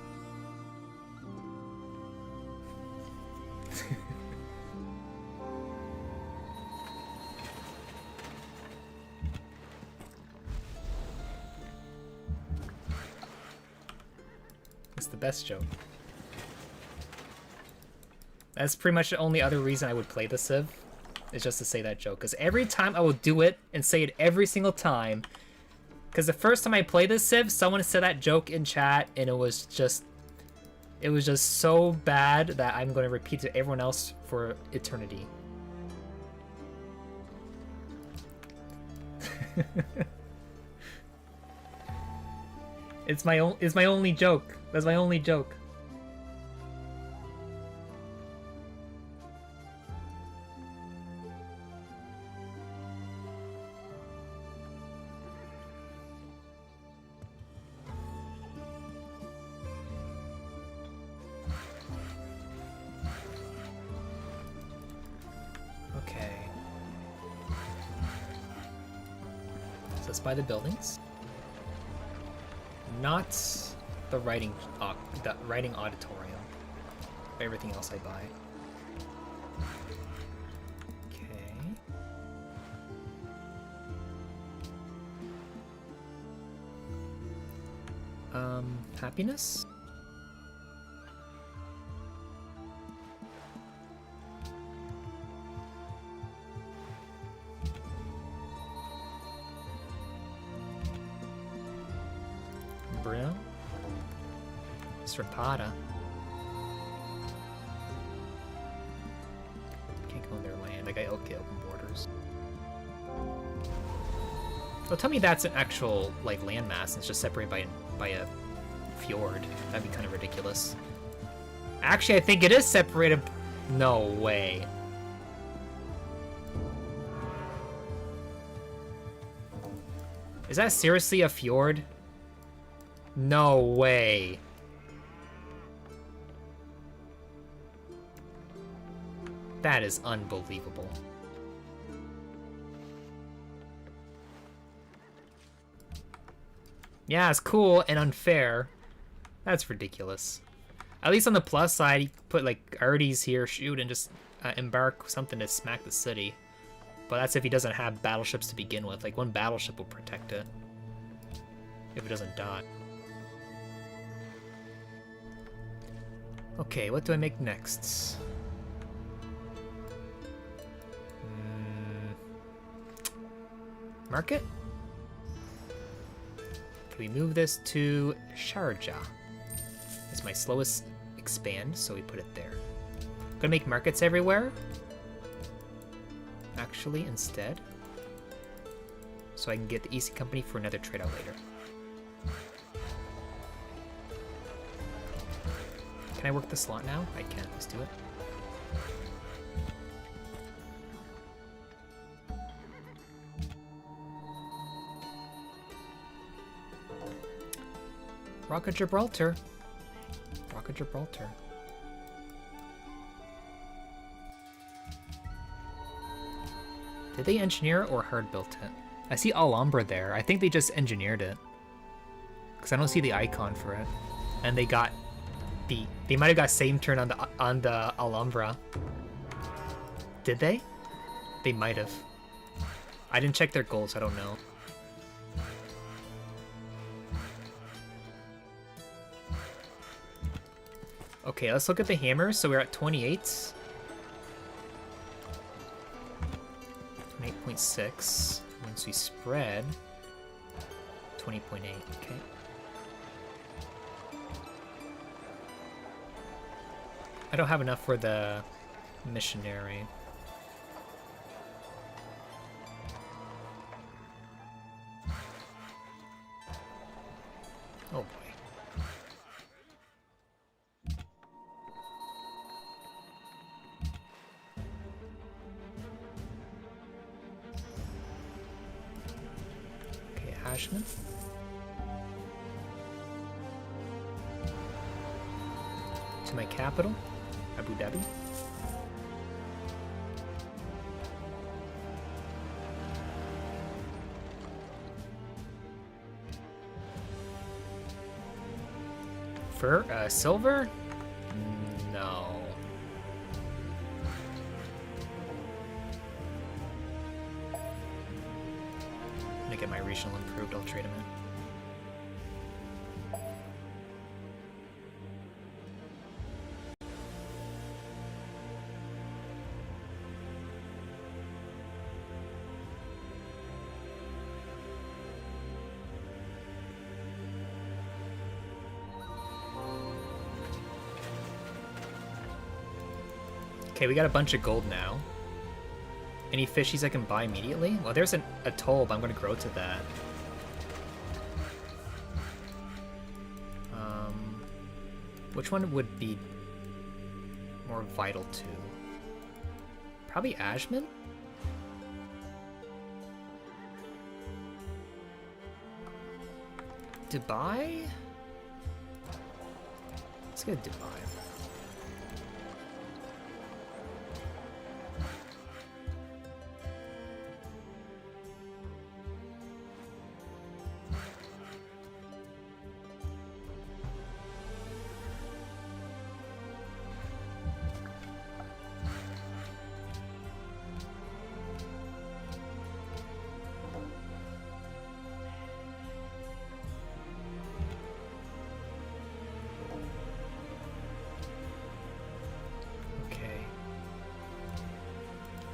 Speaker 1: It's the best joke. That's pretty much the only other reason I would play the Civ, is just to say that joke. Because every time I will do it and say it every single time. Because the first time I played this Civ, someone said that joke in chat, and it was just so bad that I'm going to repeat it to everyone else for eternity. It's my only joke. That's my only joke. Okay. So let's buy the buildings. Not the writing auditorium. Everything else I buy. Okay. Happiness? Bruno? Strapada. Can't go in their land. I got okay, open borders. Well, tell me that's an actual like landmass and it's just separated by a fjord. That'd be kind of ridiculous. Actually, I think it is separated. No way. Is that seriously a fjord? No way. That is unbelievable. Yeah, it's cool and unfair. That's ridiculous. At least on the plus side, you put like Artie's here, shoot, and just embark something to smack the city. But that's if he doesn't have battleships to begin with. Like one battleship will protect it. If it doesn't die. Okay, what do I make next? Market? Can we move this to Sharjah? It's my slowest expand, so we put it there. I'm gonna make markets everywhere. Actually, instead. So I can get the Easy Company for another trade out later. Can I work the slot now? I can. Let's do it. Rock of Gibraltar. Rock of Gibraltar. Did they engineer it or hard built it? I see Alhambra there. I think they just engineered it. Because I don't see the icon for it. And they got beat. They might have got same turn on the Alhambra. Did they? They might have. I didn't check their goals, I don't know. Okay, let's look at the hammers. So we're at 28. 28.6. Once we spread, 20.8. Okay. I don't have enough for the missionary. Oh boy. Okay, Ashman. To my capital, Abu Dhabi. For silver? No. I'm gonna get my regional improved, I'll trade him in. Okay, we got a bunch of gold now. Any fishies I can buy immediately? Well, there's an atoll, but I'm going to grow to that. Which one would be more vital to? Probably Ashman? Dubai? Let's go Dubai.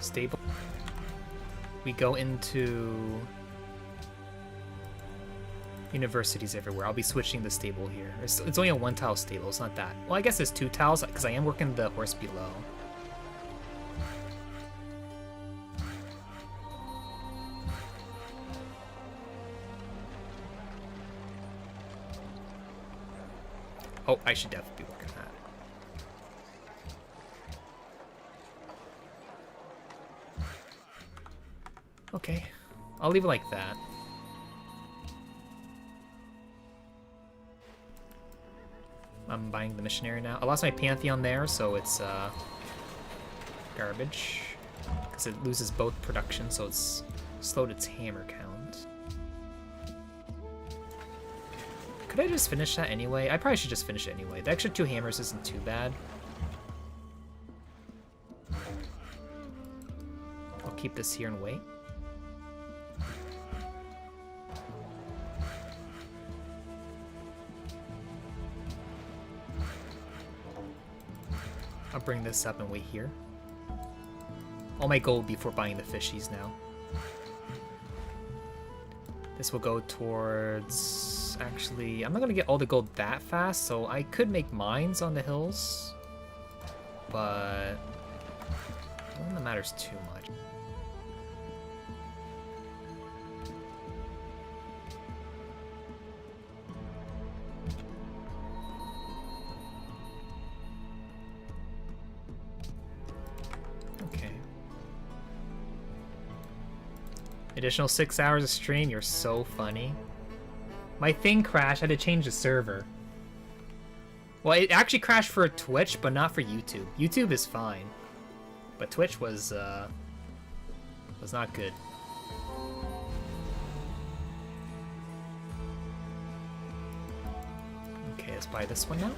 Speaker 1: Stable. We go into universities everywhere. I'll be switching the stable here. It's only a 1-tile stable, it's not that. Well, I guess it's 2 tiles because I am working the horse below. Oh, I should definitely be working that. Okay, I'll leave it like that. I'm buying the missionary now. I lost my Pantheon there, so it's garbage. Because it loses both production, so it's slowed its hammer count. Could I just finish that anyway? I probably should just finish it anyway. The extra 2 hammers isn't too bad. I'll keep this here and wait. I'll bring this up and wait here. All my gold before buying the fishies now. This will go towards... Actually, I'm not going to get all the gold that fast, so I could make mines on the hills. But... I don't think that matters too much. Additional 6 hours of stream, you're so funny. My thing crashed, I had to change the server. Well, it actually crashed for Twitch, but not for YouTube. YouTube is fine. But Twitch was, Was not good. Okay, let's buy this one now.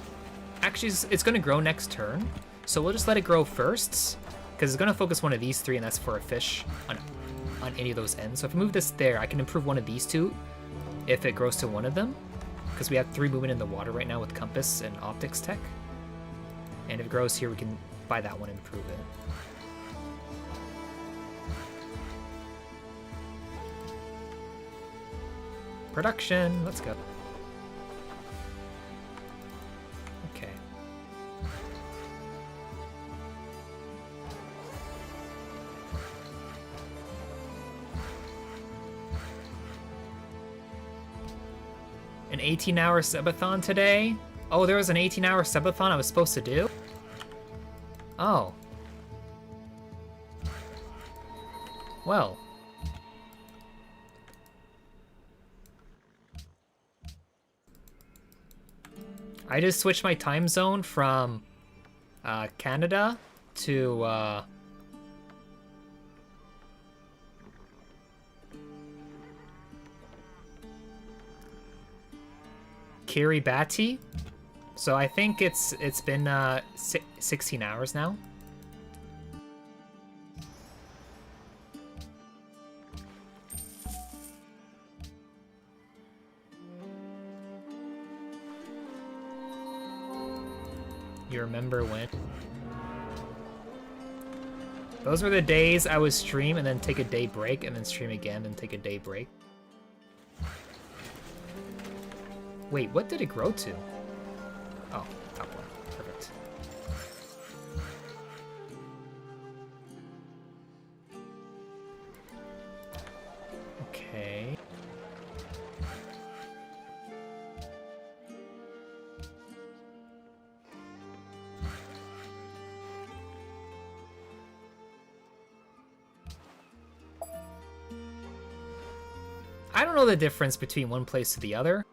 Speaker 1: Actually, it's going to grow next turn, so we'll just let it grow first, because it's going to focus one of these 3, and that's for a fish on any of those ends. So if I move this there, I can improve one of these 2 if it grows to one of them, because we have 3 movement in the water right now with Compass and Optics Tech. And if it grows here, we can buy that one and improve it. Production, let's go. Okay. An 18-hour subathon today? Oh, there was an 18-hour subathon I was supposed to do? Oh. Well. I just switched my time zone from Canada to Kiribati. So I think it's been 16 hours now. You remember when? Those were the days I would stream and then take a day break and then stream again and take a day break. Wait, what did it grow to? Oh, top one. Perfect. Okay. I don't know the difference between one place to the other.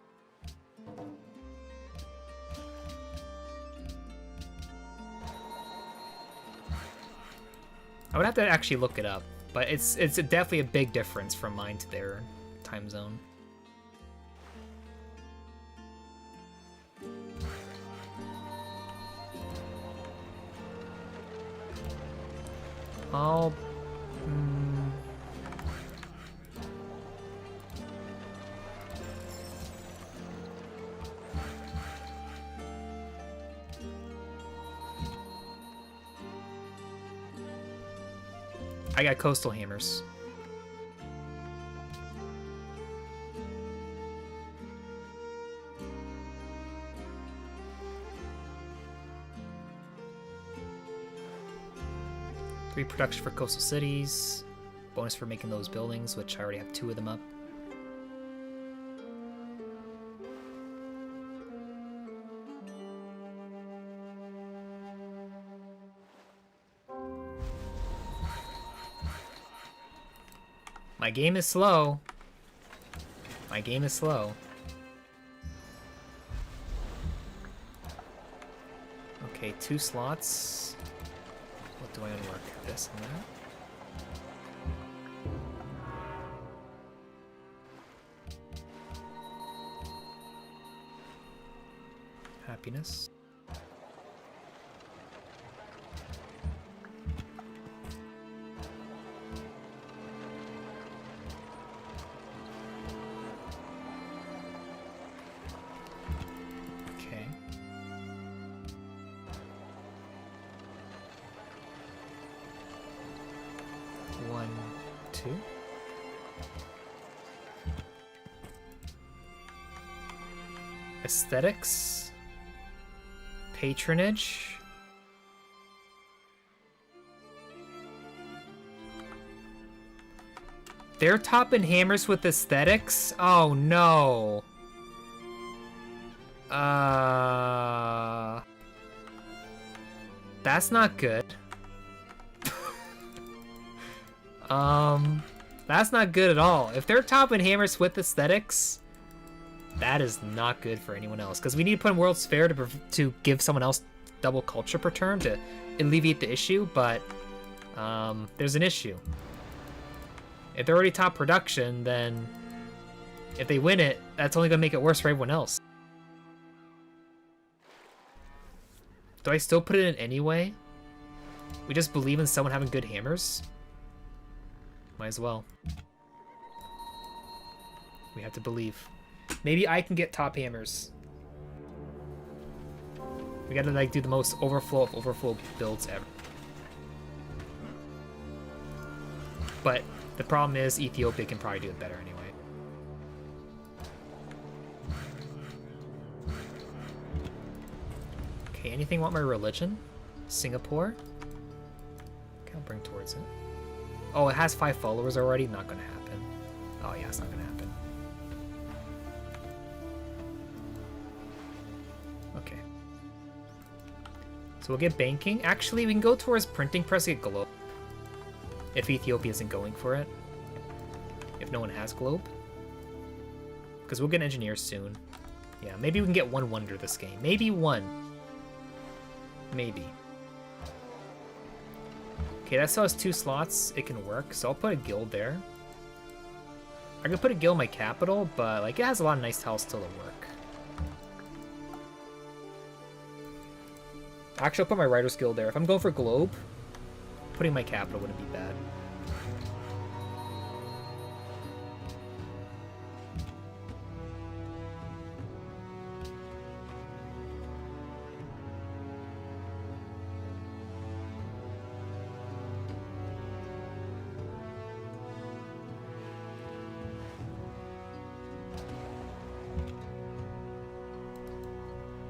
Speaker 1: I would have to actually look it up, but it's definitely a big difference from mine to their time zone. I'll... I got coastal hammers. Three production for coastal cities. Bonus for making those buildings, which I already have 2 of them up. My game is slow. My game is slow. Okay, 2 slots. What do I unwork? This and that? Happiness. Okay. One, 2. Aesthetics. Patronage. They're topping hammers with aesthetics? Oh no. That's not good. That's not good at all. If they're topping hammers with aesthetics, that is not good for anyone else. Because we need to put in World's Fair to give someone else double culture per turn to alleviate the issue, but there's an issue. If they're already top production, then if they win it, that's only gonna make it worse for everyone else. Do I still put it in anyway? We just believe in someone having good hammers? Might as well. We have to believe. Maybe I can get top hammers. We gotta like do the most overflow of overflow builds ever. But the problem is Ethiopia can probably do it better anyway. Okay, anything want my religion? Singapore? Okay, I'll bring towards it. Oh, it has 5 followers already? Not gonna happen. Oh yeah, it's not gonna happen. Okay. So we'll get banking. Actually, we can go towards printing press to get globe. If Ethiopia isn't going for it. If no one has globe. Because we'll get engineers soon. Yeah, maybe we can get 1 wonder this game. Maybe 1. Maybe. Okay, that still has 2 slots. It can work, so I'll put a guild there. I could put a guild in my capital, but like it has a lot of nice tiles still to work. Actually, I'll put my Writer's Guild there. If I'm going for globe, putting my capital wouldn't be bad.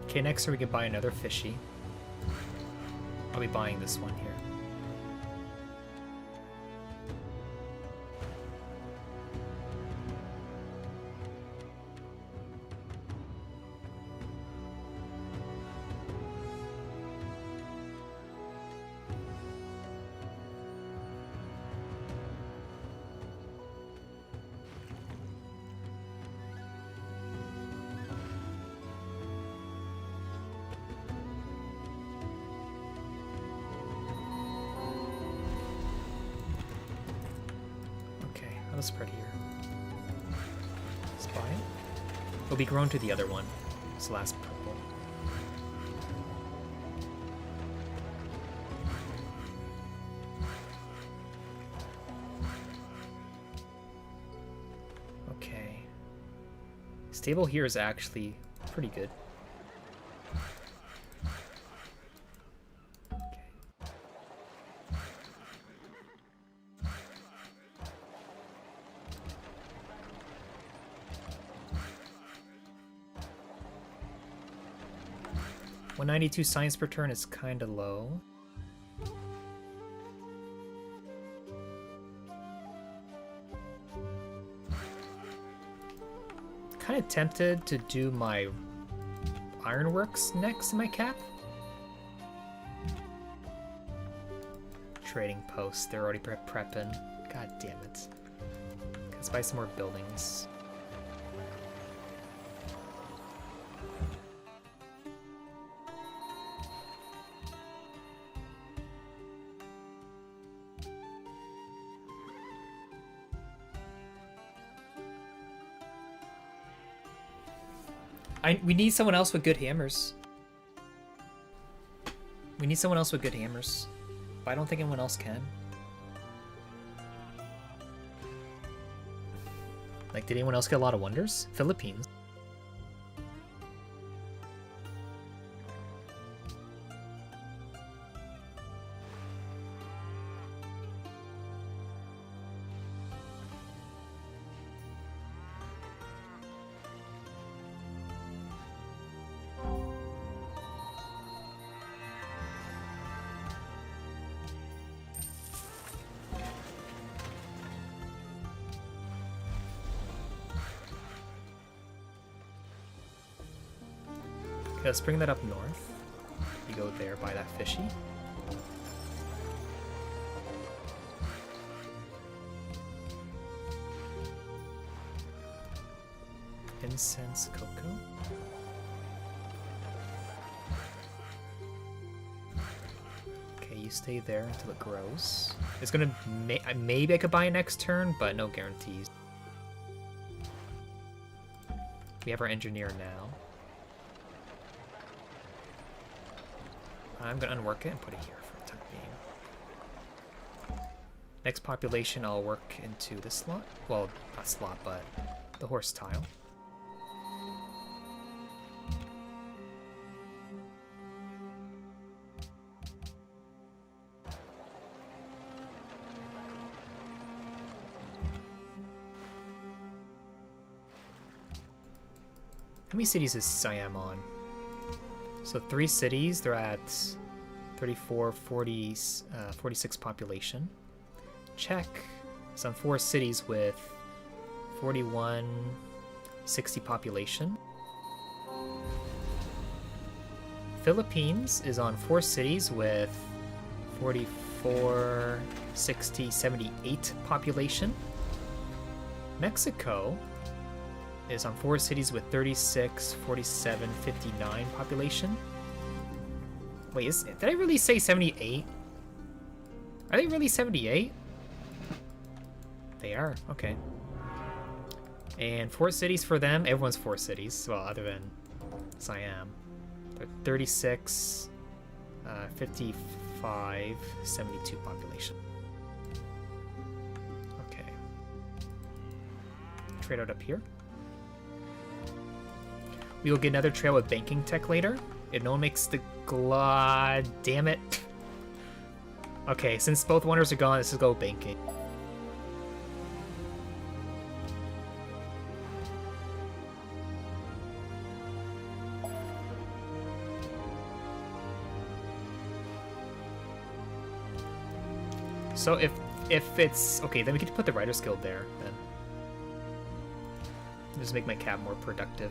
Speaker 1: Okay, next we can buy another fishy. I'll be buying this one here. Let's spread here. Spy. It'll be grown to the other one. This last purple. Okay. Stable here is actually pretty good. 192 science per turn is kind of low. Kind of tempted to do my ironworks next in my cap. Trading post, they're already prepping. God damn it. Let's buy some more buildings. We need someone else with good hammers. We need someone else with good hammers. But I don't think anyone else can. Like, did anyone else get a lot of wonders? Philippines. Let's bring that up north. You go there, buy that fishy. Incense cocoa. you stay there until it grows. It's gonna maybe I could buy it next turn, but no guarantees. We have our engineer now. I'm gonna unwork it and put it here for the time being. Next population I'll work into this slot. Well, not slot, but the horse tile. How many cities is Siam on? So 3 cities, they're at 34, 40, 46 population. Czech is on 4 cities with 41, 60 population. Philippines is on 4 cities with 44, 60, 78 population. Mexico is on 4 cities with 36, 47, 59 population. Wait, did I really say 78? Are they really 78? They are, okay. And 4 cities for them, everyone's 4 cities, well, other than Siam. They're 36, 55, 72 population. Okay. Trade out up here. We will get another trail with banking tech later. If no one makes the damn it. Okay, since both wonders are gone, let's just go banking. So if it's okay, then we can put the Writers Guild there then. Just make my cab more productive.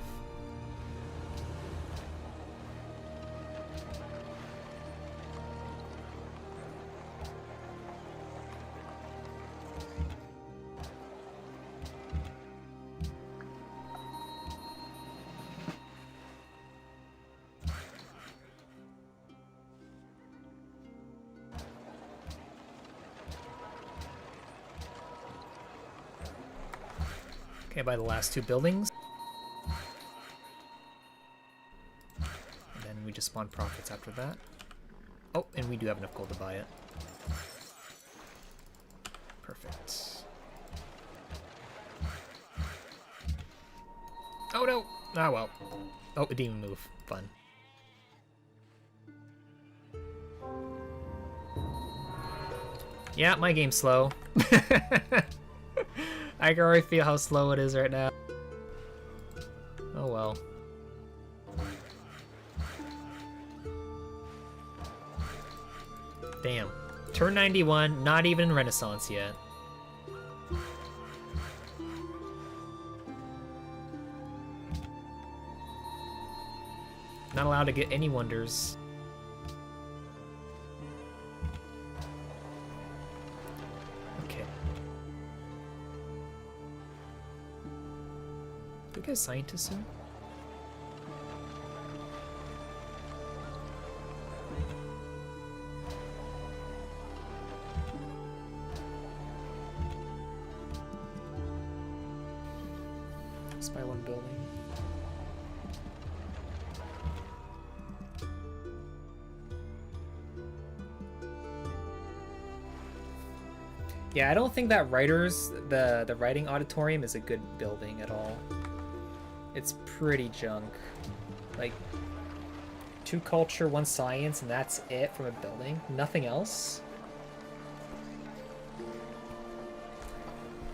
Speaker 1: Okay, buy the last 2 buildings. And then we just spawn profits after that. Oh, and we do have enough gold to buy it. Perfect. Oh no! Ah well. Oh, it didn't even move. Fun. Yeah, my game's slow. I can already feel how slow it is right now. Oh well. Damn. Turn 91, not even in Renaissance yet. Not allowed to get any wonders. Do we get a scientist soon? Let's buy 1 building. Yeah, I don't think that the writing auditorium is a good building at all. It's pretty junk. Like, 2 culture, 1 science, and that's it from a building. Nothing else.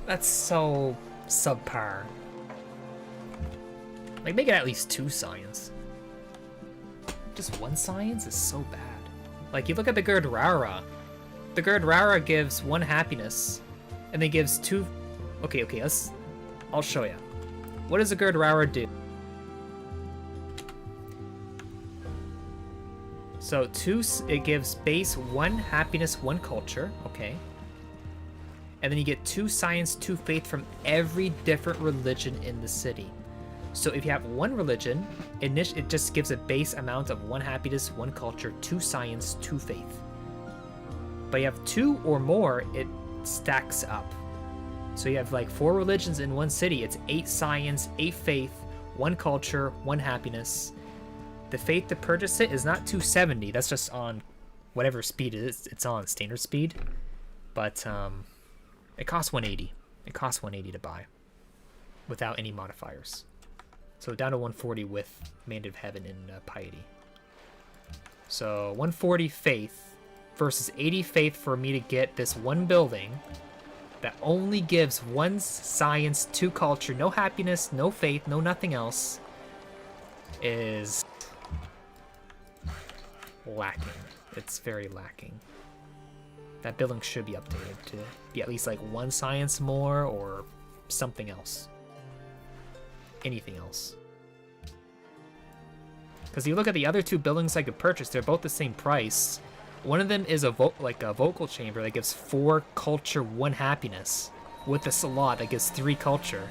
Speaker 1: That's so subpar. Like, make it at least 2 science. Just 1 science is so bad. Like, you look at the Gurdwara. The Gurdwara gives 1 happiness, and then gives 2... Okay, I'll show you. What does a Gurdwara do? So it gives base 1 happiness, 1 culture, okay. And then you get 2 science, 2 faith from every different religion in the city. So if you have 1 religion, it just gives a base amount of 1 happiness, 1 culture, 2 science, 2 faith. But you have 2 or more, it stacks up. So you have like 4 religions in one city. It's 8 science, 8 faith, 1 culture, 1 happiness. The faith to purchase it is not 270. That's just on whatever speed it is. It's on standard speed. But it costs 180. It costs 180 to buy without any modifiers. So down to 140 with Mandate of Heaven and Piety. So 140 faith versus 80 faith for me to get this one building that only gives 1 science, 2 culture, no happiness, no faith, no nothing else, is lacking. It's very lacking. That building should be updated to be at least like 1 science more or something else. Anything else. Because you look at the other 2 buildings I could purchase, they're both the same price. One of them is a vocal chamber that gives 4 culture, 1 happiness, with a slot that gives 3 culture.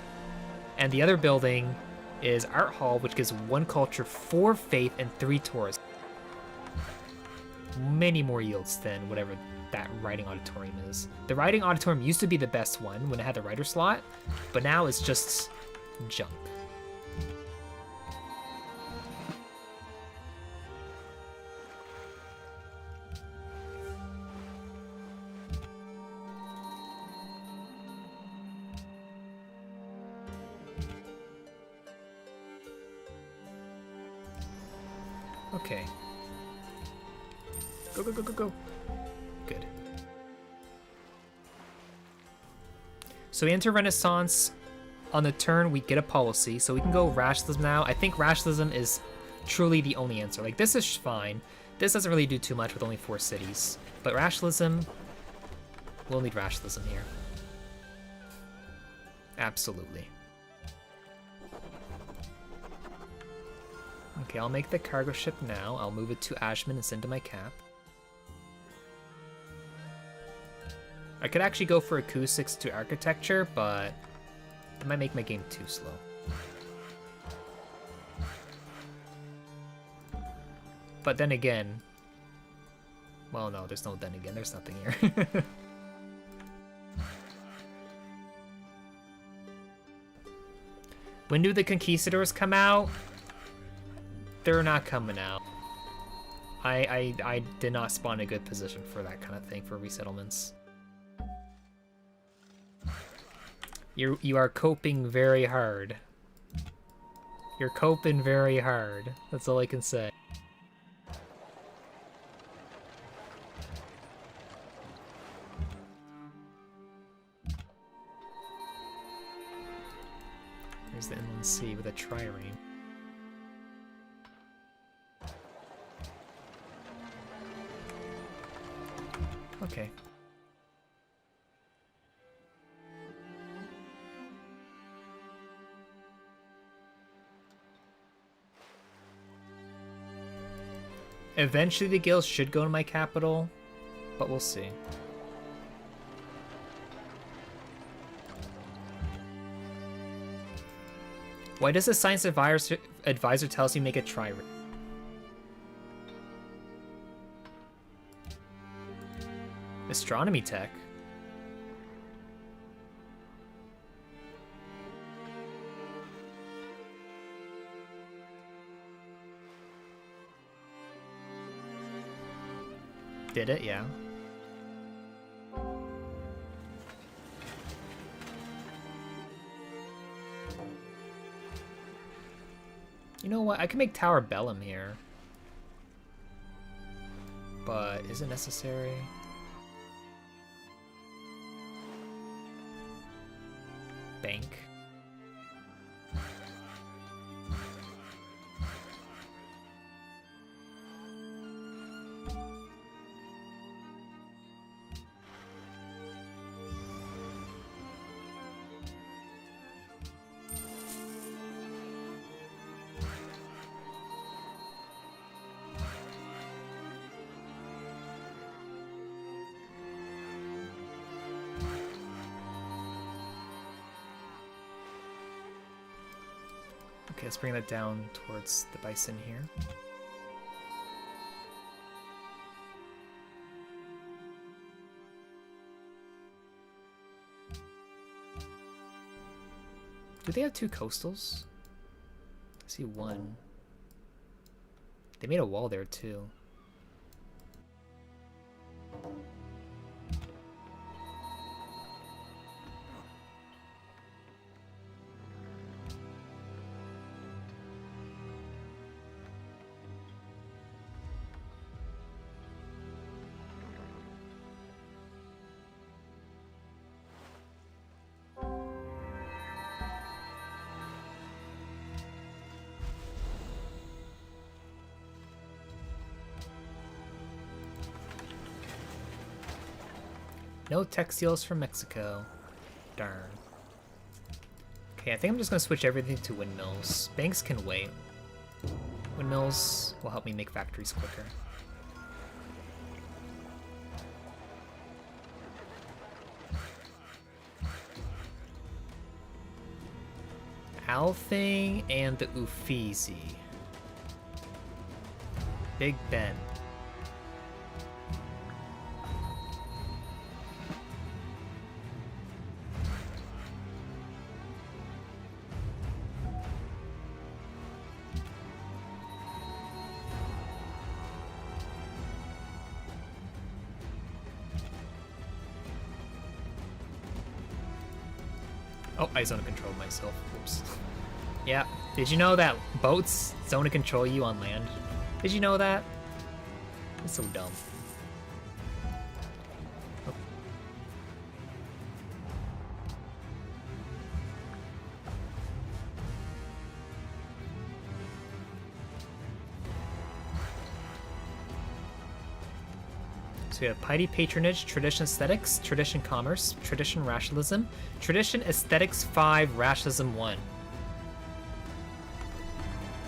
Speaker 1: And the other building is Art Hall, which gives 1 culture, 4 faith, and 3 tours. Many more yields than whatever that writing auditorium is. The writing auditorium used to be the best one when it had the writer slot, but now it's just junk. Okay. Go, go, go, go, go. Good. So we enter Renaissance. On the turn, we get a policy, so we can go Rationalism now. I think Rationalism is truly the only answer. Like, this is fine. This doesn't really do too much with only 4 cities. But Rationalism, we'll need Rationalism here. Absolutely. Okay, I'll make the cargo ship now. I'll move it to Ashman and send to my cap. I could actually go for acoustics to architecture, but it might make my game too slow. But then again... Well, no, there's no then again. There's nothing here. When do the Conquistadors come out? They're not coming out. I did not spawn a good position for that kind of thing for resettlements. You are coping very hard. You're coping very hard. That's all I can say. There's the Inland Sea with a trireme. Okay. Eventually the guilds should go to my capital, but we'll see. Why does the science advisor tell us you make a trireme? Astronomy tech? Did it? Yeah. You know what? I can make Tower Bellum here. But is it necessary? Bank. Okay, let's bring that down towards the bison here. Do they have 2 coastals? I see 1. They made a wall there too. No textiles from Mexico. Darn. Okay, I think I'm just gonna switch everything to windmills. Banks can wait. Windmills will help me make factories quicker. Althing and the Uffizi. Big Ben. Oh, I zone control myself. Oops. Yeah. Did you know that boats zone control you on land? Did you know that? It's so dumb. Oh. So we have Piety Patronage, Tradition Aesthetics, Tradition Commerce, Tradition Rationalism, Tradition Aesthetics 5, Rationalism 1.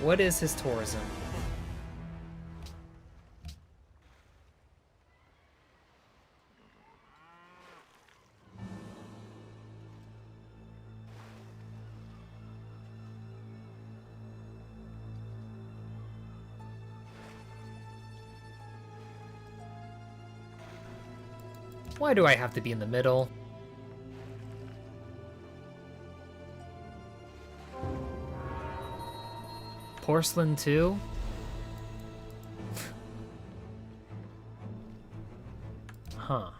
Speaker 1: What is his tourism? Why do I have to be in the middle? Porcelain too? Huh.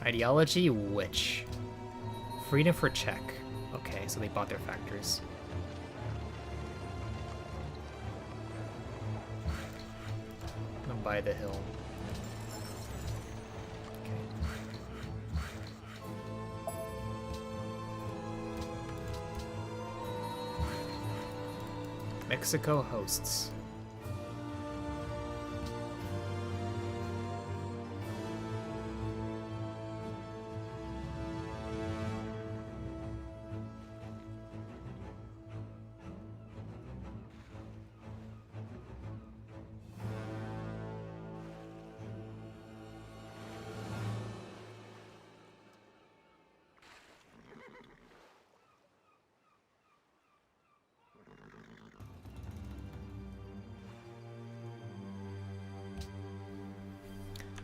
Speaker 1: Ideology, which? Freedom for Czech. Okay, so they bought their factories. I'm by the hill. Mexico hosts.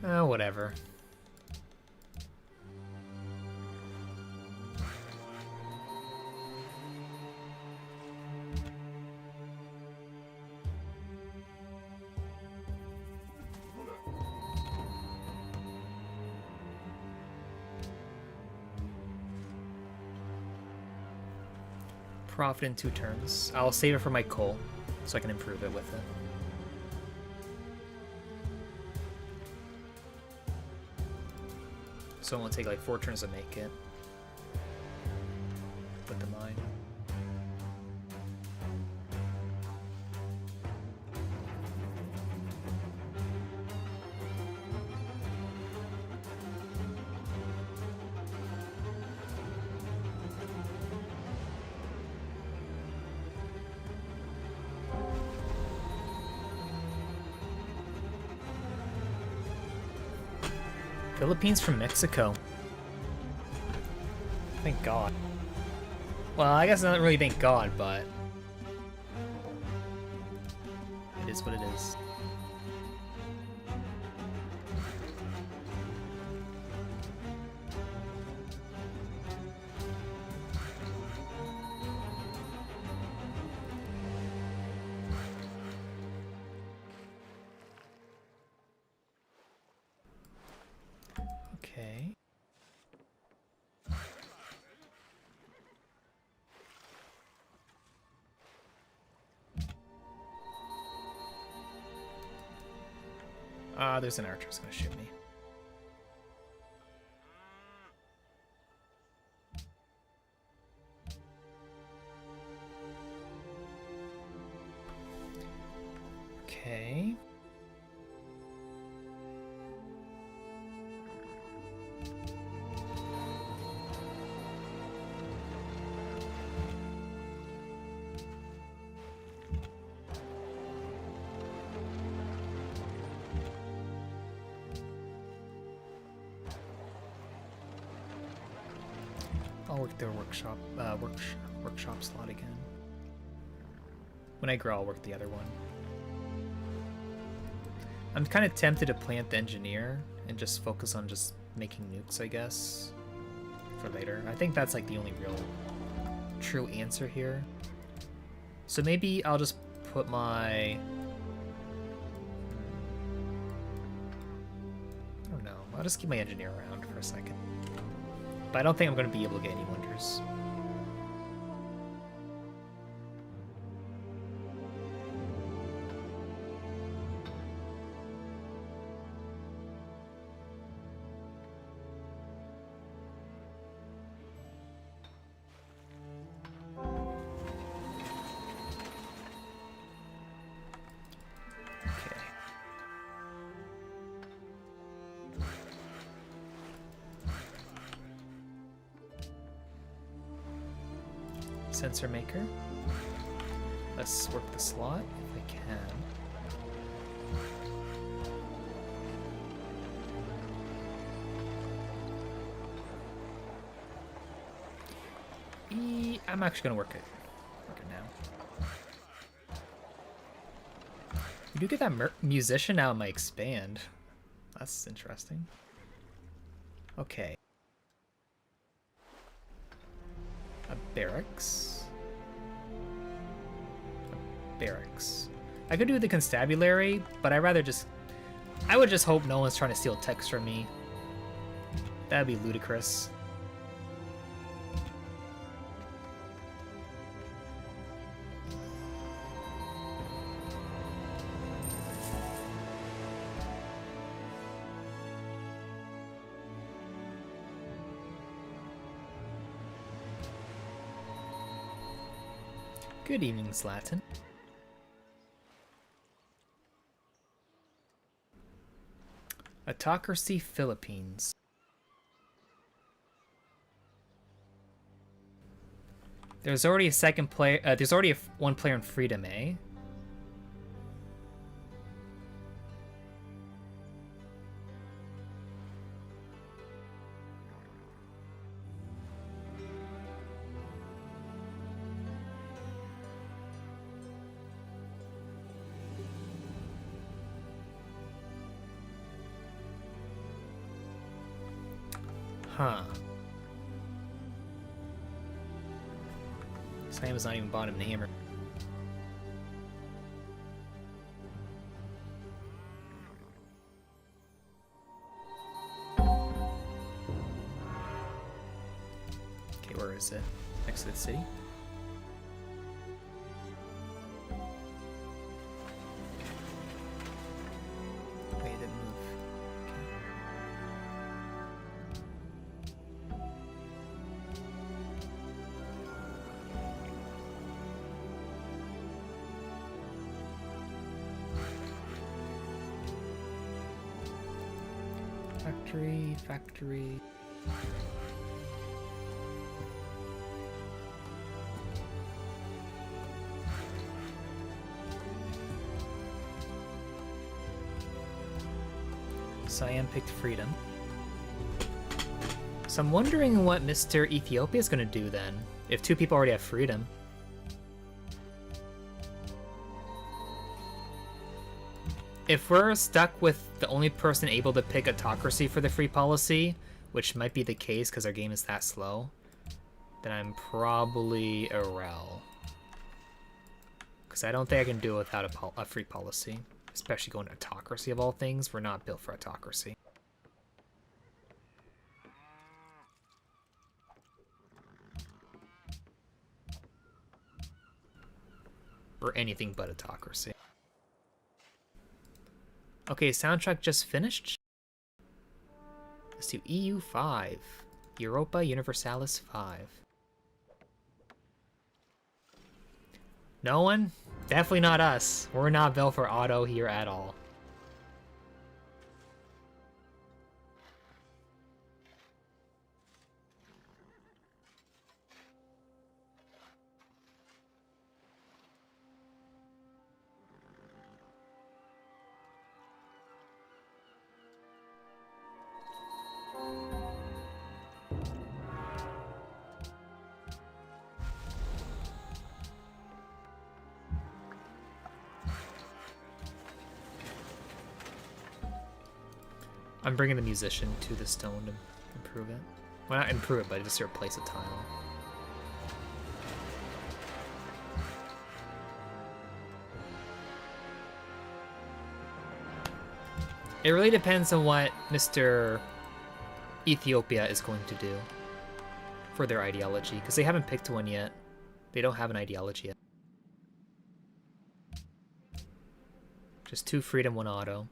Speaker 1: Whatever. Profit in 2 turns. I'll save it for my coal, so I can improve it with it. So it won't take like 4 turns to make it. With the mine. Philippines from Mexico. Thank God. Well, I guess not really thank God, but it is what it is. There's an archer who's gonna shoot me. Okay. I'll work their workshop slot again. When I grow, I'll work the other one. I'm kind of tempted to plant the engineer and just focus on just making nukes, I guess, for later. I think that's like the only real true answer here. So maybe I'll just put my... I don't know. I'll just keep my engineer around for a second. But I don't think I'm going to be able to get any wonders. Sensor maker. Let's work the slot if I can. I'm actually gonna work it now. You do get that musician out of my expand. That's interesting. Okay. A barracks. A barracks. I could do the constabulary, but I would just hope no one's trying to steal text from me. That'd be ludicrous. Good evening, Zlatan. Autocracy Philippines. There's already a second player. There's already one player in Freedom, eh? Huh. Sam's not even bottom to hammer. Okay, where is it? Next to the city? Wait, it didn't move. Okay. Factory. Siam picked freedom. So I'm wondering what Mr. Ethiopia is going to do then, if two people already have freedom. If we're stuck with the only person able to pick autocracy for the free policy, which might be the case because our game is that slow, then I'm probably a rel. Because I don't think I can do it without a free policy. Especially going to autocracy of all things. We're not built for autocracy. Or anything but autocracy. Okay, soundtrack just finished. Let's do EU 5. Europa Universalis 5. No one? Definitely not us. We're not built for auto here at all. I'm bringing the musician to the stone to improve it. Well, not improve it, but just to replace a tile. It really depends on what Mr. Ethiopia is going to do for their ideology, because they haven't picked one yet. They don't have an ideology yet. Just 2 freedom, 1 auto.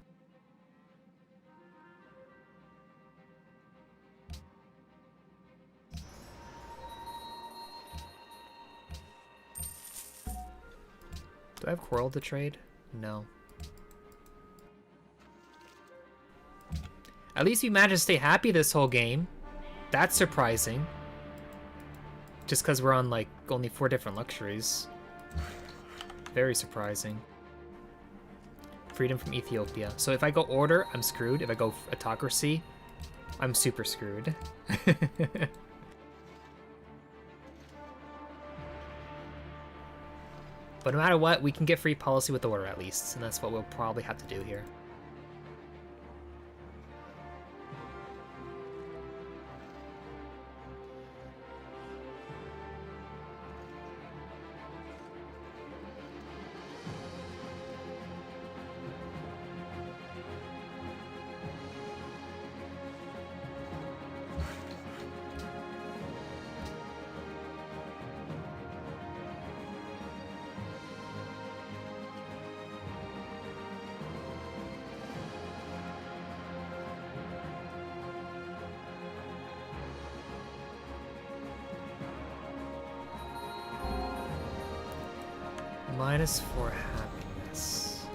Speaker 1: Do I have Quarrel to trade? No. At least we managed to stay happy this whole game. That's surprising. Just because we're on, like, only 4 different luxuries. Very surprising. Freedom from Ethiopia. So if I go order, I'm screwed. If I go autocracy, I'm super screwed. But no matter what, we can get free policy with order at least, and that's what we'll probably have to do here. -4 happiness.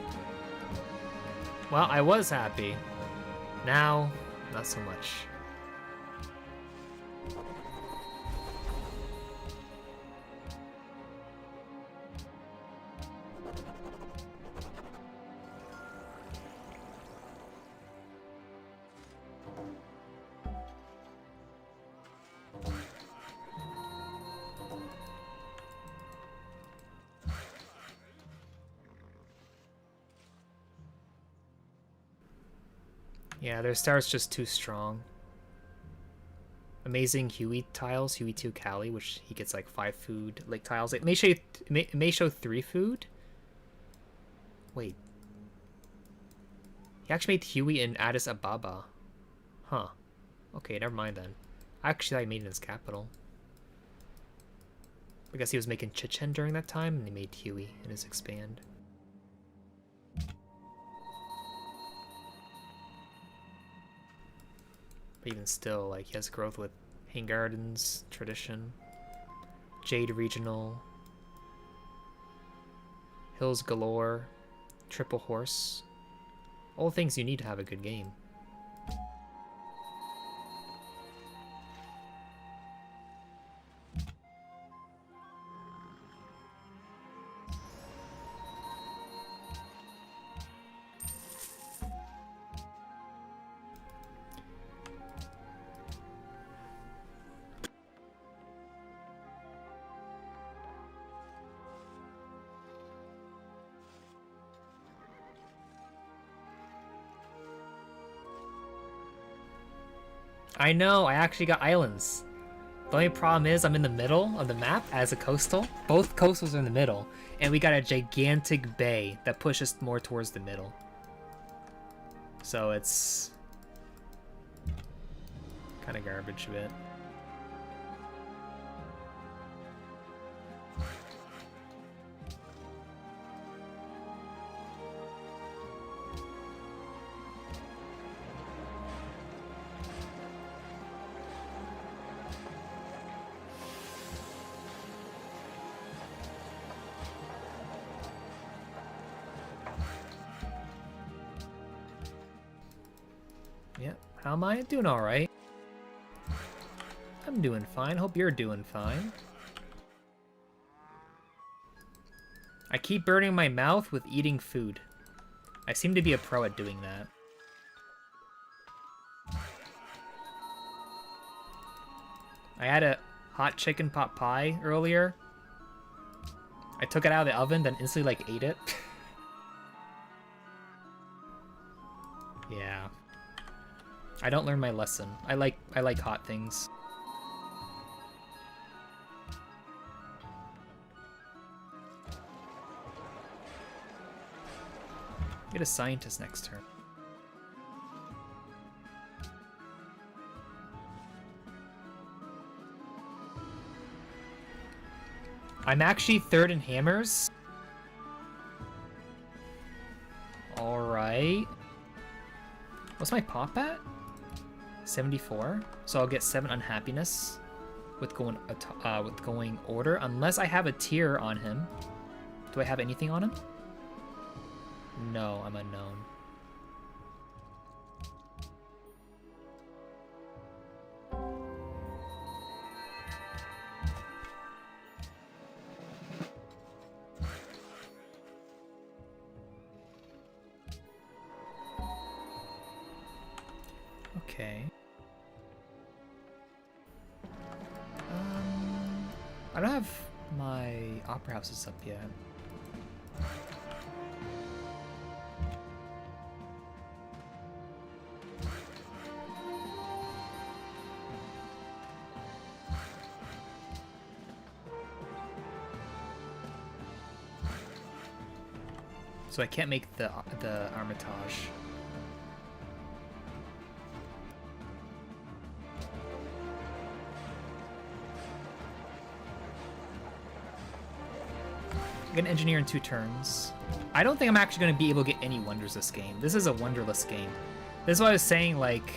Speaker 1: Well, I was happy. Now, not so much. Yeah, their star's just too strong. Amazing Huey tiles, Huey 2 Cali, which he gets like 5 food like tiles. It may show 3 food. Wait. He actually made Huey in Addis Ababa. Huh. Okay, never mind then. Actually, I made it in his capital. I guess he was making Chichen during that time, and he made Huey in his expand. But even still, like, he has growth with Hang Gardens, Tradition, Jade Regional, Hills Galore, Triple Horse. All things you need to have a good game. I know, I actually got islands. The only problem is I'm in the middle of the map as a coastal. Both coastals are in the middle, and we got a gigantic bay that pushes more towards the middle. So it's kind of garbage a bit. Yep. How am I? Doing alright. I'm doing fine. Hope you're doing fine. I keep burning my mouth with eating food. I seem to be a pro at doing that. I had a hot chicken pot pie earlier. I took it out of the oven, then instantly like ate it. Yeah. I don't learn my lesson. I like hot things. Get a scientist next turn. I'm actually third in hammers. Alright. What's my pop at? 74. So I'll get 7 unhappiness with going order, unless I have a tier on him. Do I have anything on him? No, I'm unknown. Okay. I don't have my opera houses up yet. So I can't make the Armitage. I'm gonna engineer in 2 turns. I don't think I'm actually gonna be able to get any wonders this game. This is a wonderless game. This is what I was saying, like,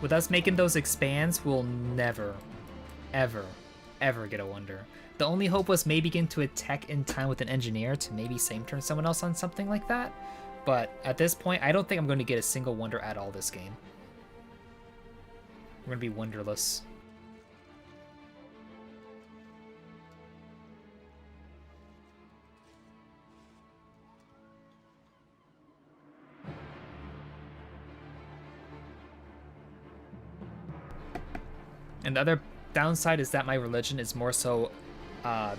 Speaker 1: with us making those expands, we'll never, ever, ever get a wonder. The only hope was maybe get into a tech in time with an engineer to maybe same turn someone else on something like that. But at this point, I don't think I'm going to get a single wonder at all this game. We're going to be wonderless. And the other downside is that my religion is more so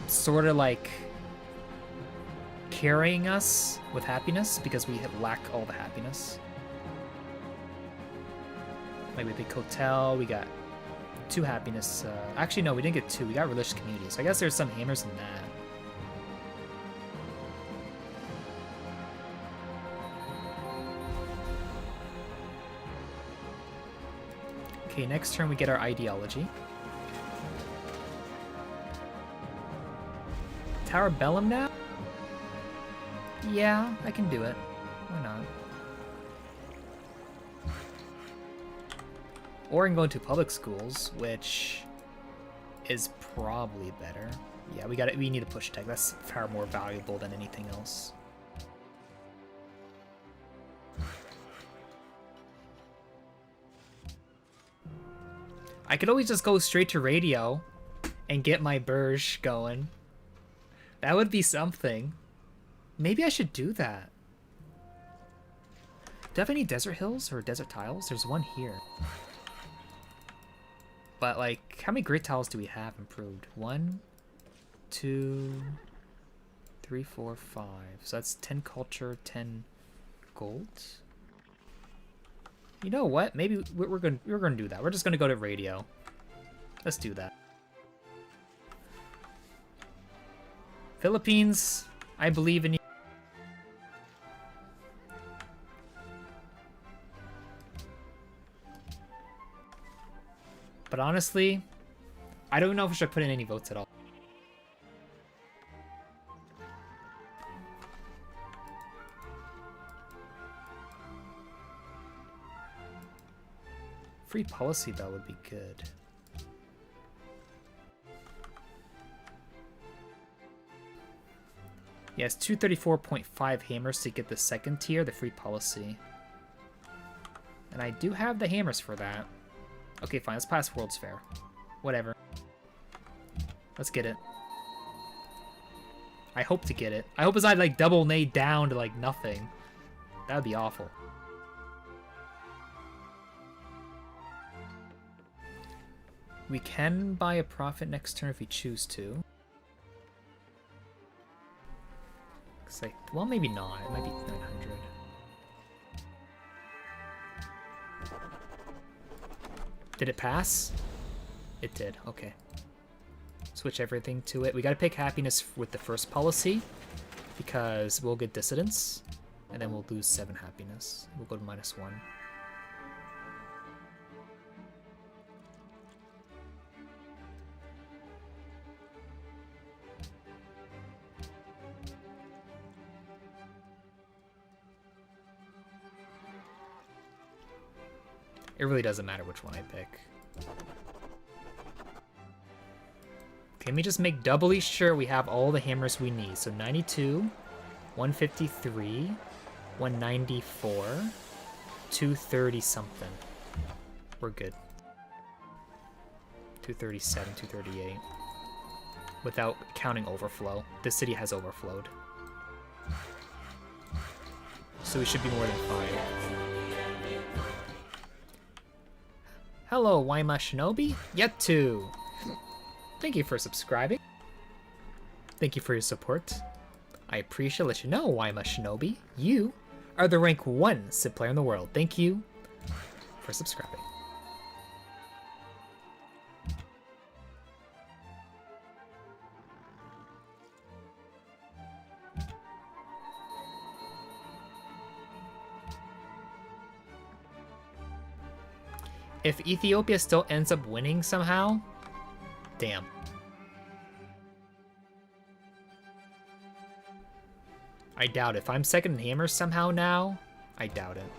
Speaker 1: sort of like carrying us with happiness because we lack all the happiness. Like with the hotel, we got 2 happiness. Actually, no, we didn't get 2. We got religious community. So I guess there's some hammers in that. Okay, next turn we get our ideology. Tower Bellum now? Yeah, I can do it. Why not? Or I can go into public schools, which is probably better. Yeah, we need a push tech. That's far more valuable than anything else. I could always just go straight to radio and get my Burj going. That would be something. Maybe I should do that. Do I have any desert hills or desert tiles? There's one here. But, like, how many grid tiles do we have improved? 1, 2, 3, 4, 5. So that's 10 culture, 10 gold. You know what? Maybe we're gonna do that. We're just gonna go to radio. Let's do that. Philippines, I believe in you. But honestly, I don't know if I should put in any votes at all. Free policy, though, would be good. Yes, 234.5 hammers to get the second tier, the free policy. And I do have the hammers for that. Okay, fine. Let's pass World's Fair. Whatever. Let's get it. I hope to get it. I hope it's not like double nade down to like nothing. That would be awful. We can buy a profit next turn if we choose to. It's like, well, maybe not. It might be 900. Did it pass? It did. Okay. Switch everything to it. We gotta pick happiness with the first policy because we'll get dissidence and then we'll lose 7 happiness. We'll go to -1. It really doesn't matter which one I pick. Can we just make doubly sure we have all the hammers we need? So 92, 153, 194, 230 something. We're good. 237, 238. Without counting overflow. This city has overflowed. So we should be more than 5. Hello, Waima Shinobi. Yetu. Thank you for subscribing. Thank you for your support. I appreciate let you know, Waima Shinobi. You are the rank 1 Civ player in the world. Thank you for subscribing. If Ethiopia still ends up winning somehow, damn. I doubt it. If I'm second in hammers somehow now, I doubt it.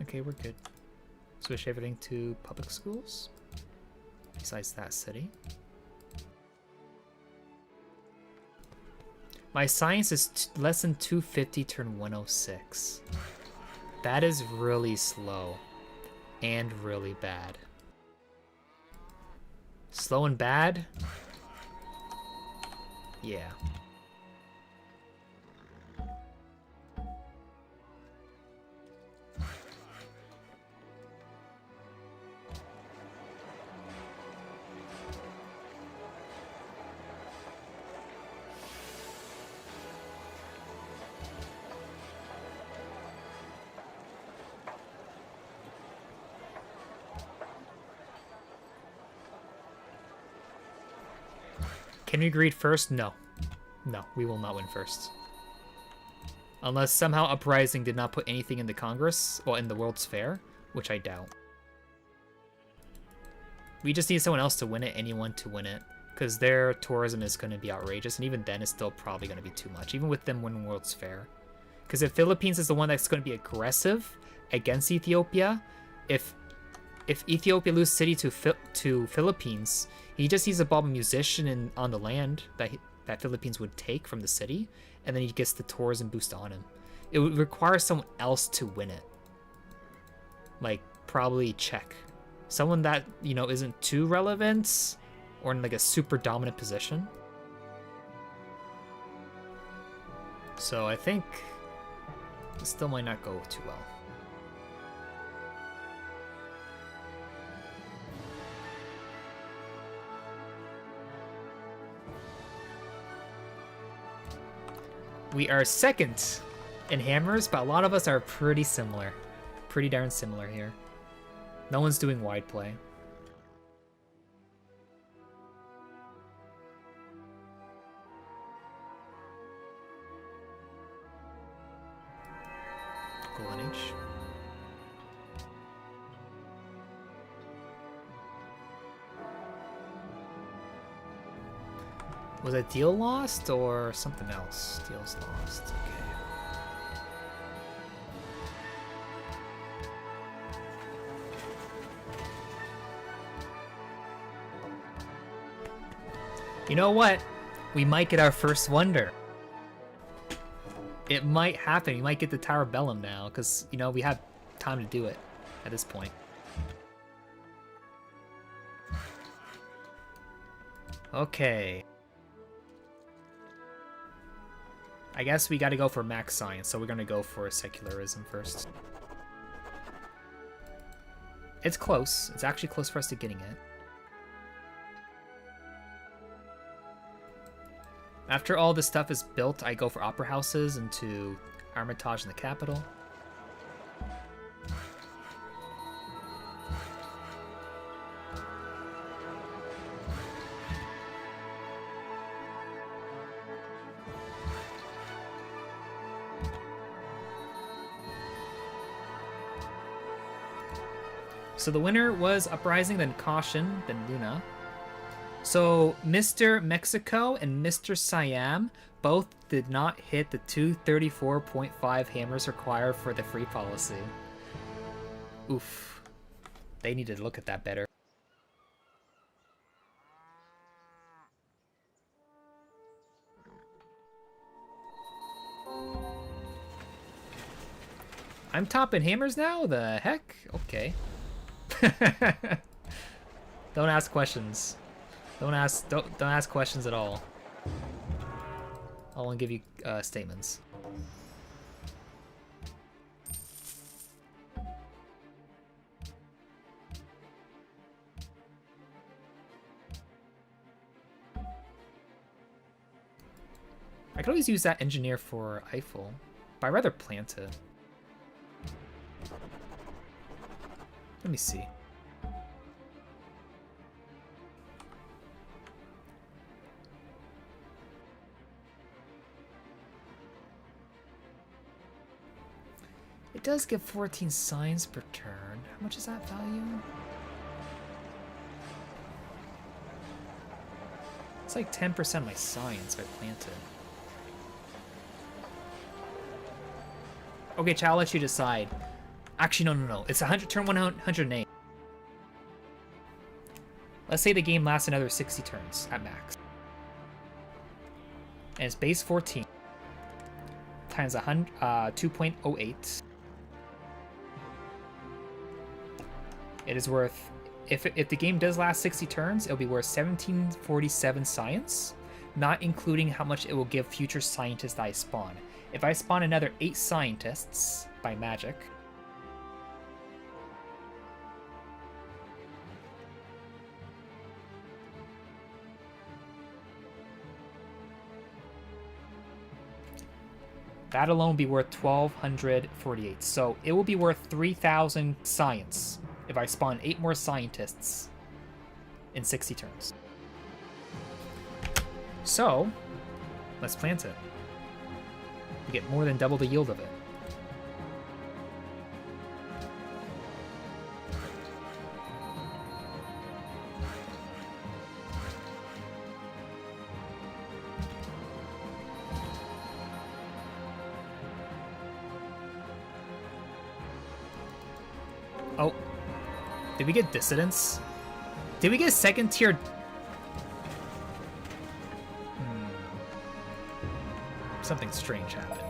Speaker 1: Okay, we're good. Switch everything to public schools. Besides that city. My science is less than 250 turn 106. That is really slow. And really bad. Slow and bad? Yeah. Can we greet first? No. No, we will not win first. Unless somehow Uprising did not put anything in the Congress, or in the World's Fair, which I doubt. We just need someone else to win it, anyone to win it, because their tourism is going to be outrageous, and even then it's still probably going to be too much, even with them winning World's Fair. Because if Philippines is the one that's going to be aggressive against Ethiopia, if Ethiopia loses city to Philippines, he just needs to bomb a musician on the land that Philippines would take from the city, and then he gets the tourism boost on him. It would require someone else to win it. Like, probably Czech. Someone that, you know, isn't too relevant, or in like a super dominant position. So I think it still might not go too well. We are second in hammers, but a lot of us are pretty similar. Pretty darn similar here. No one's doing wide play. Golden Age. Was it deal lost or something else? Deals lost. Okay. You know what? We might get our first wonder. It might happen. You might get the Tower of Bellum now, because, you know, we have time to do it at this point. Okay. I guess we gotta go for max science, so we're gonna go for secularism first. It's close. It's actually close for us to getting it. After all this stuff is built, I go for opera houses into Armitage in the capital. So the winner was Uprising, then Caution, then Luna. So Mr. Mexico and Mr. Siam both did not hit the 234.5 hammers required for the free policy. Oof. They need to look at that better. I'm topping hammers now? The heck? Okay. Don't ask questions. Don't ask questions at all. I'll only give you statements. I could always use that engineer for Eiffel, but I'd rather plant it. Let me see. It does give 14 signs per turn. How much is that value? It's like 10% of my science if I plant it. Okay, chat, I'll let you decide. Actually, no. It's 100 turn 108. Let's say the game lasts another 60 turns at max. And it's base 14 times 2.08. It is worth, if the game does last 60 turns, it'll be worth 1747 science, not including how much it will give future scientists that I spawn. If I spawn another 8 scientists by magic, that alone will be worth 1248. So it will be worth 3000 science if I spawn 8 more scientists in 60 turns. So, let's plant it. We get more than double the yield of it. Oh. Did we get dissidents? Did we get second tier? Something strange happened.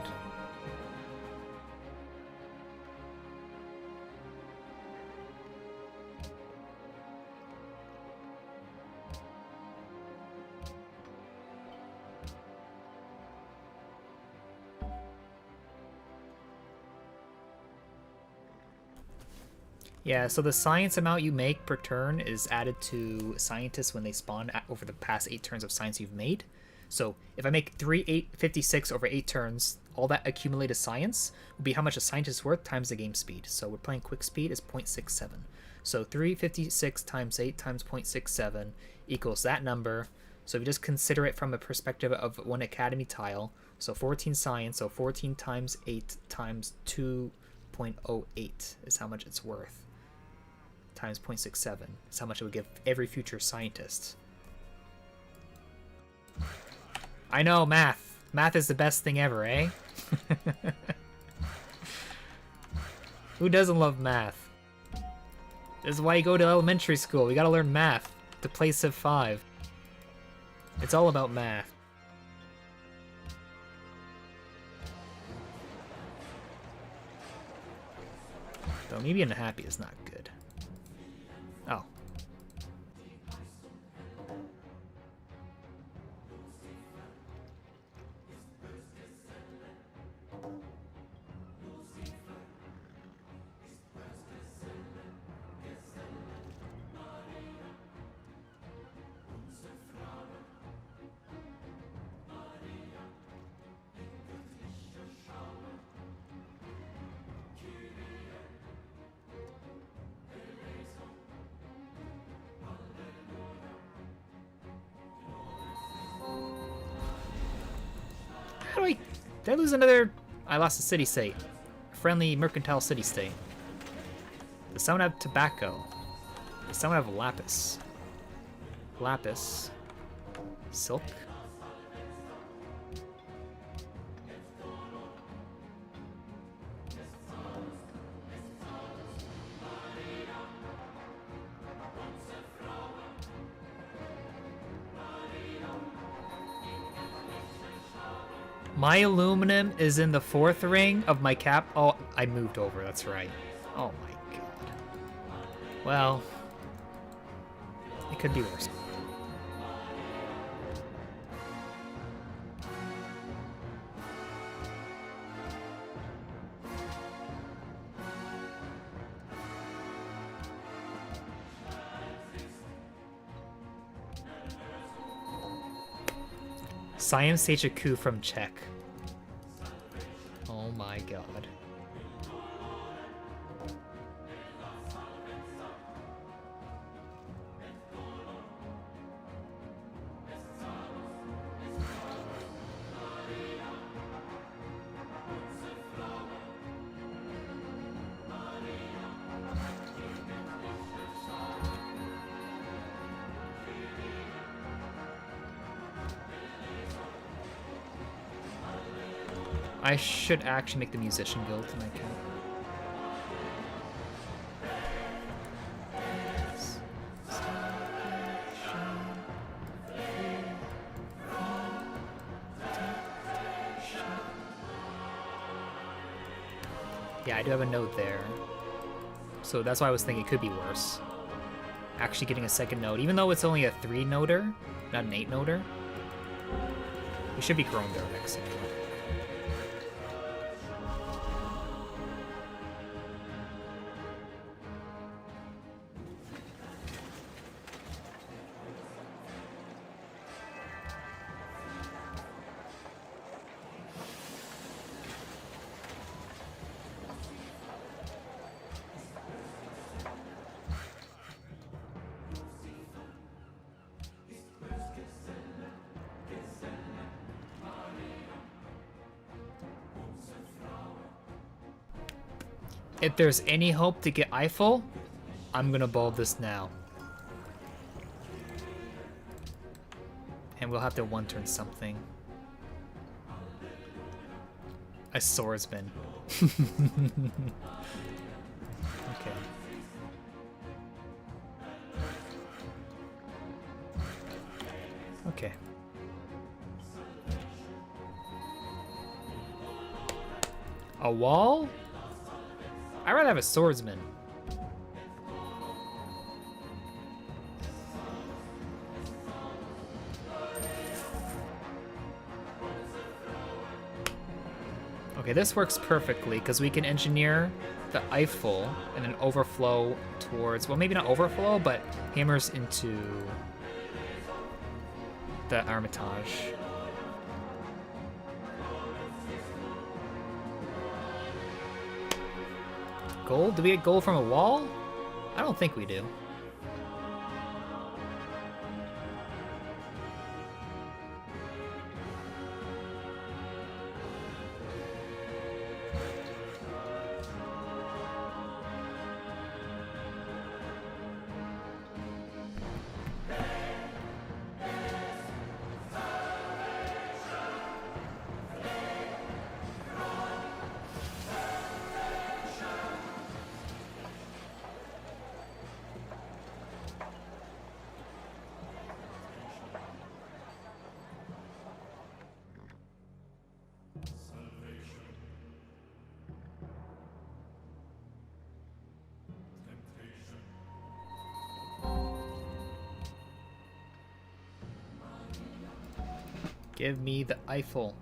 Speaker 1: Yeah, so the science amount you make per turn is added to scientists when they spawn over the past 8 turns of science you've made. So if I make 356 over 8 turns, all that accumulated science will be how much a scientist is worth times the game speed. So we're playing quick speed is 0.67. So 356 times 8 times 0.67 equals that number. So if you just consider it from a perspective of one academy tile, so 14 science, so 14 times 8 times 2.08 is how much it's worth. Times 0.67 is how much it would give every future scientist. I know, math. Math is the best thing ever, eh? Who doesn't love math? This is why you go to elementary school. We gotta learn math to play Civ 5. It's all about math. Though me being happy is not good. Oh. How do I... Did I lose another... I lost a city-state. A friendly mercantile city-state. Does someone have tobacco? Does someone have lapis? Lapis. Silk? My aluminum is in the 4th ring of my cap. Oh, I moved over, that's right. Oh my god. Well, it could be worse. Siam staged a coup from Czech. Oh my god. I should actually make the musician guild to my account. Yeah, I do have a note there. So that's why I was thinking it could be worse. Actually getting a second note, even though it's only a 3-noter, not an 8-noter. We should be growing there next time. If there's any hope to get Eiffel, I'm gonna bulb this now. And we'll have to one-turn something. A swordsman. Okay. Okay. A wall? I'd rather have a swordsman. Okay, this works perfectly because we can engineer the Eiffel and then overflow towards, well, maybe not overflow, but hammers into the Hermitage. Gold? Do we get gold from a wall? I don't think we do. Give me the Eiffel.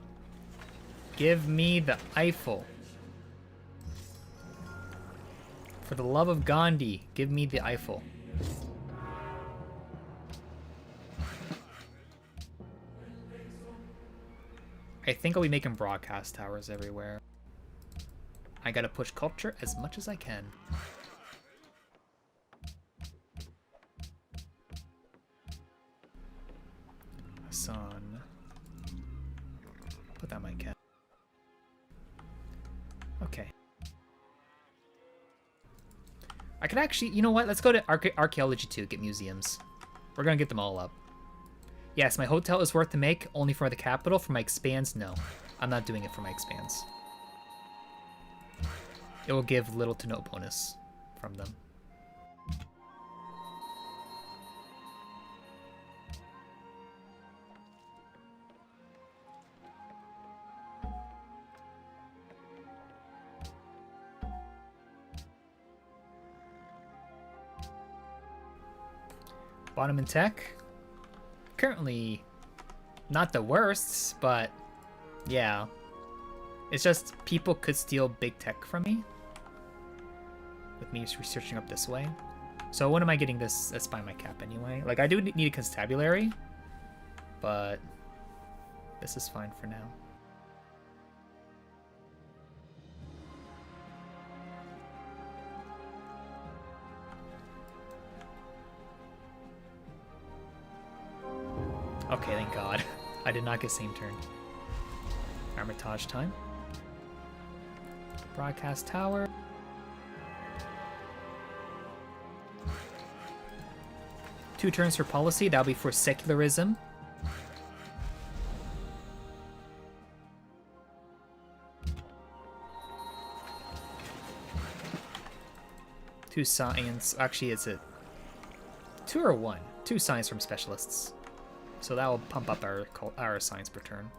Speaker 1: Give me the Eiffel. For the love of Gandhi, give me the Eiffel. I think I'll be making broadcast towers everywhere. I gotta push culture as much as I can. Hassan. Put that in my cap. Okay. I could actually, you know what? Let's go to archaeology too, get museums. We're gonna get them all up. Yes, my hotel is worth to make, only for the capital. For my expands, no. I'm not doing it for my expands. It will give little to no bonus from them. Bottom in tech. Currently not the worst, but yeah. It's just people could steal big tech from me with me researching up this way. So when am I getting this? That's by my cap anyway. Like, I do need a constabulary, but this is fine for now. Okay, thank God. I did not get same turn. Armitage time. Broadcast tower. Two turns for policy. That'll be for secularism. Two science. Actually, is it 2 or 1? 2 science from specialists. So that will pump up our science per turn.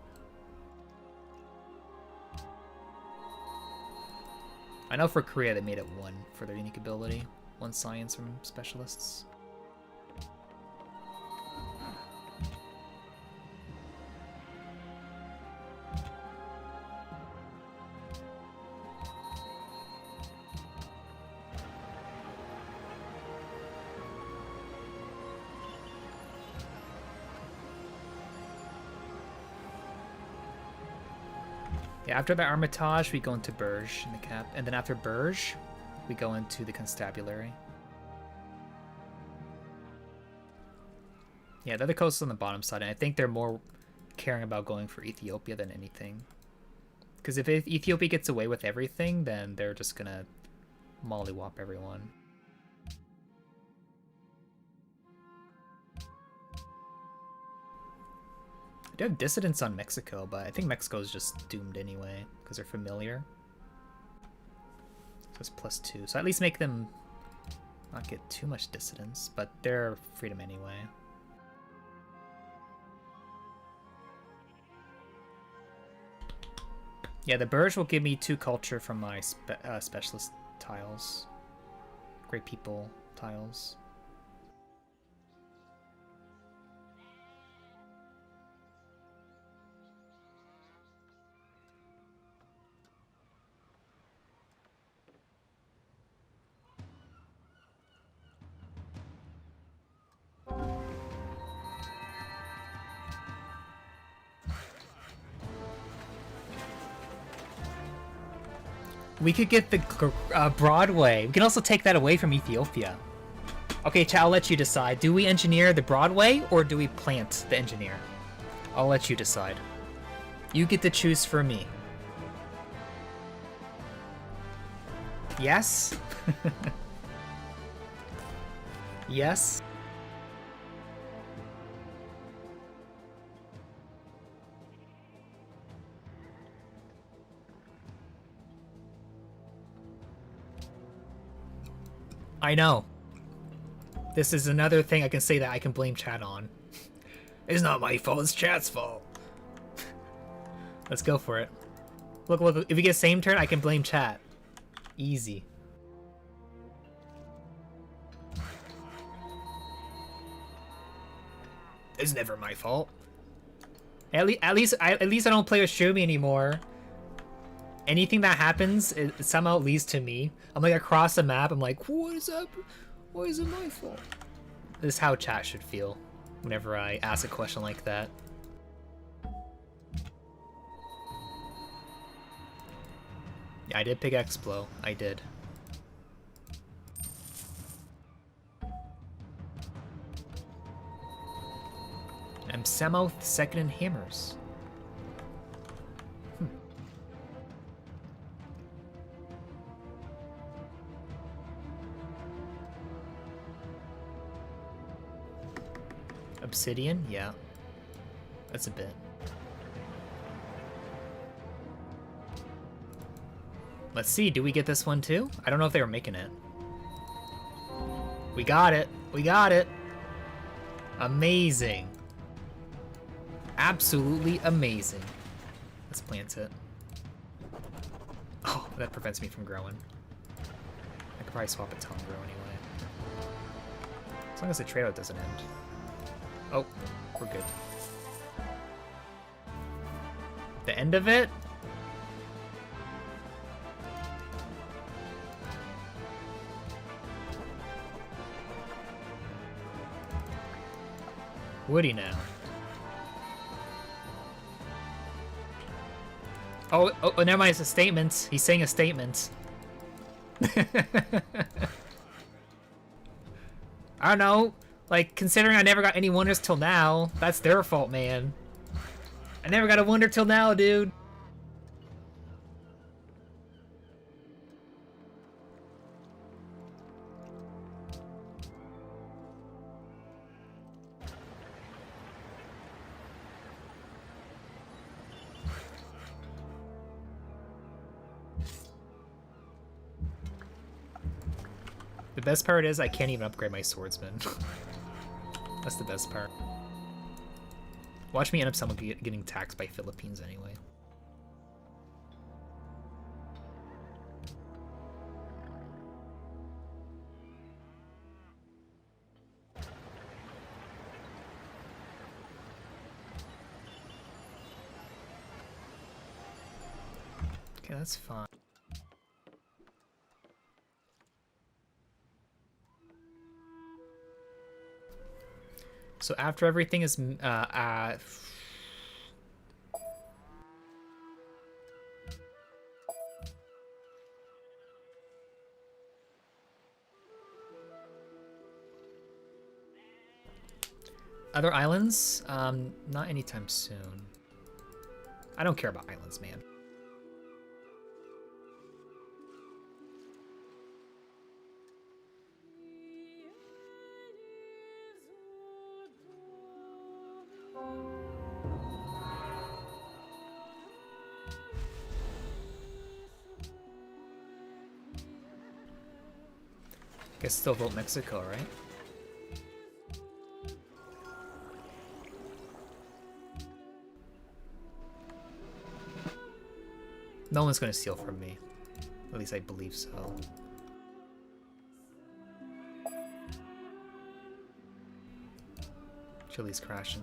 Speaker 1: I know for Korea they made it 1 for their unique ability. 1 science from specialists. Yeah, after the Armitage, we go into Burge in the cap, and then after Burge, we go into the Constabulary. Yeah, the other coast is on the bottom side, and I think they're more caring about going for Ethiopia than anything. Because if Ethiopia gets away with everything, then they're just gonna mollywop everyone. I do have dissidents on Mexico, but I think Mexico is just doomed anyway, because they're familiar. So it's +2. So at least make them not get too much dissidents, but they're freedom anyway. Yeah, the Burge will give me 2 culture from my specialist tiles. Great people tiles. We could get the Broadway. We can also take that away from Ethiopia. Okay, I'll let you decide. Do we engineer the Broadway or do we plant the engineer? I'll let you decide. You get to choose for me. Yes? Yes? I know. This is another thing I can say that I can blame chat on. It's not my fault, it's chat's fault. Let's go for it. Look, look, if we get same turn, I can blame chat. Easy. It's never my fault. At least I don't play with Shumi anymore. Anything that happens, it somehow leads to me. I'm like across the map. I'm like, what is up? Why is it my fault? This is how chat should feel whenever I ask a question like that. Yeah, I did pick Explo. I did. I'm Samouth second in hammers. Obsidian? Yeah. That's a bit. Let's see, do we get this one too? I don't know if they were making it. We got it! We got it! Amazing. Absolutely amazing. Let's plant it. Oh, that prevents me from growing. I could probably swap a tongue grow anyway. As long as the trade-out doesn't end. Oh, we're good. The end of it? Woody now. Oh, never mind, it's a statement. He's saying a statement. I don't know. Like, considering I never got any wonders till now, that's their fault, man. I never got a wonder till now, dude. The best part is I can't even upgrade my swordsman. That's the best part. Watch me end up someone getting taxed by Philippines anyway. Okay, that's fine. So after everything is other islands? Not anytime soon. I don't care about islands, man. Guess still vote Mexico, right? No one's gonna steal from me. At least I believe so. Chile's crashing.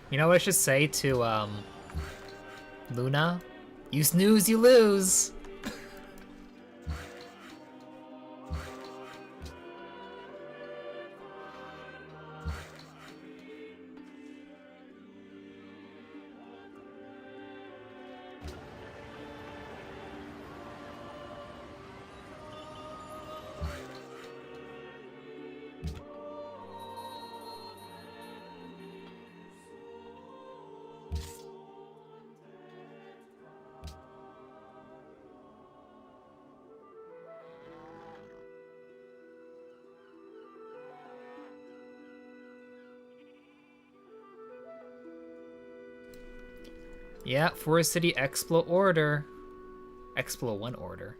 Speaker 1: You know what I should say to, Luna? You snooze, you lose! Yeah, Forest City Explo order. Explo 1 order.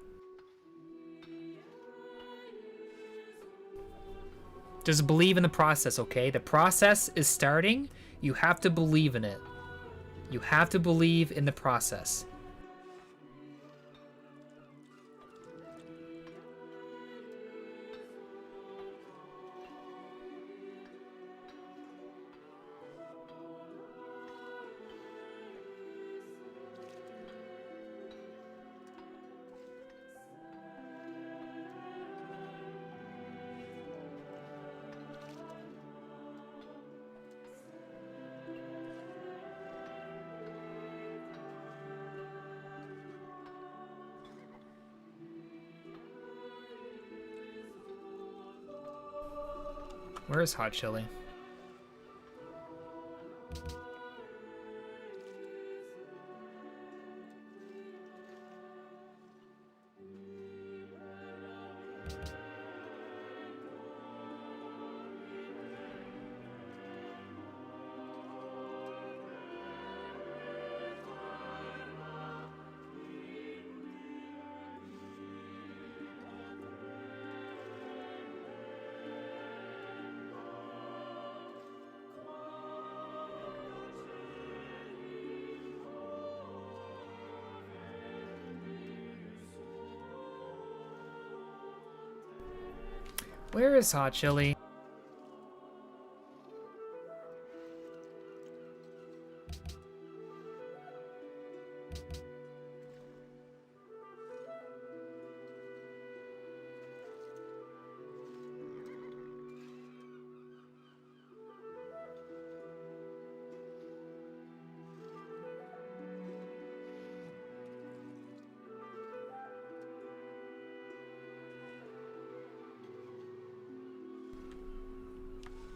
Speaker 1: Just believe in the process, okay? The process is starting. You have to believe in it. You have to believe in the process. Where is Hot Chili? Where is Hot Chili?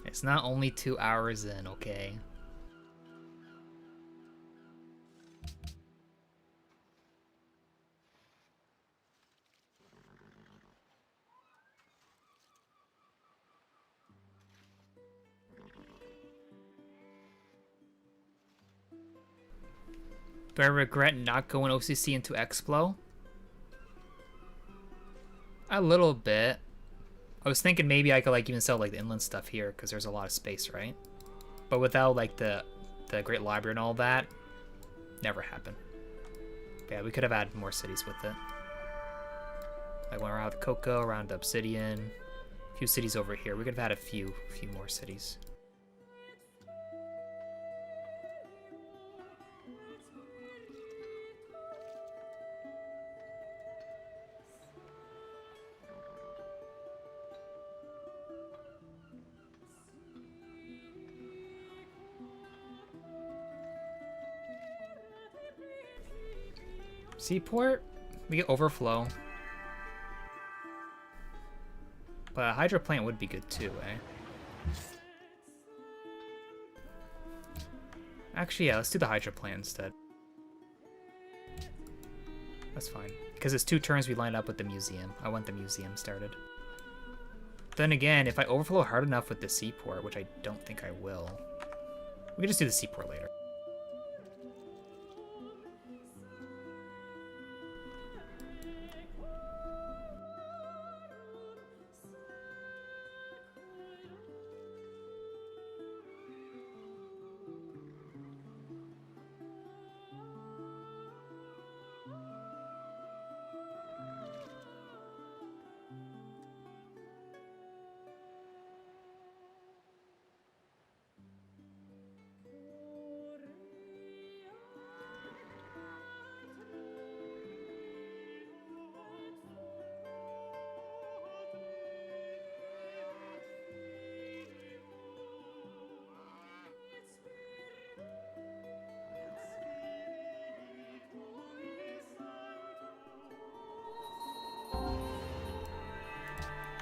Speaker 1: It's not only 2 hours in, okay? Do I regret not going OCC into Explo? A little bit. I was thinking maybe I could like even sell like the inland stuff here because there's a lot of space, right? But without like the Great Library and all that, never happened. Yeah, we could have added more cities with it. I went around the Cocoa, around Obsidian, a few cities over here. We could have had a few more cities. Seaport, we get overflow. But a hydro plant would be good too, eh? Actually, yeah, let's do the hydro plant instead. That's fine. Because it's 2 turns we line up with the museum. I want the museum started. Then again, if I overflow hard enough with the seaport, which I don't think I will, we can just do the seaport later.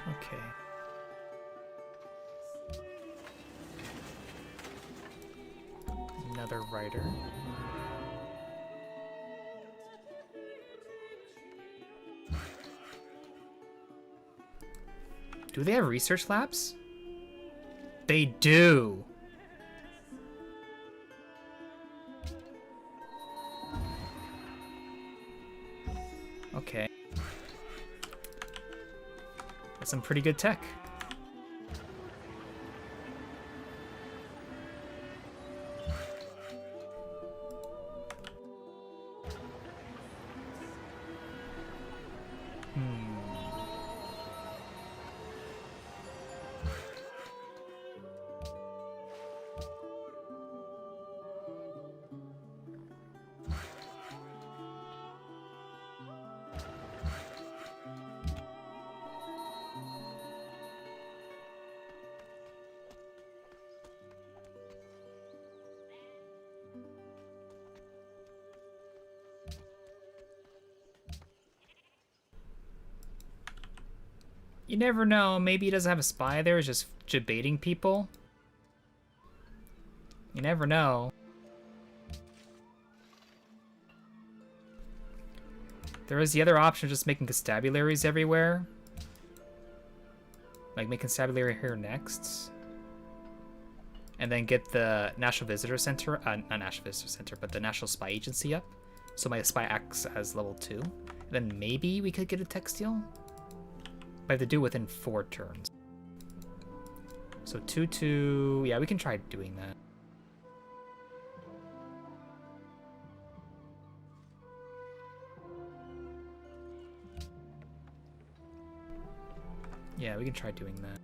Speaker 1: Okay. Another writer. Do they have research labs? They do. Okay. That's some pretty good tech. You never know. Maybe he doesn't have a spy there. He's just debating people. You never know. There is the other option of just making constabularies everywhere. Like, make constabulary here next. And then get the National Visitor Center, not National Visitor Center, but the National Spy Agency up. So my spy acts as level 2. And then maybe we could get a textile. But I have to do it within 4 turns. So 2/2. Yeah, we can try doing that. Yeah, we can try doing that.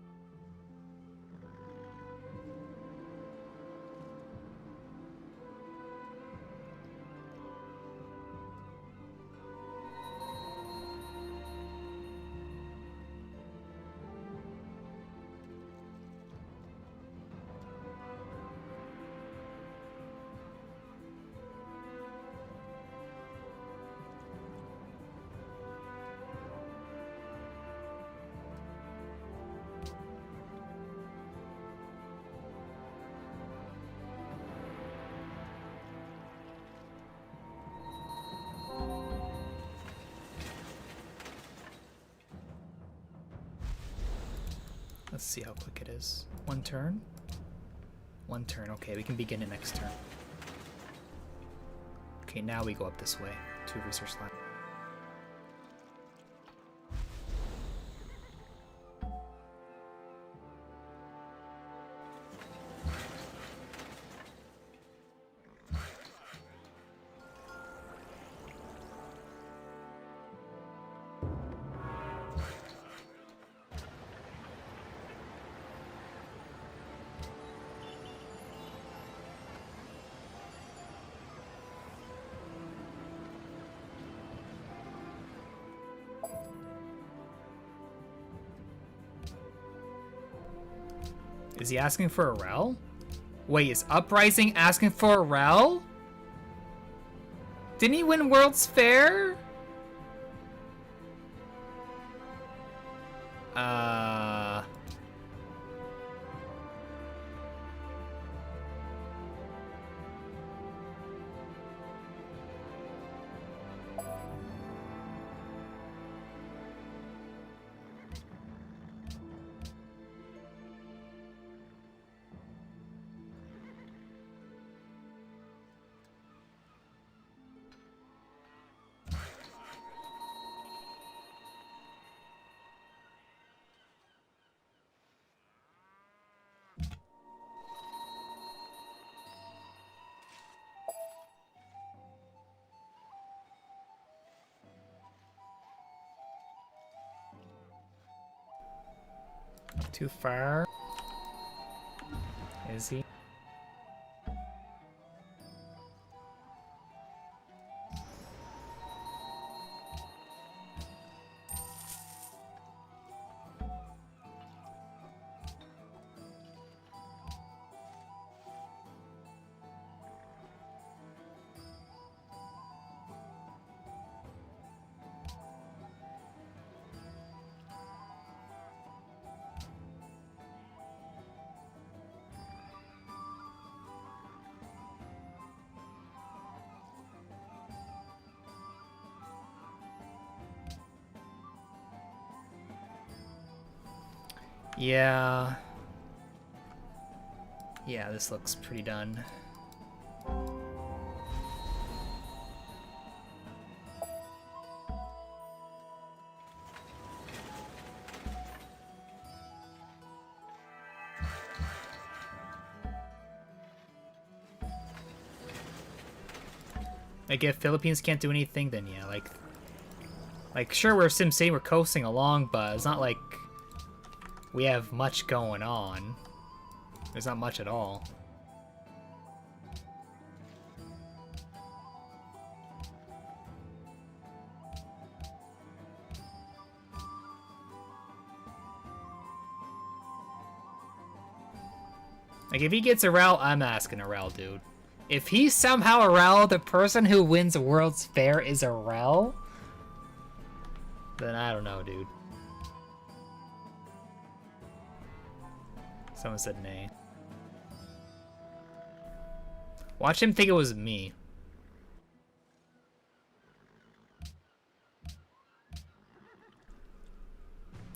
Speaker 1: Let's see how quick it is. 1 turn? 1 turn. Okay, we can begin it next turn. Okay, now we go up this way to research lab. Is he asking for a rel? Wait, is Uprising asking for a rel? Didn't he win World's Fair? Too far? Is he? Yeah. Yeah, this looks pretty done. Like, if Philippines can't do anything, then yeah, like, Like, sure, we're SimCity, we're coasting along, but it's not like we have much going on. There's not much at all. Like, if he gets Arel, I'm asking Arel, dude. If he's somehow Arel, the person who wins World's Fair is Arel, then I don't know, dude. Someone said nay. Watch him think it was me.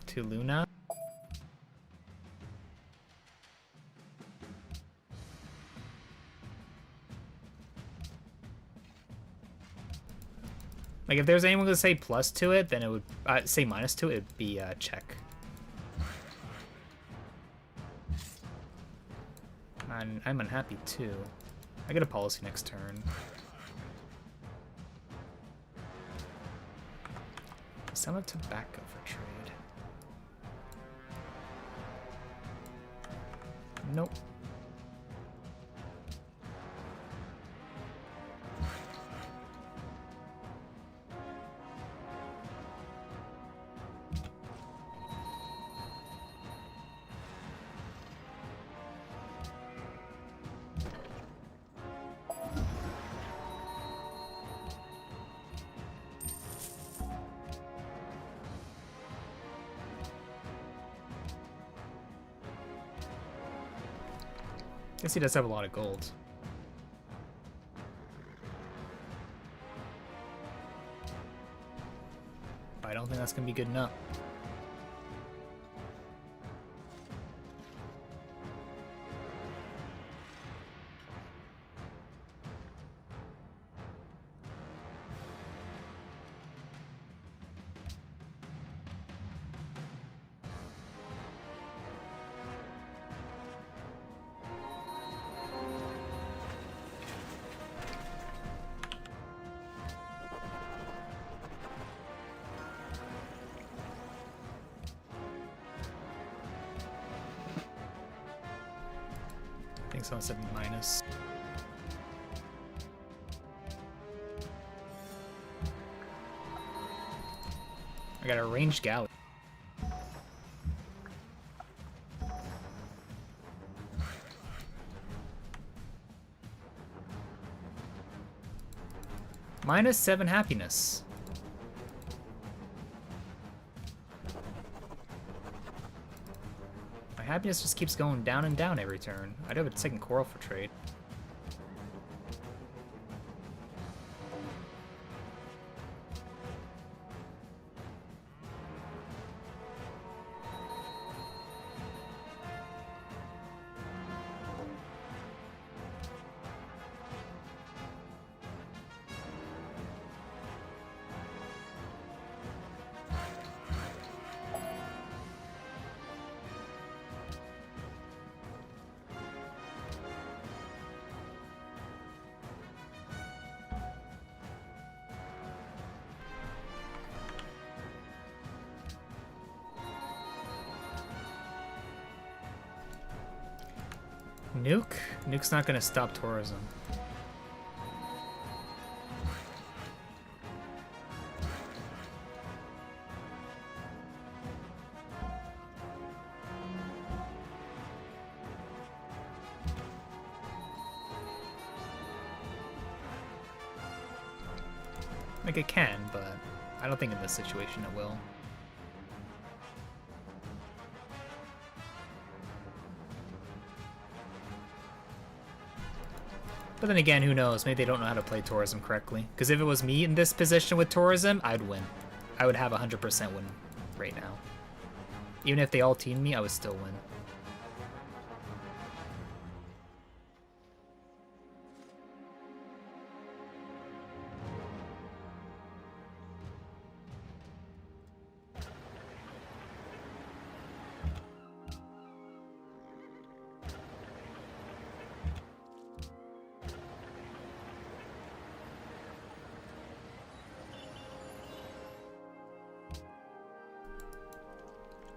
Speaker 1: To Luna? Like, if there's anyone gonna say plus to it, then it would say minus to it. It'd be check. I'm unhappy too. I get a policy next turn. Some of tobacco for trade. Nope. Guess he does have a lot of gold. But I don't think that's gonna be good enough. I think someone said minus. I got a ranged galley. -7 happiness. My happiness just keeps going down and down every turn. I'd have a second coral for trade. Nuke? Nuke's not gonna stop tourism. Like, it can, but I don't think in this situation it will. But then again, who knows? Maybe they don't know how to play tourism correctly. Because if it was me in this position with tourism, I'd win. I would have 100% win right now. Even if they all teamed me, I would still win.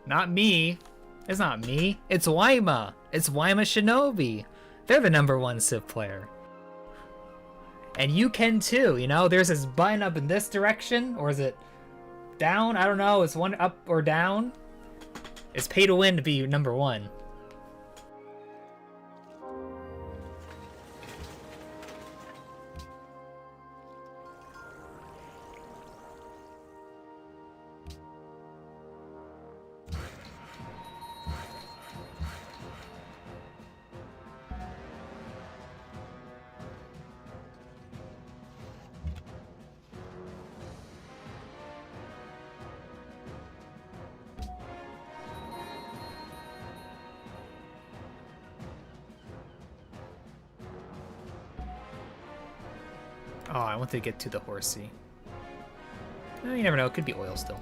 Speaker 1: Not me. It's not me. It's Waima. It's Waima Shinobi. They're the #1 Civ player. And you can too, you know? There's this button up in this direction, or is it down? I don't know. It's one up or down. It's pay to win to be #1. Oh, I want to get to the horsey. You never know, it could be oil still.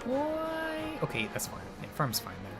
Speaker 1: Why? Okay, that's fine. Yeah, farm's fine there.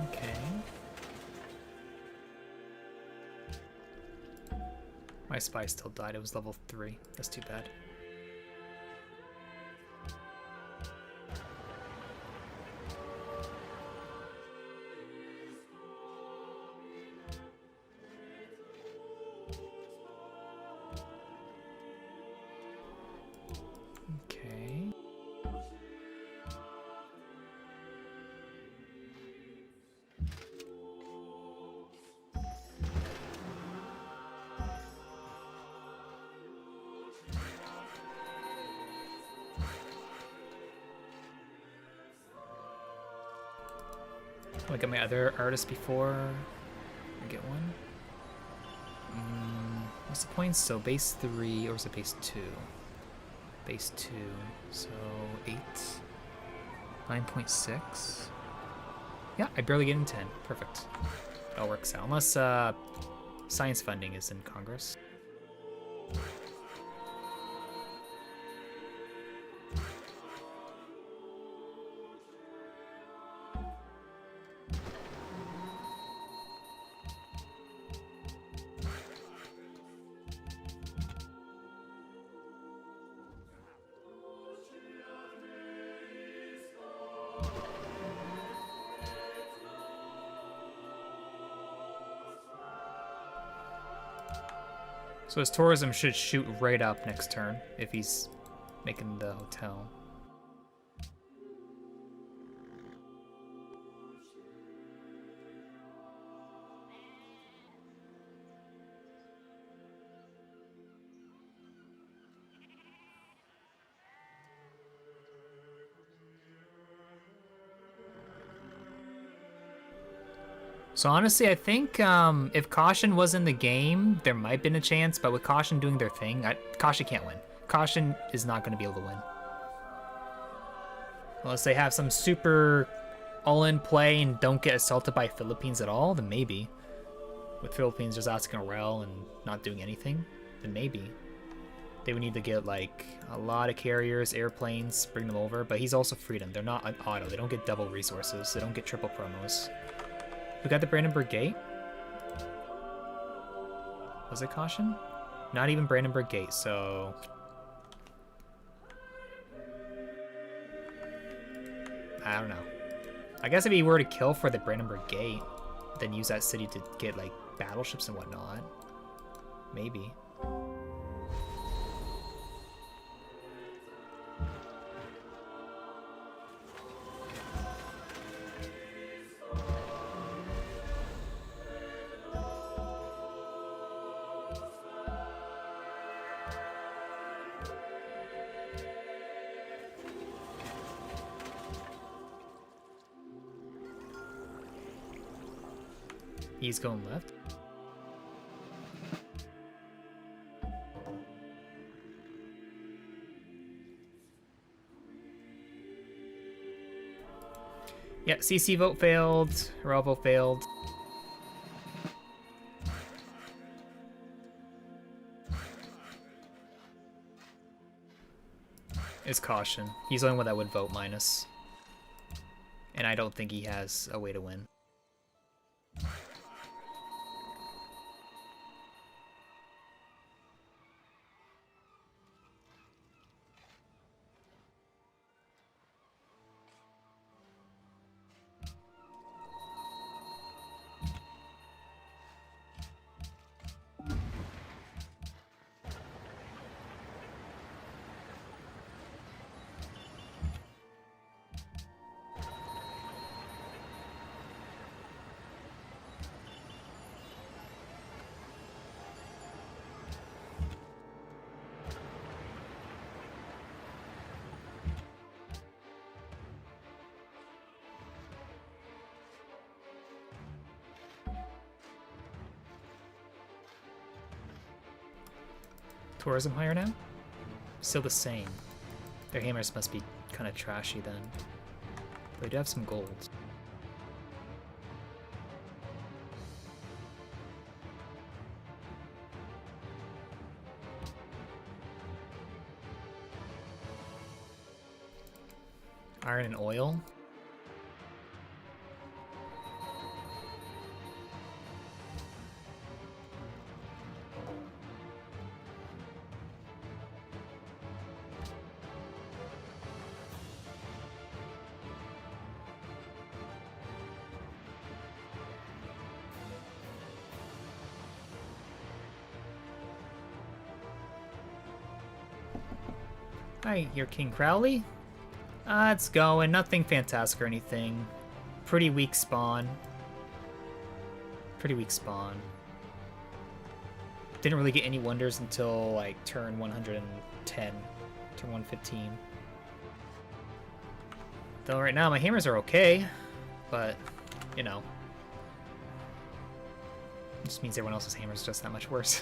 Speaker 1: Okay. My spy still died. It was level 3. That's too bad. Okay. Look at my other artist before I get one. What's the point? So base 3, or is it base 2? Base 2, so 8. 9.6. Yeah, I barely get in 10. Perfect. It all works out. Unless science funding is in Congress. So his tourism should shoot right up next turn if he's making the hotel. So honestly, I think if Caution was in the game, there might have been a chance, but with Caution doing their thing, Caution can't win. Caution is not going to be able to win. Unless they have some super all-in play and don't get assaulted by Philippines at all, then maybe. With Philippines just asking Aurel and not doing anything, then maybe. They would need to get like a lot of carriers, airplanes, bring them over, but he's also Freedom. They're not an auto. They don't get double resources. They don't get triple promos. Who got the Brandenburg Gate? Was it Caution? Not even Brandenburg Gate, so... I don't know. I guess if he were to kill for the Brandenburg Gate, then use that city to get, like, battleships and whatnot. Maybe. He's going left. Yeah, CC vote failed. Raw vote failed. It's Caution. He's the only one that would vote minus. And I don't think he has a way to win. Tourism higher now? Still the same. Their hammers must be kind of trashy then. But they do have some gold. Iron and oil? Hi, you're King Crowley? It's going. Nothing fantastic or anything. Pretty weak spawn. Pretty weak spawn. Didn't really get any wonders until, like, turn 110. Turn 115. Though right now my hammers are okay. But, you know. It just means everyone else's hammers just that much worse.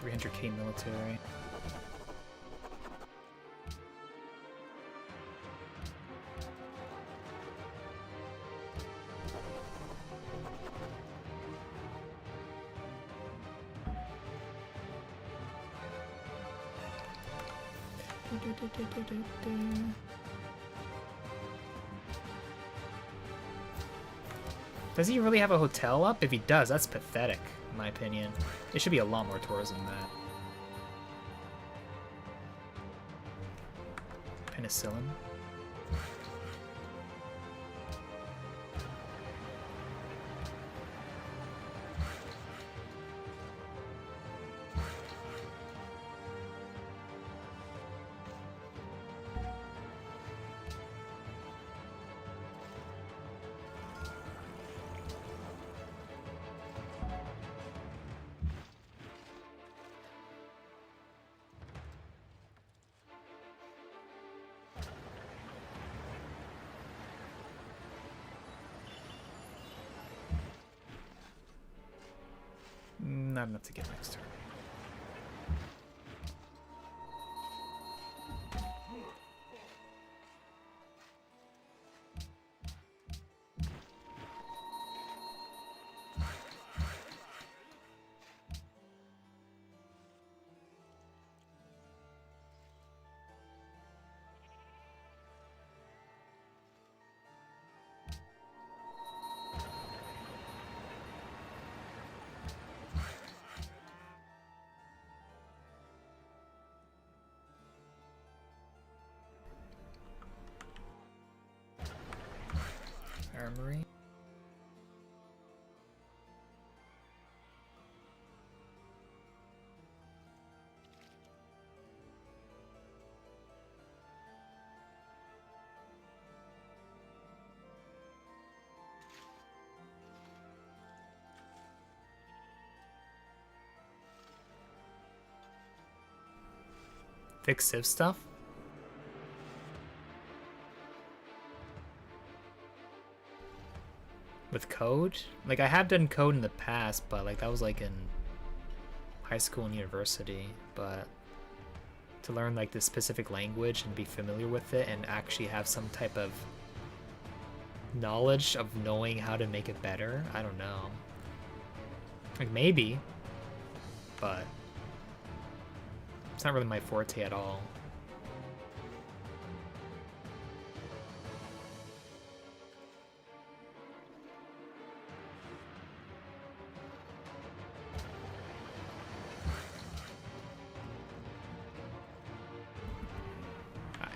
Speaker 1: 300k military. Does he really have a hotel up? If he does, that's pathetic, in my opinion. It should be a lot more tourism than that. Penicillin. not enough to get next turn. Armory. Fix Civ stuff? With code? Like, I have done code in the past, but like that was like in high school and university. But to learn like the specific language and be familiar with it and actually have some type of knowledge of knowing how to make it better, I don't know. Like maybe, but it's not really my forte at all.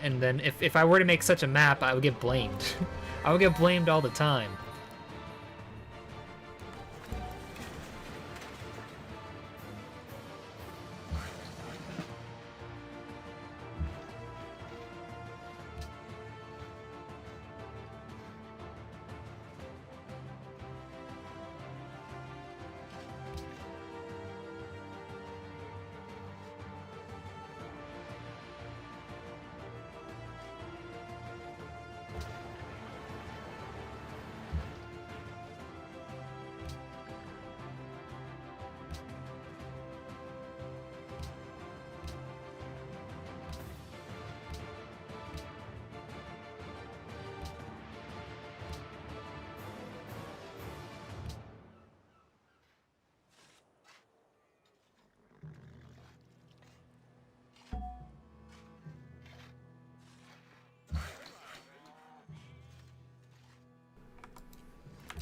Speaker 1: And then if I were to make such a map, I would get blamed. I would get blamed all the time.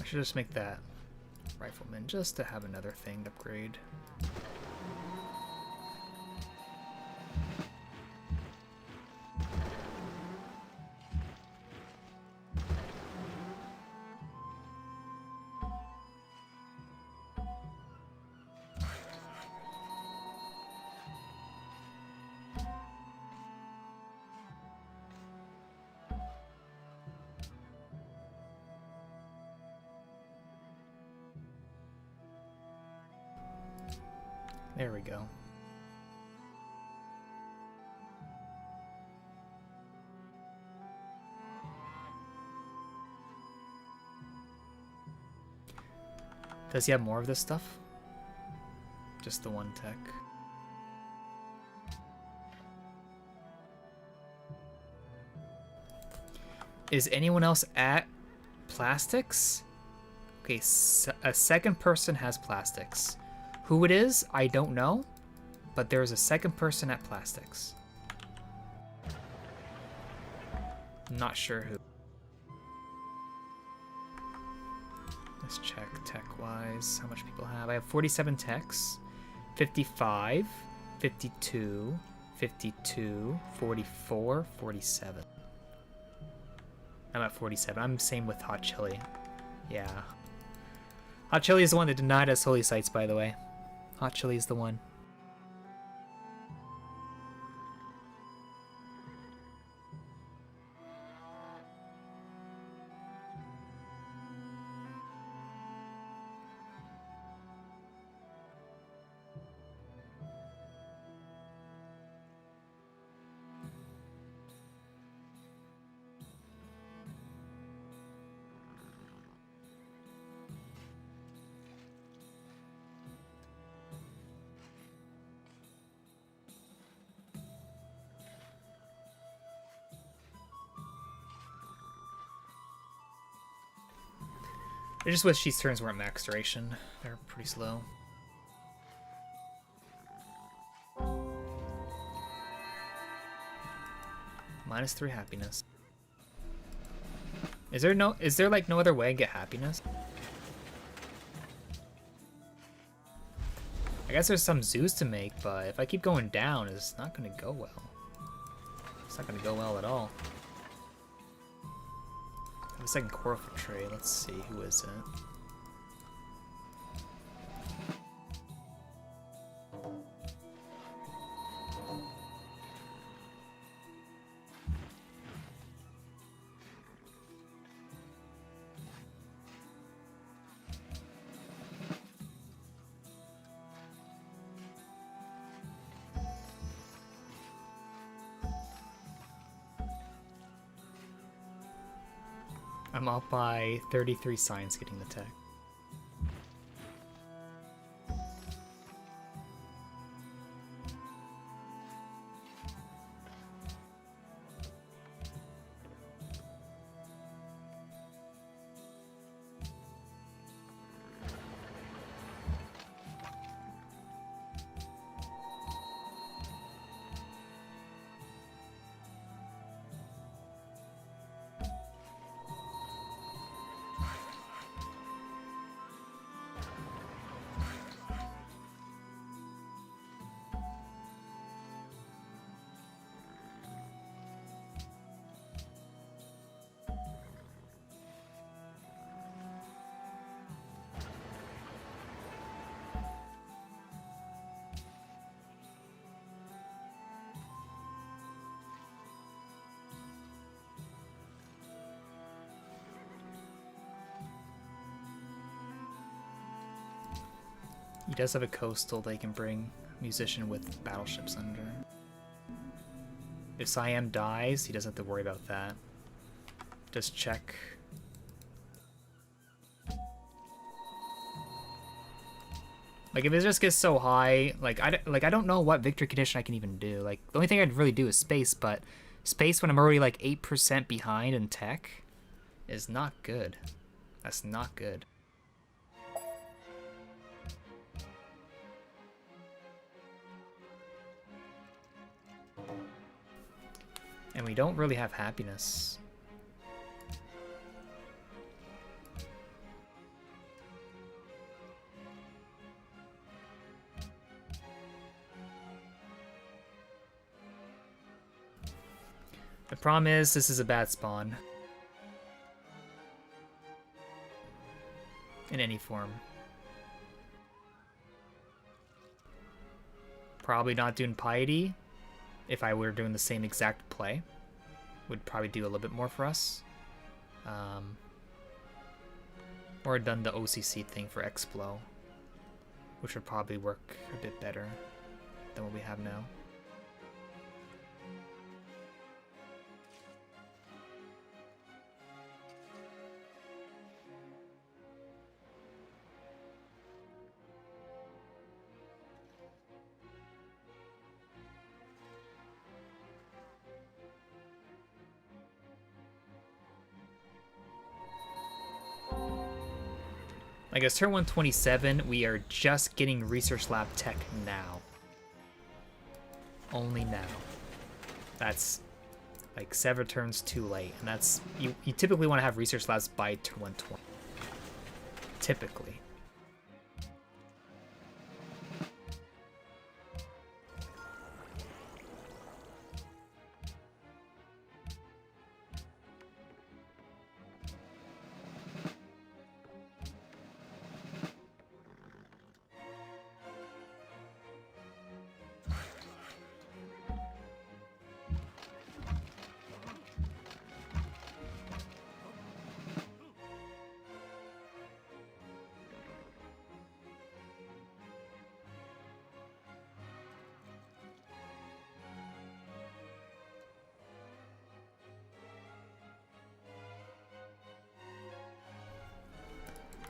Speaker 1: I should just make that rifleman just to have another thing to upgrade. There we go. Does he have more of this stuff? Just the one tech. Is anyone else at plastics? Okay, a second person has plastics. Who it is, I don't know, but there's a second person at plastics. I'm not sure who. Let's check tech-wise how much people have. I have 47 techs, 55, 52, 52, 44, 47. I'm at 47. I'm same with Hot Chili. Yeah. Hot Chili is the one that denied us holy sites, by the way. Hot Chili is the one. I just wish these turns weren't max duration. They're pretty slow. -3 happiness. Is there like no other way to get happiness? I guess there's some zoos to make, but if I keep going down, it's not gonna go well. It's not gonna go well at all. I have a second coral for trade. Let's see, who is it? I'm up by 33 signs getting the tech. He does have a coastal they can bring musician with battleships under. If Siam dies, he doesn't have to worry about that. Just check. Like if it just gets so high, like I don't know what victory condition I can even do. Like the only thing I'd really do is space, but space when I'm already like 8% behind in tech is not good. That's not good. And we don't really have happiness. The problem is, this is a bad spawn. In any form. Probably not doing Piety. If I were doing the same exact play, would probably do a little bit more for us. Or done the OCC thing for Explo, which would probably work a bit better than what we have now. I guess turn 127, we are just getting Research Lab tech now. Only now. That's like 7 turns too late, and that's you typically want to have Research Labs by turn 120. Typically.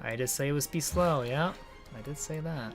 Speaker 1: I did say it was be slow, yeah. I did say that.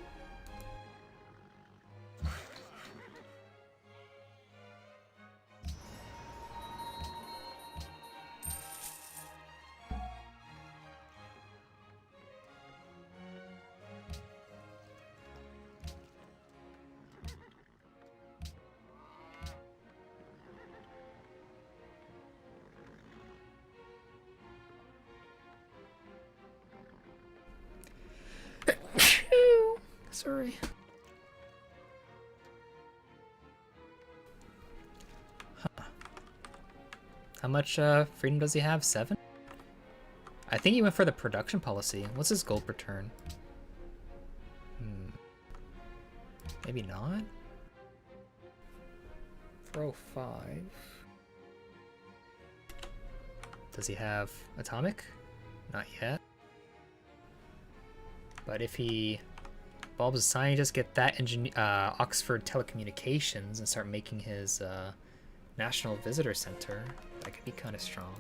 Speaker 1: Sorry. Huh. How much freedom does he have? 7? I think he went for the production policy. What's his gold per turn? Maybe not? 405. Does he have atomic? Not yet. But if he bulbs a scientist, get that Oxford Telecommunications and start making his National Visitor Center, that could be kind of strong.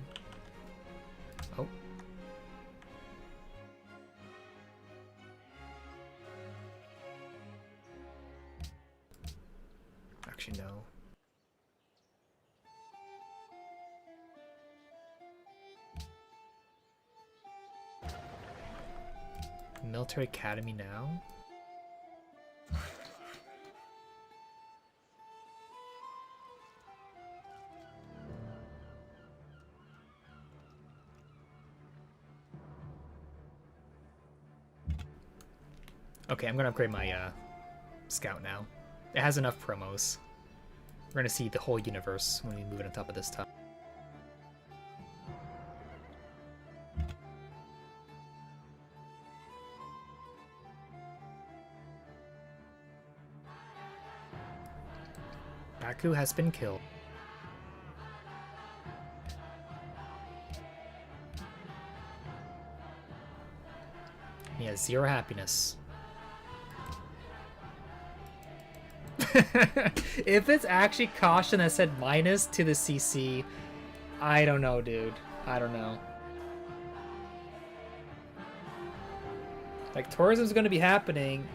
Speaker 1: Oh. Actually, no. Military Academy now? Okay, I'm gonna upgrade my scout now. It has enough promos. We're gonna see the whole universe when we move it on top of this top. Baku has been killed. He has 0 happiness. If it's actually caution that said minus to the CC, I don't know, dude. I don't know. Like, tourism's gonna be happening.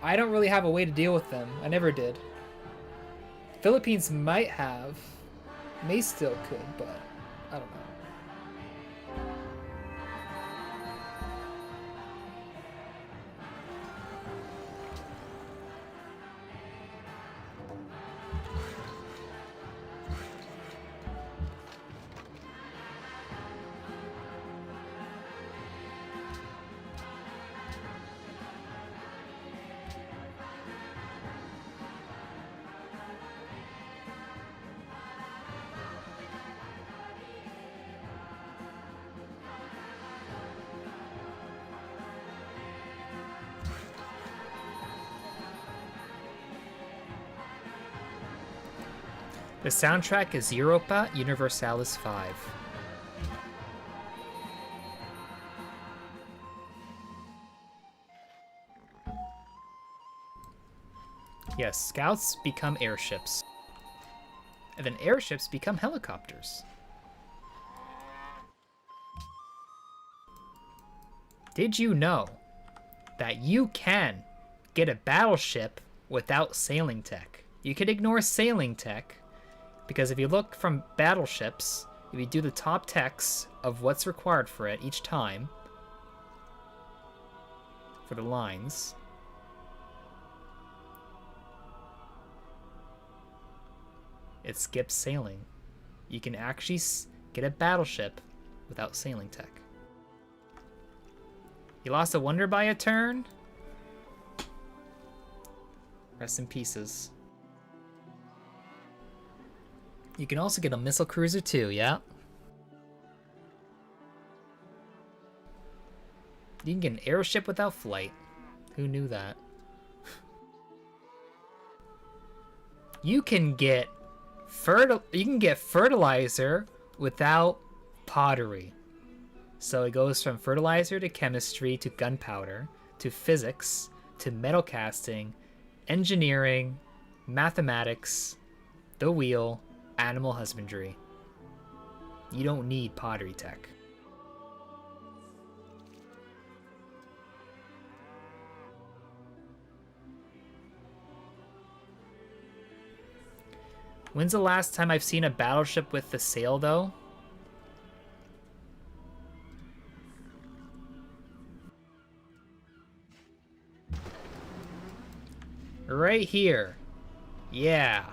Speaker 1: I don't really have a way to deal with them. I never did. Philippines might have. May still could, but I don't know. The soundtrack is Europa Universalis 5. Yes, scouts become airships. And then airships become helicopters. Did you know that you can get a battleship without sailing tech? You could ignore sailing tech, because if you look from battleships, if you do the top text of what's required for it each time, for the lines, it skips sailing. You can actually get a battleship without sailing tech. You lost a wonder by a turn? Rest in pieces. You can also get a missile cruiser too, yeah? You can get an airship without flight. Who knew that? You can get fertilizer without pottery. So it goes from fertilizer to chemistry to gunpowder to physics to metal casting, engineering, mathematics, the wheel, animal husbandry. You don't need pottery tech. When's the last time I've seen a battleship with the sail, though? Right here. Yeah.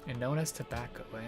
Speaker 1: And known as tobacco, eh?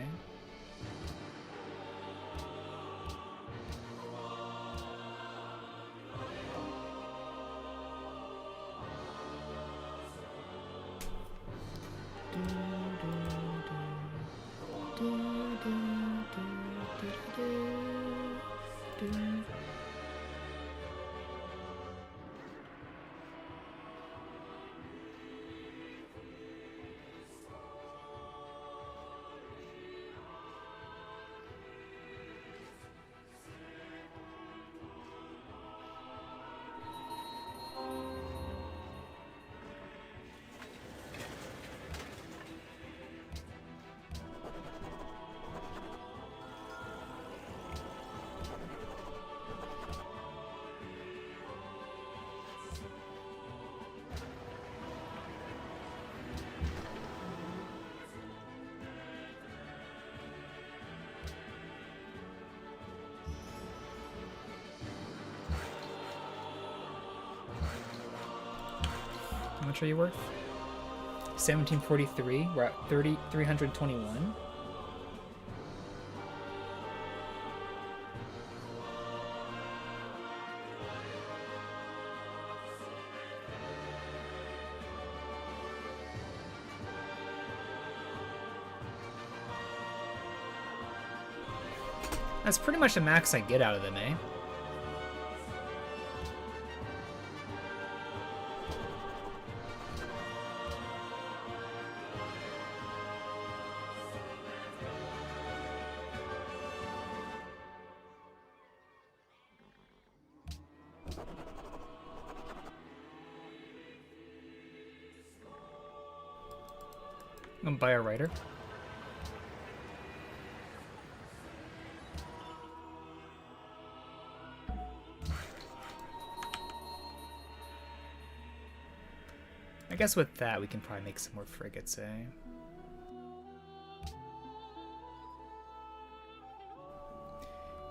Speaker 1: How much are you worth? 1743. We're at 321. That's pretty much the max I get out of them, eh? I'm gonna buy a writer. I guess with that we can probably make some more frigates, eh?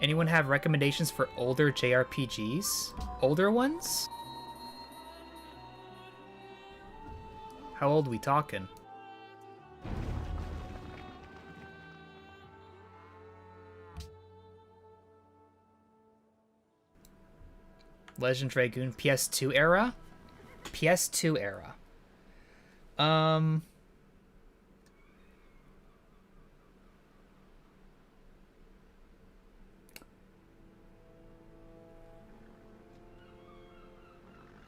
Speaker 1: Anyone have recommendations for older JRPGs? Older ones? How old we talking? Legend Dragoon PS2 era? PS2 era.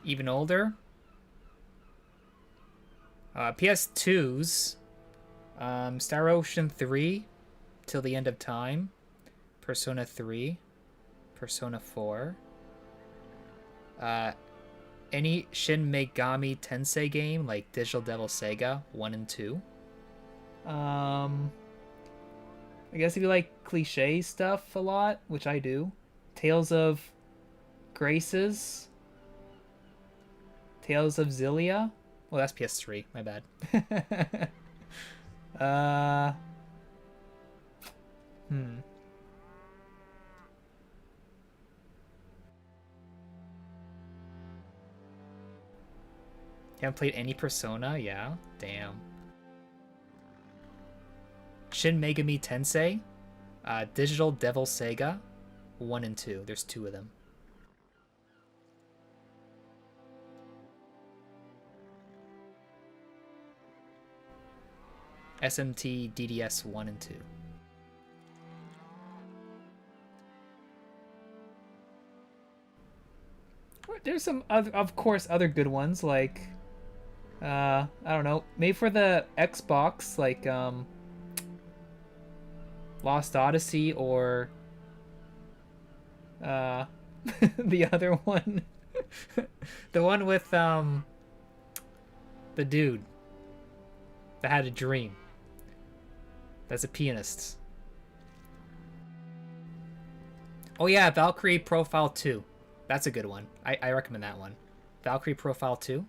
Speaker 1: Even older? PS2s. Star Ocean 3 Till the End of Time. Persona 3. Persona 4. Any Shin Megami Tensei game like Digital Devil Saga 1 and 2. I guess if you like cliche stuff a lot, which I do, Tales of Graces, Tales of Xillia. Oh, that's PS3. My bad. You haven't played any Persona? Yeah? Damn. Shin Megami Tensei, Digital Devil Saga 1 and 2. There's 2 of them. SMT DDS 1 and 2. There's some other, of course, other good ones like I don't know, maybe for the Xbox, like Lost Odyssey or the other one. The one with the dude that had a dream. That's a pianist. Oh yeah, Valkyrie Profile 2. That's a good one. I recommend that one. Valkyrie Profile 2.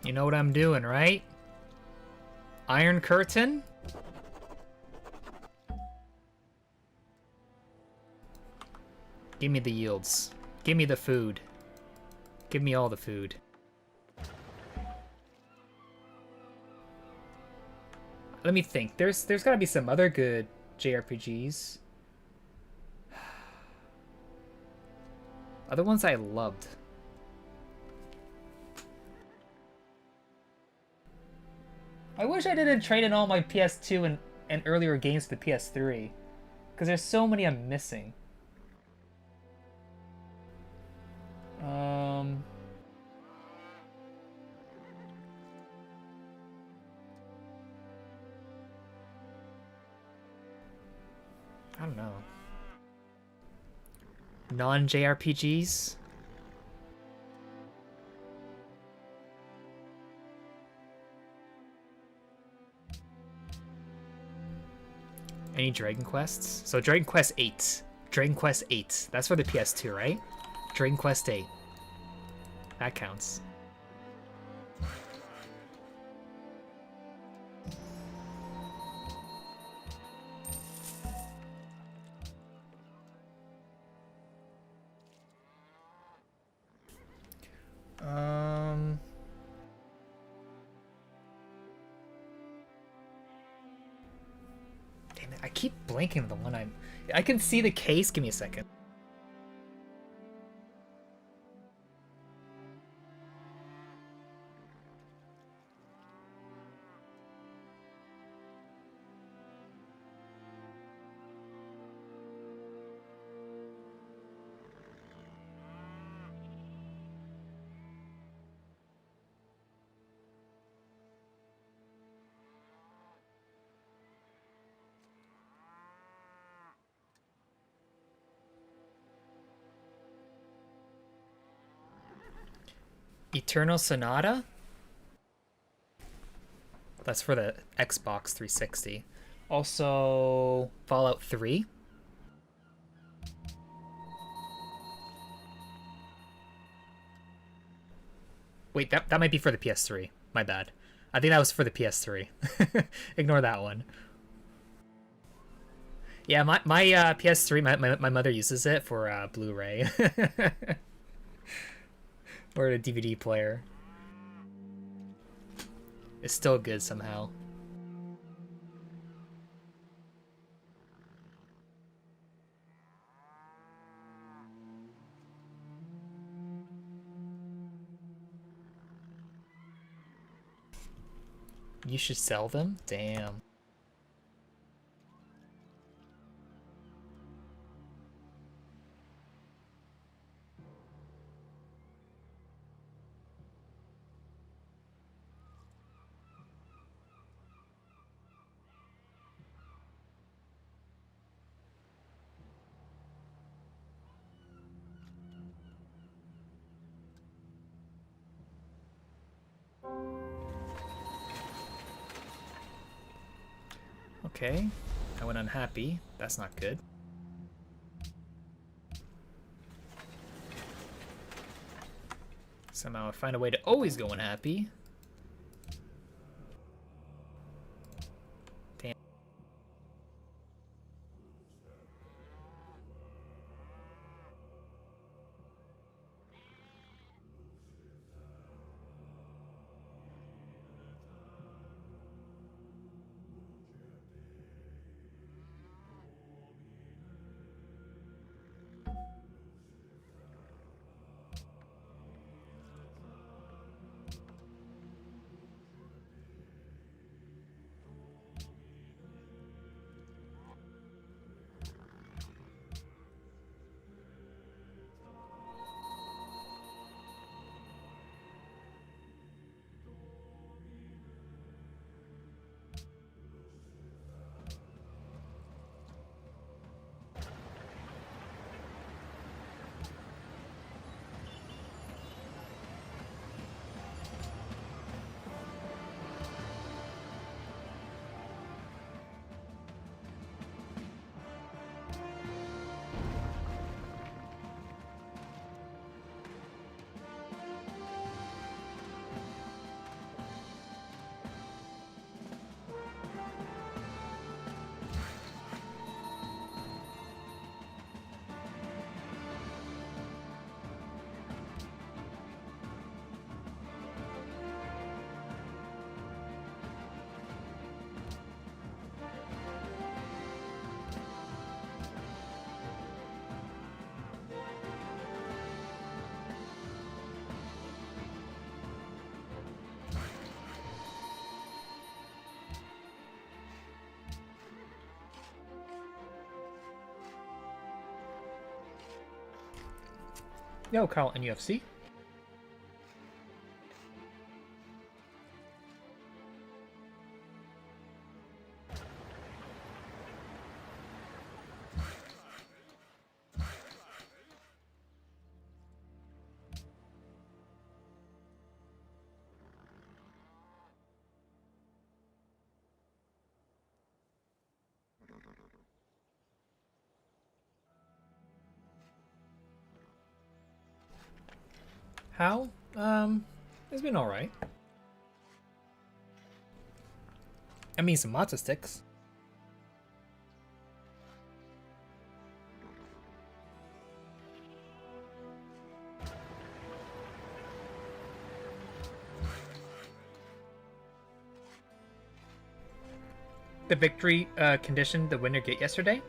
Speaker 1: You know what I'm doing, right? Iron Curtain? Give me the yields. Give me the food. Give me all the food. Let me think. There's gotta be some other good JRPGs. Other ones I loved. I wish I didn't trade in all my PS2 and earlier games to the PS3. Because there's so many I'm missing. I don't know. Non-JRPGs? Any Dragon Quests? So Dragon Quest 8. Dragon Quest 8. That's for the PS2, right? Dragon Quest 8. That counts. Damn it, I keep blanking the one I can see the case. Give me a second. Eternal Sonata? That's for the Xbox 360. Also, Fallout 3. Wait, that might be for the PS3. My bad. I think that was for the PS3. Ignore that one. Yeah, my PS3, my mother uses it for Blu-ray. Or a DVD player. It's still good somehow. You should sell them? Damn. Okay. I went unhappy. That's not good. Somehow I find a way to always go unhappy. Damn. Yo, Carl in UFC. How? It's been alright. I mean, some matzo sticks. The victory condition the winner get yesterday?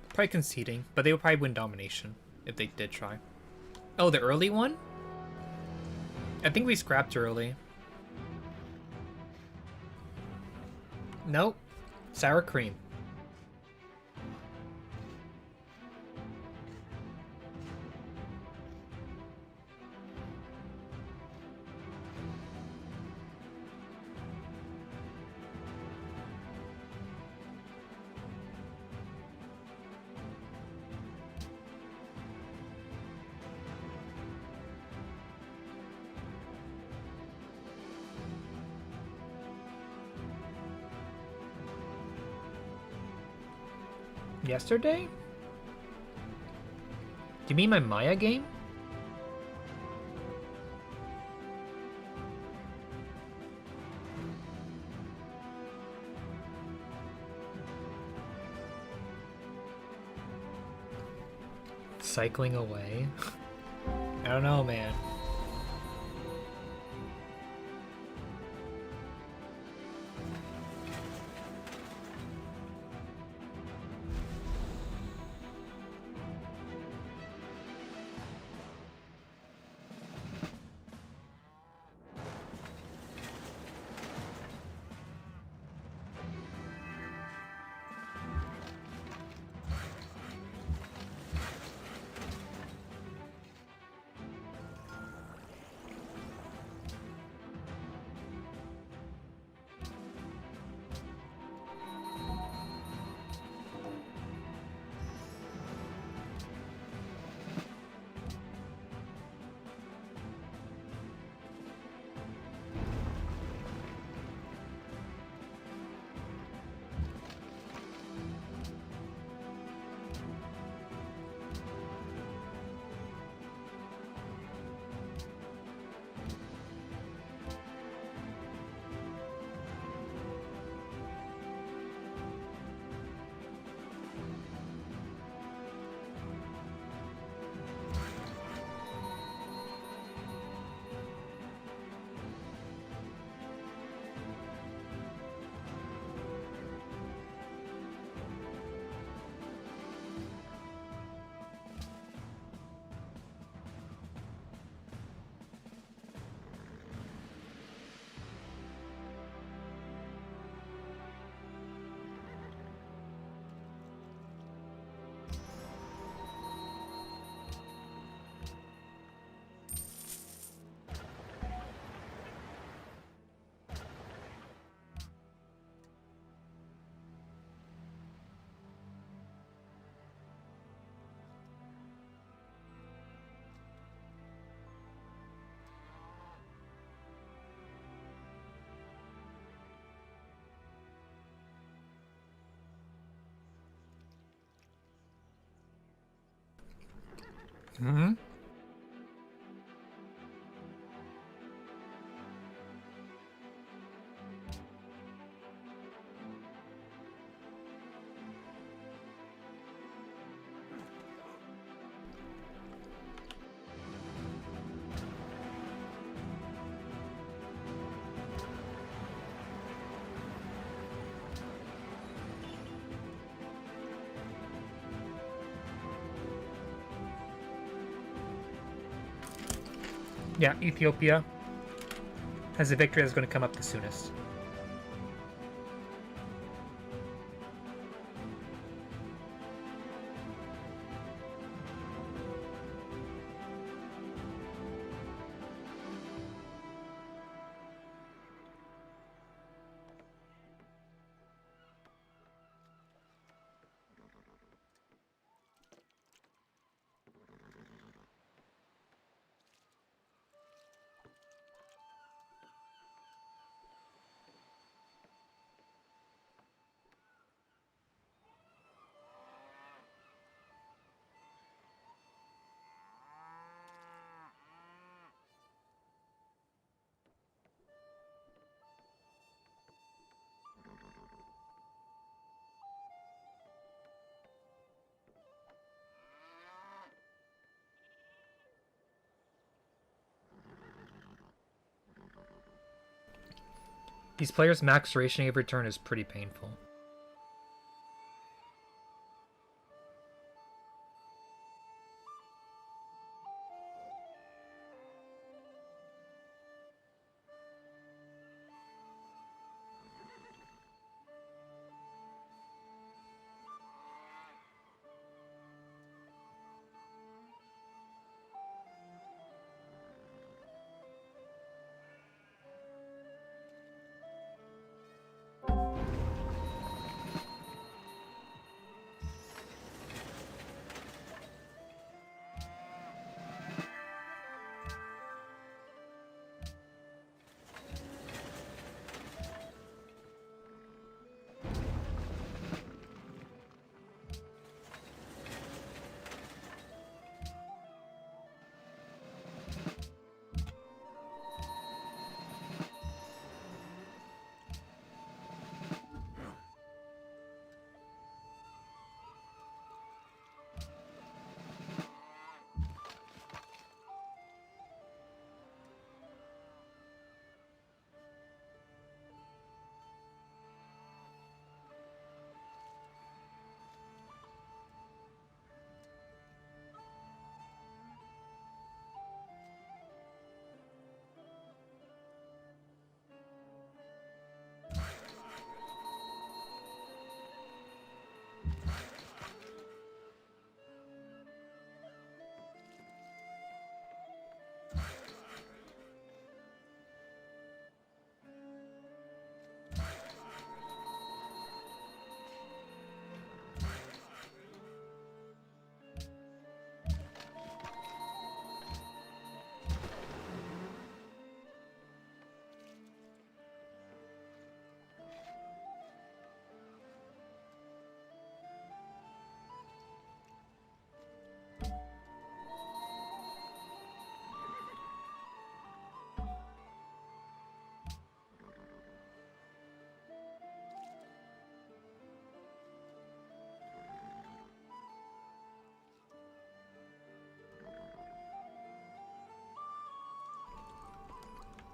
Speaker 1: Probably conceding, but they would probably win domination if they did try. Oh, the early one? I think we scrapped early. Nope. Sour cream. Yesterday? Do you mean my Maya game? Cycling away? I don't know, man. Mm-hmm. Yeah, Ethiopia has a victory that's going to come up the soonest. These players' max rationing every turn is pretty painful.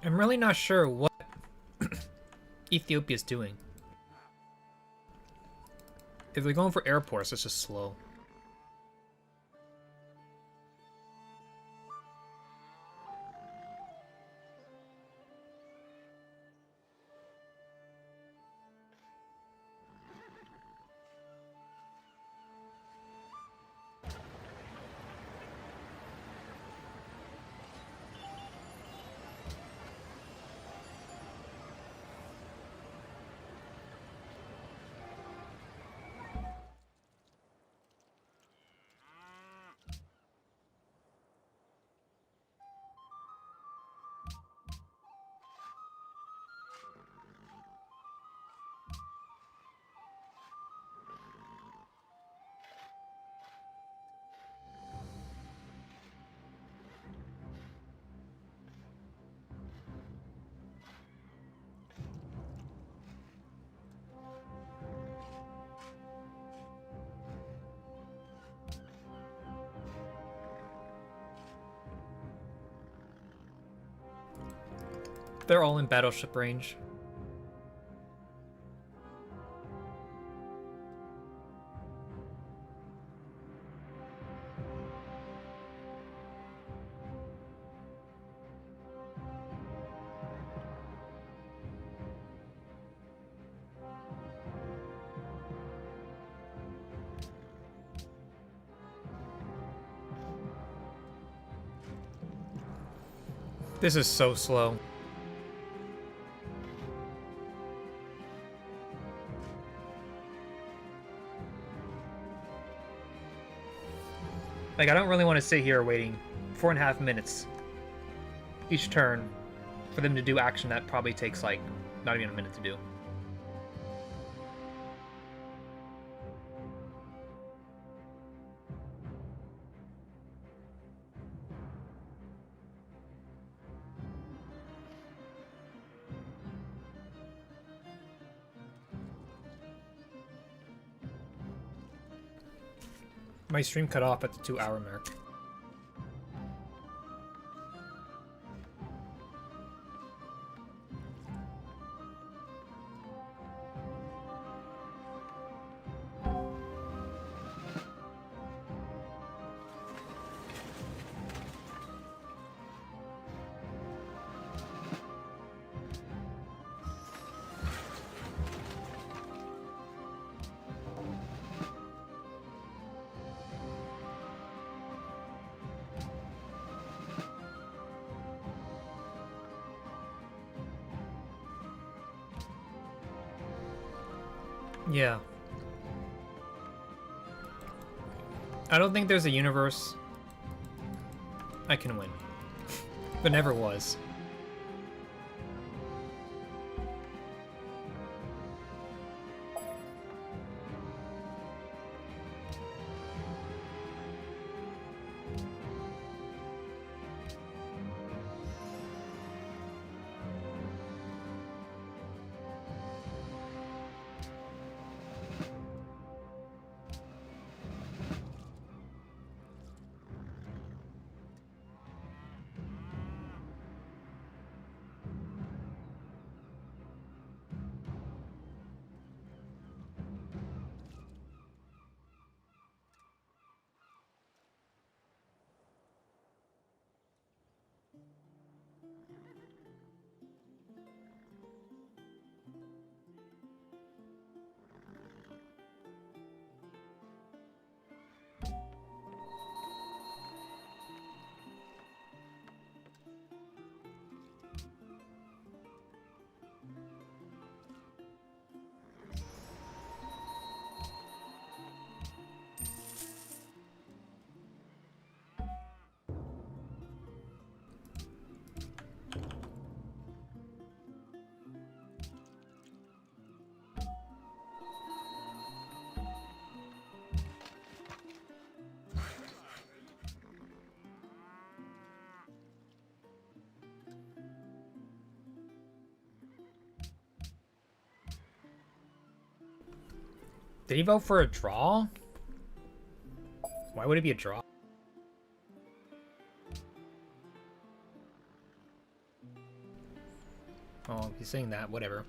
Speaker 1: I'm really not sure what Ethiopia's doing. If they're going for airports, it's just slow. They're all in battleship range. This is so slow. Like, I don't really want to sit here waiting 4.5 minutes each turn for them to do action that probably takes, like, not even a minute to do. My stream cut off at the 2-hour mark. Yeah. I don't think there's a universe I can win. There never was. Did he vote for a draw? Why would it be a draw? Oh, he's saying that, whatever.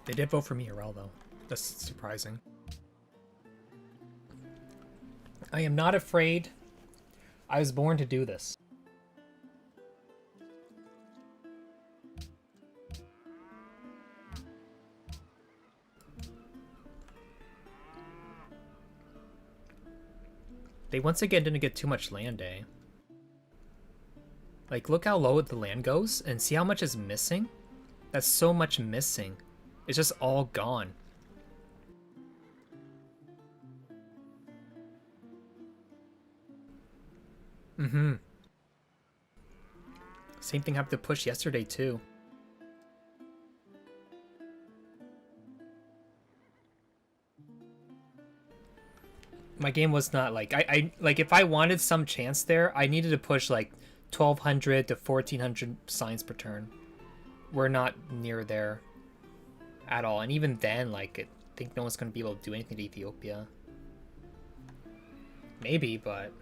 Speaker 1: They did vote for me, Arel, though. That's surprising. I am not afraid. I was born to do this. They once again didn't get too much land, eh? Like, look how low the land goes, and see how much is missing? That's so much missing. It's just all gone. Mm-hmm. Same thing happened to Push yesterday, too. My game was not like... I like, if I wanted some chance there, I needed to push, like, 1,200 to 1,400 signs per turn. We're not near there at all. And even then, like, I think no one's going to be able to do anything to Ethiopia. Maybe, but...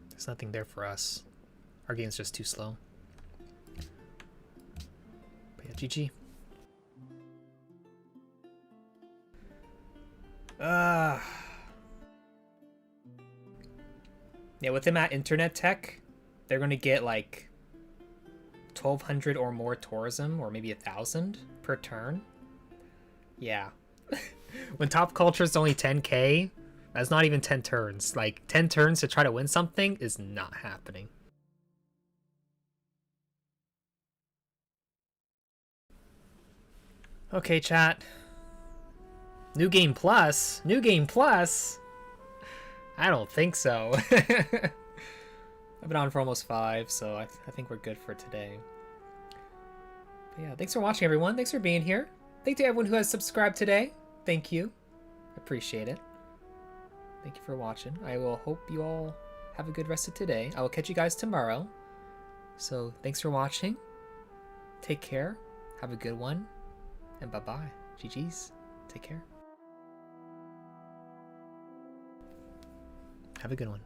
Speaker 1: there's nothing there for us. Our game's just too slow. But yeah, GG. Yeah, with them at Internet Tech, they're going to get like 1,200 or more tourism, or maybe 1,000 per turn. Yeah. When top culture is only 10k, that's not even 10 turns. Like, 10 turns to try to win something is not happening. Okay, chat. New Game Plus? New Game Plus? I don't think so. I've been on for almost 5, so I think we're good for today. But yeah, thanks for watching, everyone. Thanks for being here. Thank you to everyone who has subscribed today. Thank you. Appreciate it. Thank you for watching. I will hope you all have a good rest of today. I will catch you guys tomorrow. So thanks for watching. Take care. Have a good one. And bye-bye. GG's. Take care. Have a good one.